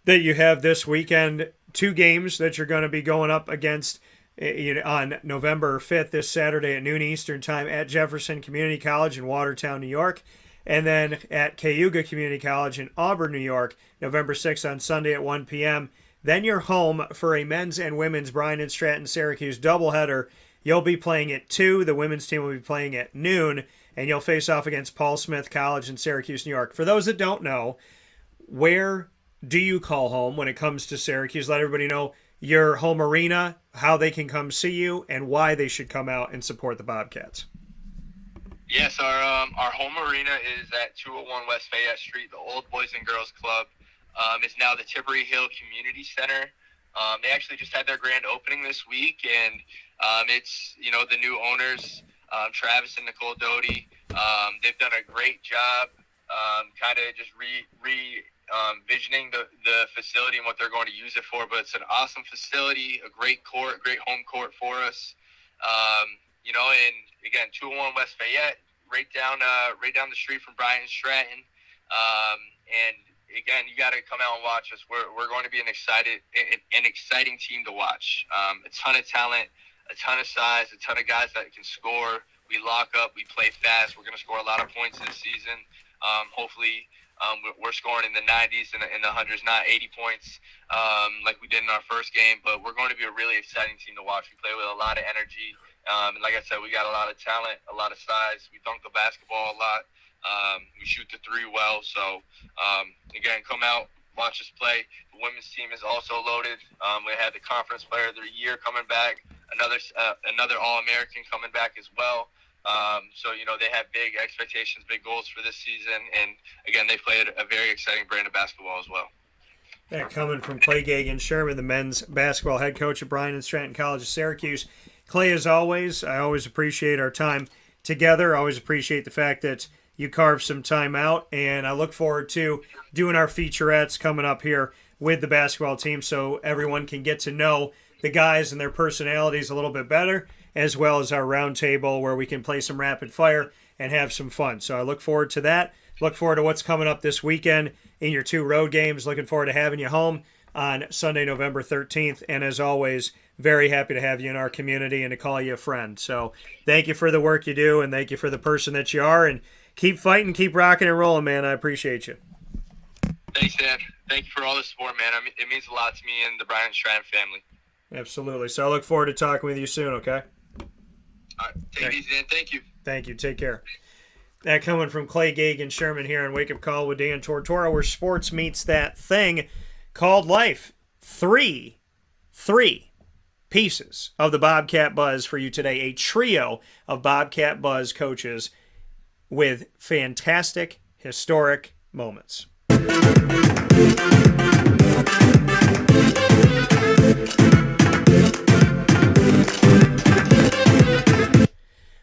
that you have this weekend 2 games that you're going to be going up against on November 5th, this Saturday at noon Eastern Time at Jefferson Community College in Watertown, New York. And then at Cayuga Community College in Auburn, New York, November 6th on Sunday at 1 p.m. Then you're home for a men's and women's Bryant Stratton Syracuse doubleheader. You'll be playing at 2. The women's team will be playing at noon, and you'll face off against Paul Smith College in Syracuse, New York. For those that don't know, where do you call home when it comes to Syracuse? Let everybody know your home arena, how they can come see you, and why they should come out and support the Bobcats. Yes, our home arena is at 201 West Fayette Street. The Old Boys and Girls Club is now the Tippery Hill Community Center. They actually just had their grand opening this week, and it's, the new owners, Travis and Nicole Doty. They've done a great job kind of just visioning the facility and what they're going to use it for. But it's an awesome facility, a great court, great home court for us. And again, 201 West Fayette, right down the street from Bryant Stratton. And again, you got to come out and watch us. We're going to be an exciting team to watch. A ton of talent, a ton of size, a ton of guys that can score. We lock up, we play fast. We're going to score a lot of points this season. Hopefully, we're scoring in the 90s and the 100s, not 80 points like we did in our first game. But we're going to be a really exciting team to watch. We play with a lot of energy. And like I said, we got a lot of talent, a lot of size. We dunk the basketball a lot. We shoot the three well. So, again, come out, watch us play. The women's team is also loaded. We had the Conference Player of the Year coming back, another All-American coming back as well. So, they have big expectations, big goals for this season. And, again, they played a very exciting brand of basketball as well. That coming from Clay Gagen-Sherman, the men's basketball head coach at Bryant Stratton College of Syracuse. Clay, as always, I always appreciate our time together. I always appreciate the fact that you carved some time out, and I look forward to doing our featurettes coming up here with the basketball team so everyone can get to know the guys and their personalities a little bit better, as well as our roundtable where we can play some rapid fire and have some fun. So I look forward to that. Look forward to what's coming up this weekend in your 2 road games. Looking forward to having you home on Sunday, November 13th. And as always, very happy to have you in our community and to call you a friend. So thank you for the work you do, and thank you for the person that you are. And keep fighting, keep rocking and rolling, man. I appreciate you. Thanks, Dan. Thank you for all the support, man. It means a lot to me and the Bryant Stratton family. Absolutely. So I look forward to talking with you soon, okay? All right. Take it easy, Dan. Thank you. Thank you. Take care. That coming from Clay Gagen-Sherman here on Wake Up Call with Dan Tortora, where sports meets that thing called life. Three pieces of the Bobcat Buzz for you today. A trio of Bobcat Buzz coaches with fantastic, historic moments.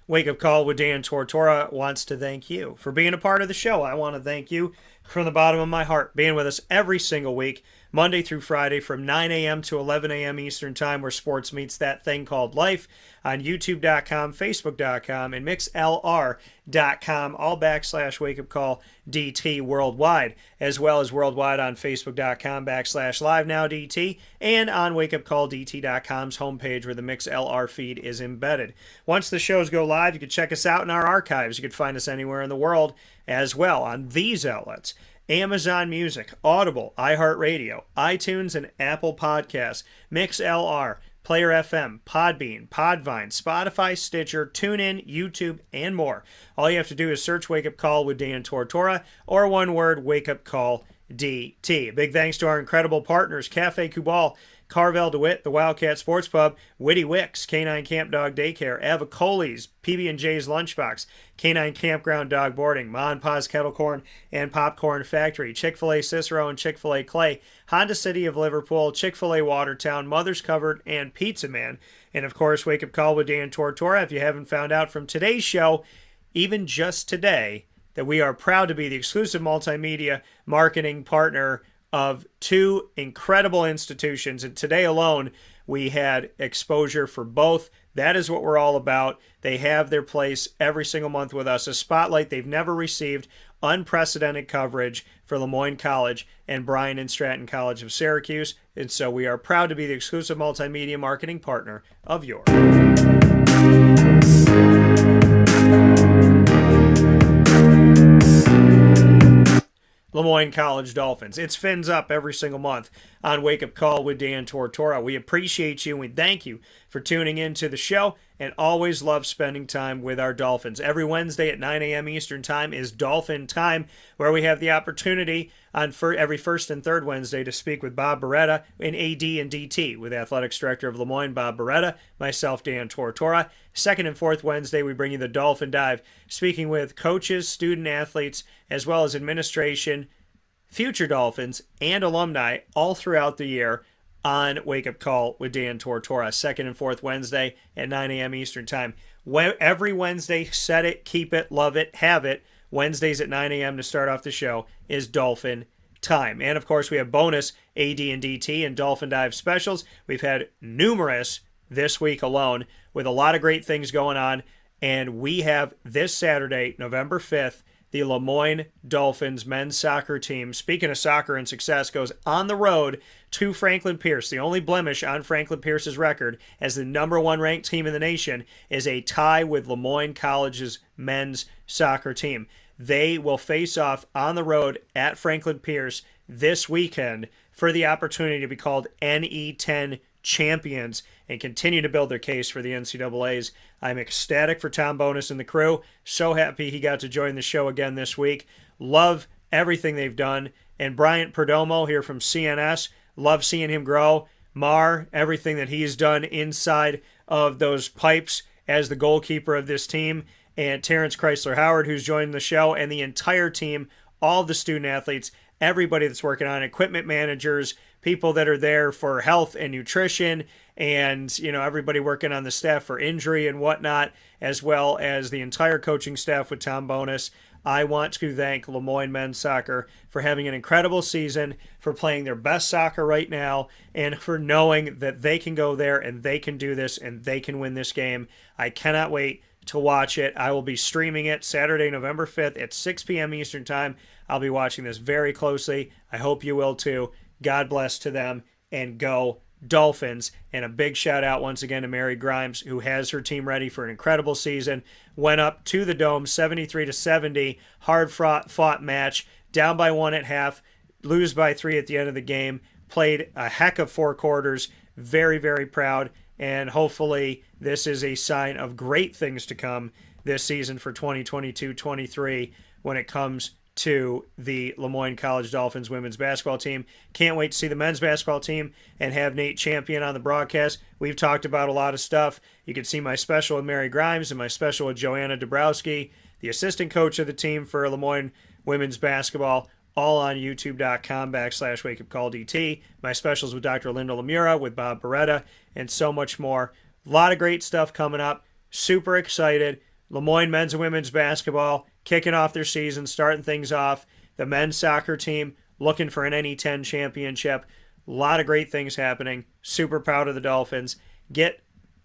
Wake Up Call with Dan Tortora wants to thank you for being a part of the show. I want to thank you from the bottom of my heart, being with us every single week, Monday through Friday from 9 a.m. to 11 a.m. Eastern Time, where sports meets that thing called life, on YouTube.com, Facebook.com, and MixLR.com, all /Wake Up Call DT worldwide, as well as worldwide on Facebook.com /LiveNowDT, and on WakeUpCallDT.com's homepage where the MixLR feed is embedded. Once the shows go live, you can check us out in our archives. You can find us anywhere in the world as well on these outlets: Amazon Music, Audible, iHeartRadio, iTunes, and Apple Podcasts, MixLR, Player FM, Podbean, Podvine, Spotify, Stitcher, TuneIn, YouTube, and more. All you have to do is search Wake Up Call with Dan Tortora, or one word, Wake Up Call DT. Big thanks to our incredible partners, Cafe Kubal, Carvel DeWitt, the Wildcat Sports Pub, Witty Wicks, Canine Camp Dog Daycare, Avicoli's, PB&J's Lunchbox, Canine Campground Dog Boarding, Ma and Pa's Kettle Corn and Popcorn Factory, Chick-fil-A Cicero and Chick-fil-A Clay, Honda City of Liverpool, Chick-fil-A Watertown, Mother's Cupboard, and Pizza Man. And of course, Wake Up Call with Dan Tortora. If you haven't found out from today's show, even just today, that we are proud to be the exclusive multimedia marketing partner of two incredible institutions. And today alone, we had exposure for both. That is what we're all about. They have their place every single month with us. A spotlight they've never received. Unprecedented coverage for LeMoyne College and Bryant Stratton College of Syracuse. And so we are proud to be the exclusive multimedia marketing partner of yours. LeMoyne College Dolphins. It's Fins Up every single month on Wake Up Call with Dan Tortora. We appreciate you and we thank you for tuning in to the show and always love spending time with our Dolphins. Every Wednesday at 9 a.m. Eastern Time is Dolphin Time, where we have the opportunity on every first and third Wednesday to speak with Bob Beretta in AD and DT with Athletics Director of LeMoyne, Bob Beretta, myself, Dan Tortora. Second and fourth Wednesday, we bring you the Dolphin Dive, speaking with coaches, student athletes, as well as administration, future Dolphins, and alumni all throughout the year on Wake Up Call with Dan Tortora. Second and fourth Wednesday at 9 a.m. Eastern Time. Every Wednesday, set it, keep it, love it, have it. Wednesdays at 9 a.m. to start off the show is Dolphin Time. And, of course, we have bonus AD and DT and Dolphin Dive specials. We've had numerous this week alone with a lot of great things going on. And we have this Saturday, November 5th, the LeMoyne Dolphins men's soccer team, speaking of soccer and success, goes on the road to Franklin Pierce. The only blemish on Franklin Pierce's record as the number one ranked team in the nation is a tie with LeMoyne College's men's soccer team. They will face off on the road at Franklin Pierce this weekend for the opportunity to be called NE10 champions and continue to build their case for the NCAAs. I'm ecstatic for Tom Bonus and the crew. So happy he got to join the show again this week. Love everything they've done. And Bryant Perdomo here from CNS, love seeing him grow. Mar, everything that he's done inside of those pipes as the goalkeeper of this team. And Terrence Chrysler Howard, who's joined the show, and the entire team, all of the student athletes, everybody that's working on equipment managers, people that are there for health and nutrition, and everybody working on the staff for injury and whatnot, as well as the entire coaching staff with Tom Bonus. I want to thank LeMoyne men's soccer for having an incredible season, for playing their best soccer right now, and for knowing that they can go there and they can do this and they can win this game. I cannot wait to watch it. I will be streaming it Saturday, November 5th at 6 p.m. Eastern Time. I'll be watching this very closely. I hope you will too. God bless to them, and go Dolphins. And a big shout out once again to Mary Grimes, who has her team ready for an incredible season. Went up to the Dome 73-70, hard fought match, down by 1 at half, lose by 3 at the end of the game. Played a heck of 4 quarters. Very, very proud. And hopefully this is a sign of great things to come this season for 2022-23 when it comes to the LeMoyne College Dolphins women's basketball team. Can't wait to see the men's basketball team and have Nate Champion on the broadcast. We've talked about a lot of stuff. You can see my special with Mary Grimes and my special with Joanna Dabrowski, the assistant coach of the team for LeMoyne women's basketball, all on youtube.com/wakeupcalldt. My specials with Dr. Linda Lemura, with Bob Beretta, and so much more. A lot of great stuff coming up. Super excited. LeMoyne men's and women's basketball kicking off their season, starting things off. The men's soccer team looking for an NE10 championship. A lot of great things happening. Super proud of the Dolphins. Get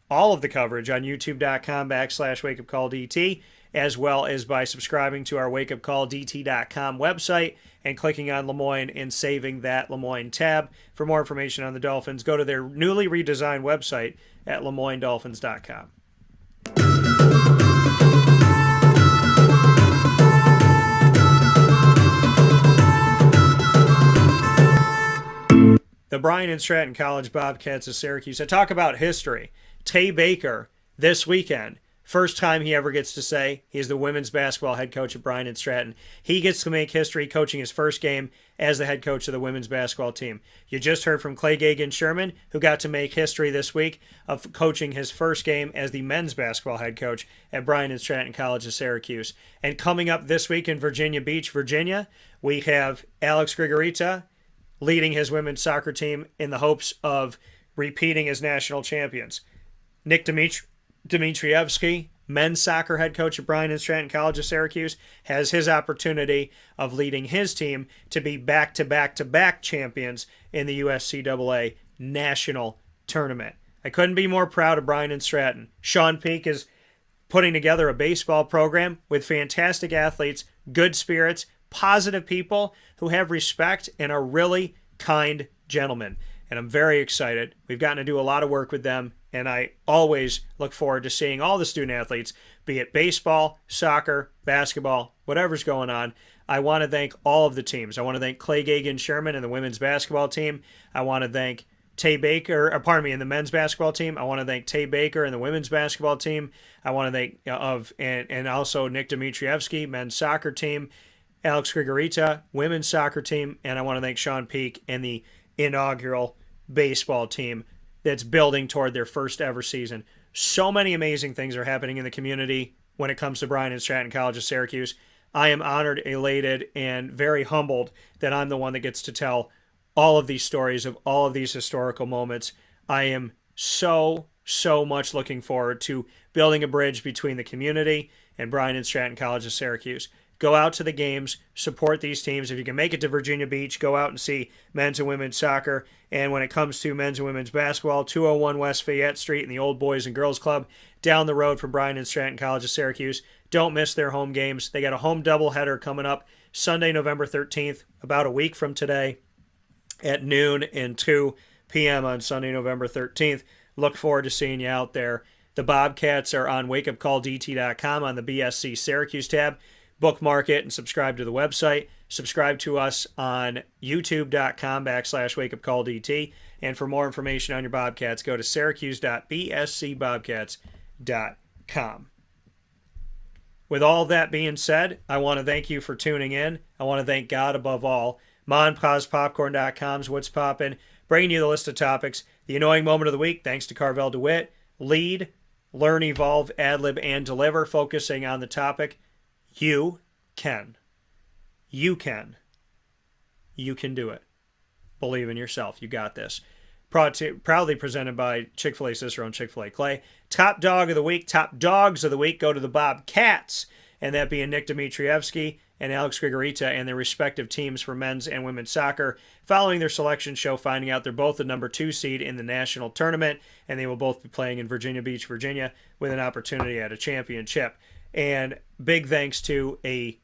all of the coverage on youtube.com/wakeupcalldt, as well as by subscribing to our wakeupcalldt.com website and clicking on LeMoyne and saving that LeMoyne tab. For more information on the Dolphins, go to their newly redesigned website at LeMoyneDolphins.com. The Bryant Stratton College Bobcats of Syracuse. I talk about history. Tay Baker this weekend. First time he ever gets to say he's the women's basketball head coach at Bryant Stratton. He gets to make history coaching his first game as the head coach of the women's basketball team. You just heard from Clay Gagen-Sherman, who got to make history this week of coaching his first game as the men's basketball head coach at Bryant Stratton College of Syracuse. And coming up this week in Virginia Beach, Virginia, we have Alex Grigorite leading his women's soccer team in the hopes of repeating as national champions. Nick Dimitrievski men's soccer head coach at Bryant Stratton College of Syracuse, has his opportunity of leading his team to be back-to-back-to-back champions in the USCAA National Tournament. I couldn't be more proud of Bryant Stratton. Sean Peak is putting together a baseball program with fantastic athletes, good spirits, positive people who have respect and are really kind gentlemen. And I'm very excited. We've gotten to do a lot of work with them, and I always look forward to seeing all the student athletes, be it baseball, soccer, basketball, whatever's going on. I want to thank all of the teams. I want to thank Clay Gagen-Sherman and the women's basketball team. I want to thank Tay Baker, and the men's basketball team. I want to thank Tay Baker and the women's basketball team. I want to thank and also Nick Dimitrievski, men's soccer team, Alex Grigorite, women's soccer team, and I want to thank Sean Peak and the inaugural baseball team that's building toward their first ever season. So many amazing things are happening in the community when it comes to Bryant Stratton College of Syracuse. I am honored, elated, and very humbled that I'm the one that gets to tell all of these stories of all of these historical moments. I am so much looking forward to building a bridge between the community and Bryant Stratton College of Syracuse. Go out to the games, support these teams. If you can make it to Virginia Beach, go out and see men's and women's soccer. And when it comes to men's and women's basketball, 201 West Fayette Street in the Old Boys and Girls Club down the road from Bryant Stratton College of Syracuse. Don't miss their home games. They got a home doubleheader coming up Sunday, November 13th, about a week from today at noon and 2 p.m. on Sunday, November 13th. Look forward to seeing you out there. The Bobcats are on wakeupcalldt.com on the BSC Syracuse tab. Bookmark it and subscribe to the website. Subscribe to us on youtube.com/wakeupcalldt. And for more information on your Bobcats, go to syracuse.bscbobcats.com. With all that being said, I want to thank you for tuning in. I want to thank God above all. MonPosPopcorn.com's What's Poppin', bringing you the list of topics. The annoying moment of the week, thanks to Carvel DeWitt. Lead, learn, evolve, ad-lib, and deliver, focusing on the topic. You can. You can. You can do it. Believe in yourself. You got this. Proudly presented by Chick-fil-A Cicero and Chick-fil-A Clay. Top dog of the week, top dogs of the week go to the Bobcats, and that being Nick Dimitrievski and Alex Grigorite and their respective teams for men's and women's soccer. Following their selection show, finding out they're both the number 2 seed in the national tournament, and they will both be playing in Virginia Beach, Virginia, with an opportunity at a championship. And big thanks to a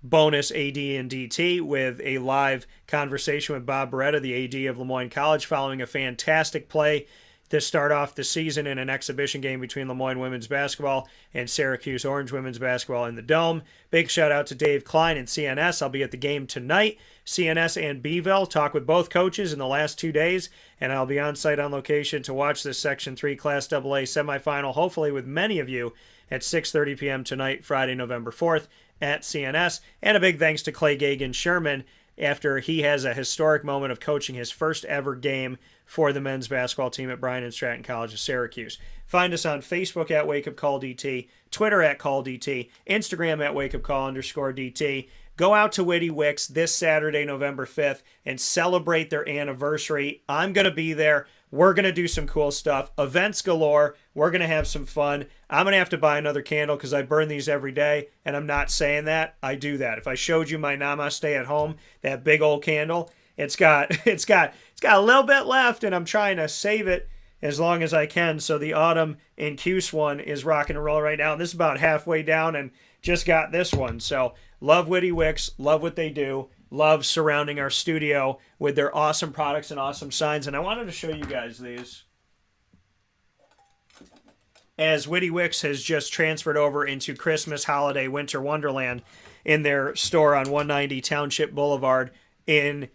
bonus AD and DT with a live conversation with Bob Beretta, the AD of LeMoyne College, following a fantastic play to start off the season in an exhibition game between LeMoyne women's basketball and Syracuse Orange women's basketball in the Dome. Big shout out to Dave Kline and CNS. I'll be at the game tonight. CNS and Beeville talk with both coaches in the last 2 days, and I'll be on site on location to watch this Section 3 Class AA semifinal, hopefully with many of you, at 6:30 p.m. tonight, Friday, November 4th, at CNS. And a big thanks to Clay Gagen-Sherman after he has a historic moment of coaching his first ever game for the men's basketball team at Bryant Stratton College of Syracuse. Find us on Facebook at WakeUpCallDT, Twitter at CallDT, Instagram at WakeUpCall_DT. Go out to Witty Wicks this Saturday, November 5th, and celebrate their anniversary. I'm going to be there. We're going to do some cool stuff. Events galore. We're going to have some fun. I'm going to have to buy another candle because I burn these every day, and I'm not saying that. I do that. If I showed you my Namaste at home, that big old candle, it's got a little bit left, and I'm trying to save it as long as I can. So the Autumn and Cuse one is rocking and roll right now. And this is about halfway down and just got this one. So love Witty Wicks. Love what they do. Love surrounding our studio with their awesome products and awesome signs. And I wanted to show you guys these, as Witty Wicks has just transferred over into Christmas Holiday Winter Wonderland in their store on 190 Township Boulevard in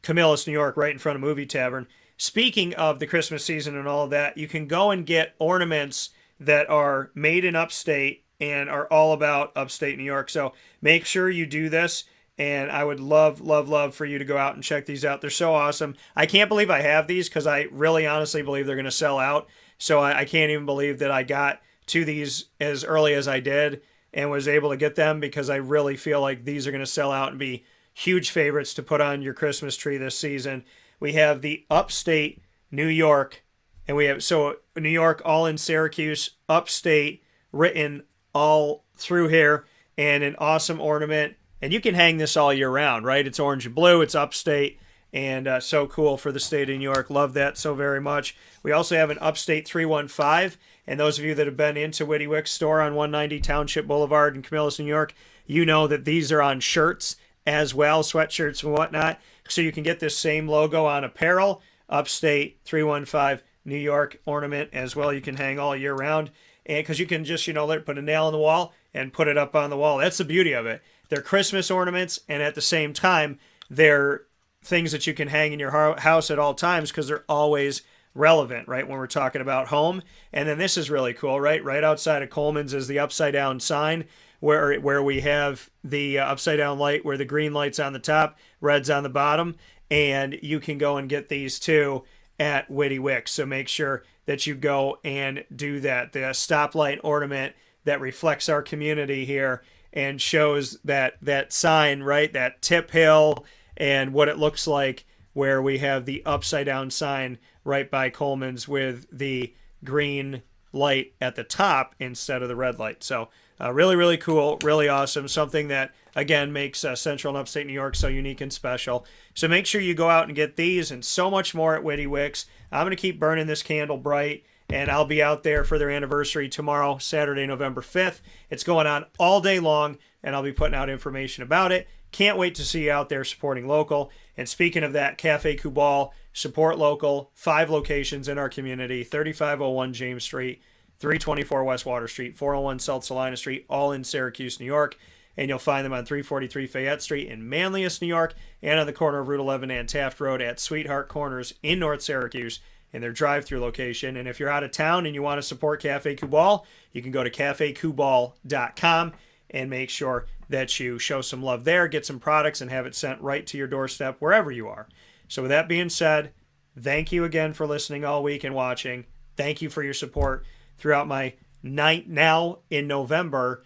Camillus, New York, right in front of Movie Tavern. Speaking of the Christmas season and all of that, you can go and get ornaments that are made in upstate and are all about upstate New York. So make sure you do this. And I would love, love, love for you to go out and check these out. They're so awesome. I can't believe I have these because I really honestly believe they're going to sell out. So I can't even believe that I got to these as early as I did and was able to get them, because I really feel like these are going to sell out and be huge favorites to put on your Christmas tree this season. We have the upstate New York, and we have, so New York all in Syracuse, upstate written all through here, and an awesome ornament. And you can hang this all year round, right? It's orange and blue. It's upstate, and so cool for the state of New York. Love that so very much. We also have an upstate 315, and those of you that have been into Witty Wick's store on 190 Township Boulevard in Camillus, New York, you know that these are on shirts as well, sweatshirts and whatnot. So you can get this same logo on apparel, upstate 315 New York ornament as well. You can hang all year round, and because you can just, put a nail in the wall and put it up on the wall. That's the beauty of it. They're Christmas ornaments, and at the same time, they're things that you can hang in your house at all times because they're always relevant, right, when we're talking about home. And then this is really cool, right? Right outside of Coleman's is the upside down sign where we have the upside down light where the green light's on the top, red's on the bottom, and you can go and get these too at Witty Wick. So make sure that you go and do that. The stoplight ornament that reflects our community here and shows that sign, right, that tip hill and what it looks like, where we have the upside down sign right by Coleman's with the green light at the top instead of the red light. So really, really cool, really awesome. Something that, again, makes Central and Upstate New York so unique and special. So make sure you go out and get these and so much more at Witty Wick's. I'm going to keep burning this candle bright, and I'll be out there for their anniversary tomorrow, Saturday, November 5th. It's going on all day long, and I'll be putting out information about it. Can't wait to see you out there supporting local. And speaking of that, Cafe Kubal, support local, 5 locations in our community, 3501 James Street, 324 West Water Street, 401 South Salina Street, all in Syracuse, New York. And you'll find them on 343 Fayette Street in Manlius, New York, and on the corner of Route 11 and Taft Road at Sweetheart Corners in North Syracuse in their drive-through location. And if you're out of town and you want to support Cafe Kubal, you can go to cafekubal.com and make sure that you show some love there, get some products, and have it sent right to your doorstep wherever you are. So with that being said, thank you again for listening all week and watching. Thank you for your support throughout my night now in November.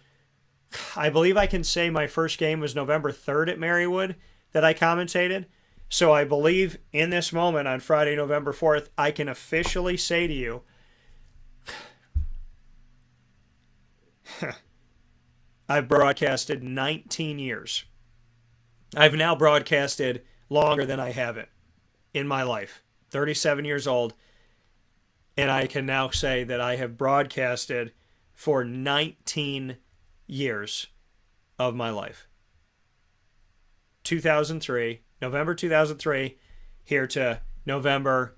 I believe I can say my first game was November 3rd at Marywood that I commentated. So I believe in this moment on Friday, November 4th, I can officially say to you, I've broadcasted 19 years. I've now broadcasted longer than I haven't in my life, 37 years old, and I can now say that I have broadcasted for 19 years of my life. 2003, November 2003, here to November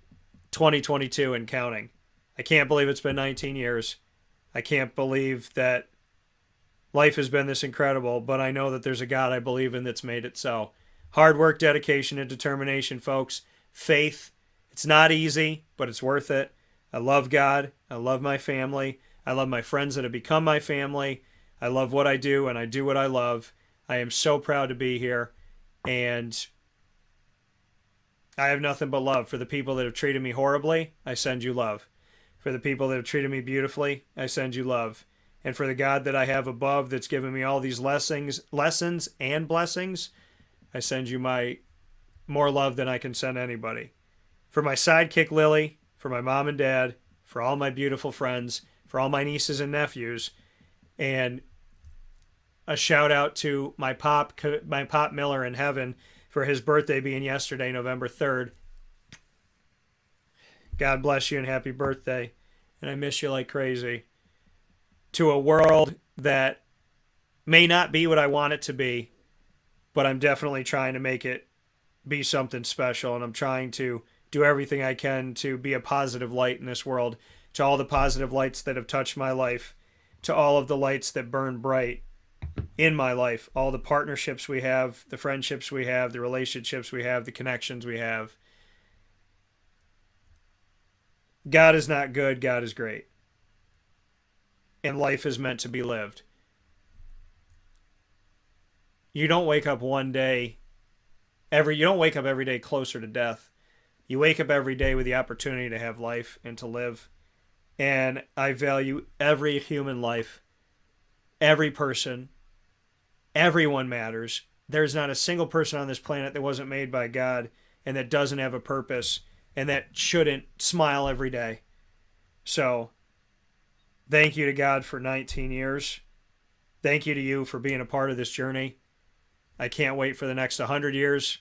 2022 and counting. I can't believe it's been 19 years. I can't believe that life has been this incredible, but I know that there's a God I believe in that's made it so. Hard work, dedication, and determination, folks. Faith. It's not easy, but it's worth it. I love God. I love my family. I love my friends that have become my family. I love what I do, and I do what I love. I am so proud to be here, and I have nothing but love for the people that have treated me horribly. I send you love. For the people that have treated me beautifully, I send you love. And for the God that I have above that's given me all these lessons and blessings, I send you my more love than I can send anybody. For my sidekick Lily, for my mom and dad, for all my beautiful friends, for all my nieces and nephews, and a shout out to my pop Miller in heaven for his birthday being yesterday, November 3rd. God bless you and happy birthday. And I miss you like crazy. To a world that may not be what I want it to be, but I'm definitely trying to make it be something special, and I'm trying to do everything I can to be a positive light in this world. To all the positive lights that have touched my life, to all of the lights that burn bright in my life, all the partnerships we have, the friendships we have, the relationships we have, the connections we have. God is not good, God is great. And life is meant to be lived. You don't wake up one day, you don't wake up every day closer to death. You wake up every day with the opportunity to have life and to live. And I value every human life, every person, everyone matters. There's not a single person on this planet that wasn't made by God and that doesn't have a purpose and that shouldn't smile every day. So Thank you to God for 19 years. Thank you to you for being a part of this journey. I can't wait for the next 100 years.